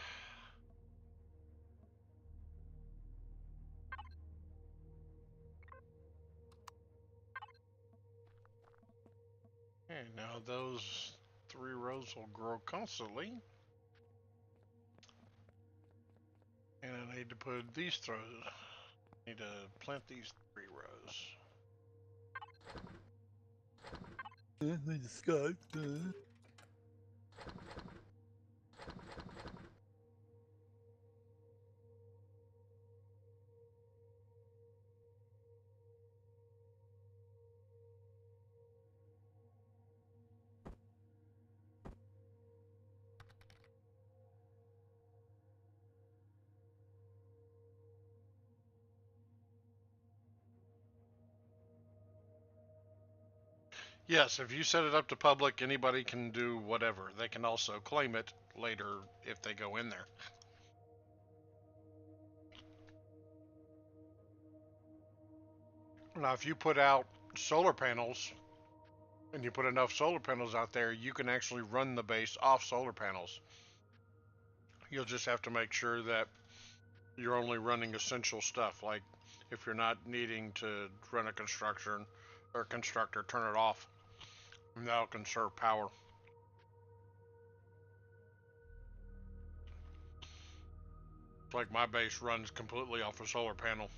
Okay, now those 3 rows will grow constantly. And I need to put these rows. I need to plant these 3 rows. Yes, if you set it up to public, anybody can do whatever. They can also claim it later if they go in there. Now, if you put out solar panels and you put enough solar panels out there, you can actually run the base off solar panels. You'll just have to make sure that you're only running essential stuff. Like if you're not needing to run a construction or constructor, turn it off. And that'll conserve power. Like my base runs completely off a solar panel.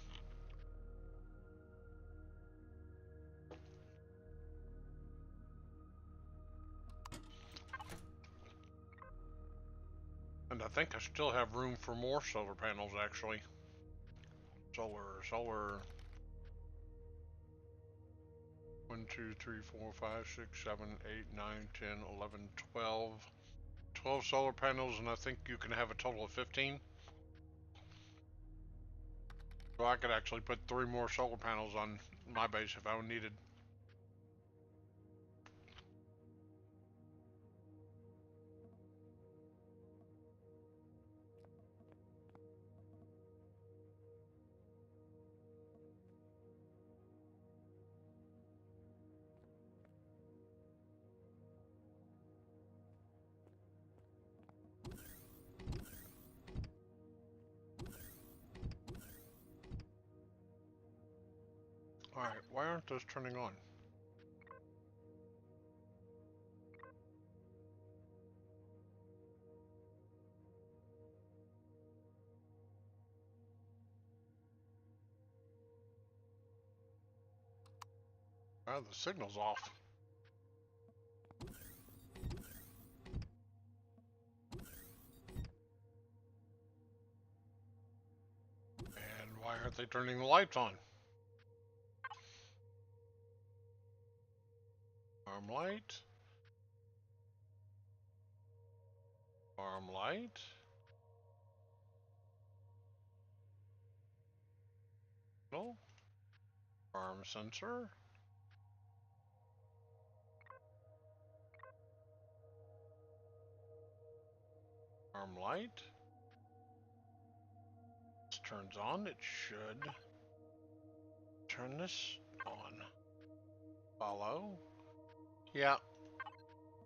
And I think I still have room for more solar panels actually. Solar. 1, 2, 3, 4, 5, 6, 7, 8, 9, 10, 11, 12. 12 solar panels, and I think you can have a total of 15. So I could actually put 3 more solar panels on my base if I needed. Alright, why aren't those turning on? Oh, the signal's off. And why aren't they turning the lights on? Arm light. Arm light. No. Arm sensor. Arm light. This turns on. It should turn this on. Follow. Yeah.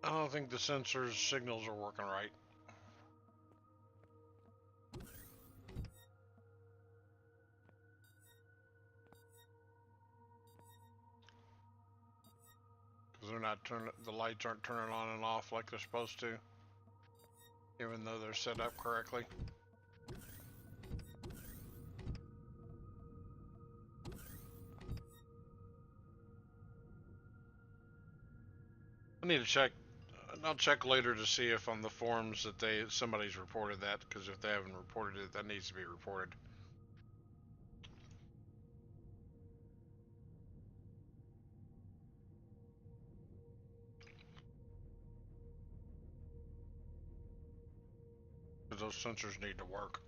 I don't think the sensor's signals are working right. Because they're not turning, the lights aren't turning on and off like they're supposed to, even though they're set up correctly. I need to check. I'll check later to see if on the forums that somebody's reported that, because if they haven't reported it, that needs to be reported. those sensors need to work.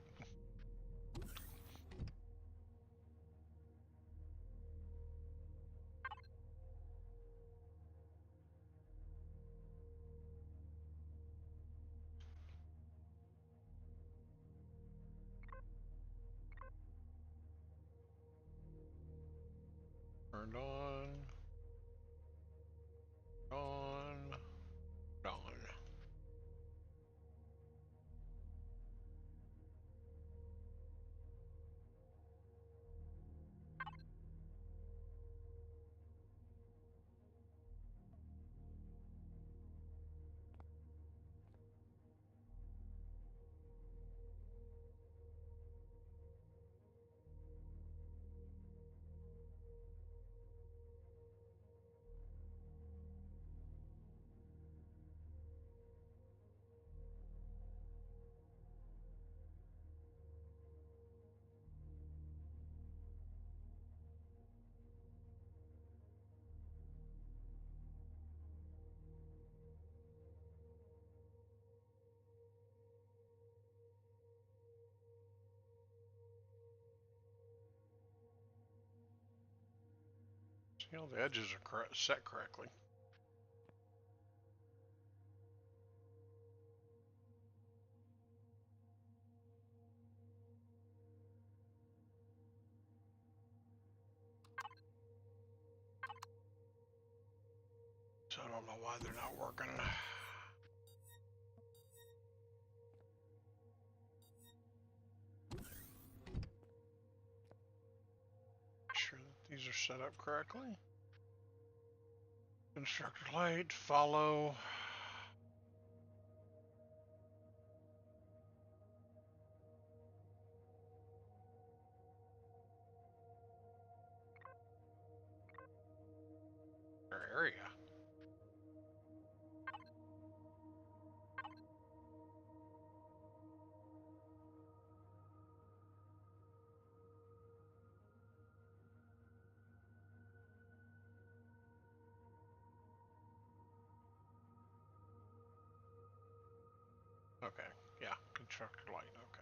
Turned on. On. On. See how the edges are set correctly. So I don't know why they're not working. Make sure that these are set up correctly. Constructor light, follow. Area. Okay, yeah, constructor light, okay.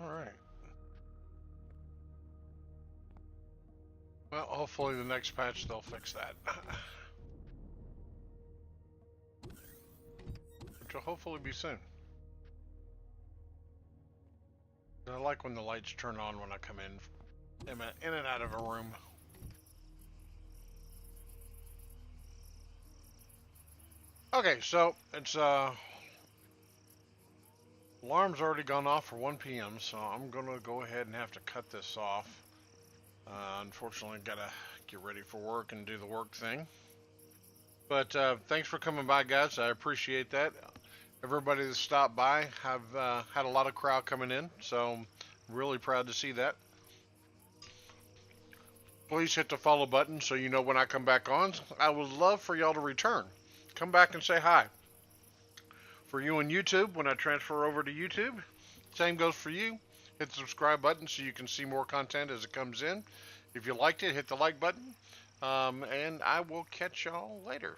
Alright. Well, hopefully the next patch they'll fix that. Which will hopefully be soon. I like when the lights turn on when I come in and out of a room. Okay, so it's alarm's already gone off for 1 p.m., so I'm gonna go ahead and have to cut this off. Unfortunately, gotta get ready for work and do the work thing. But thanks for coming by, guys. I appreciate that. Everybody that stopped by have had a lot of crowd coming in, so I'm really proud to see that. Please hit the follow button so you know when I come back on. I would love for y'all to return. Come back and say hi. For you on YouTube, when I transfer over to YouTube, same goes for you. Hit the subscribe button so you can see more content as it comes in. If you liked it, hit the like button. And I will catch y'all later.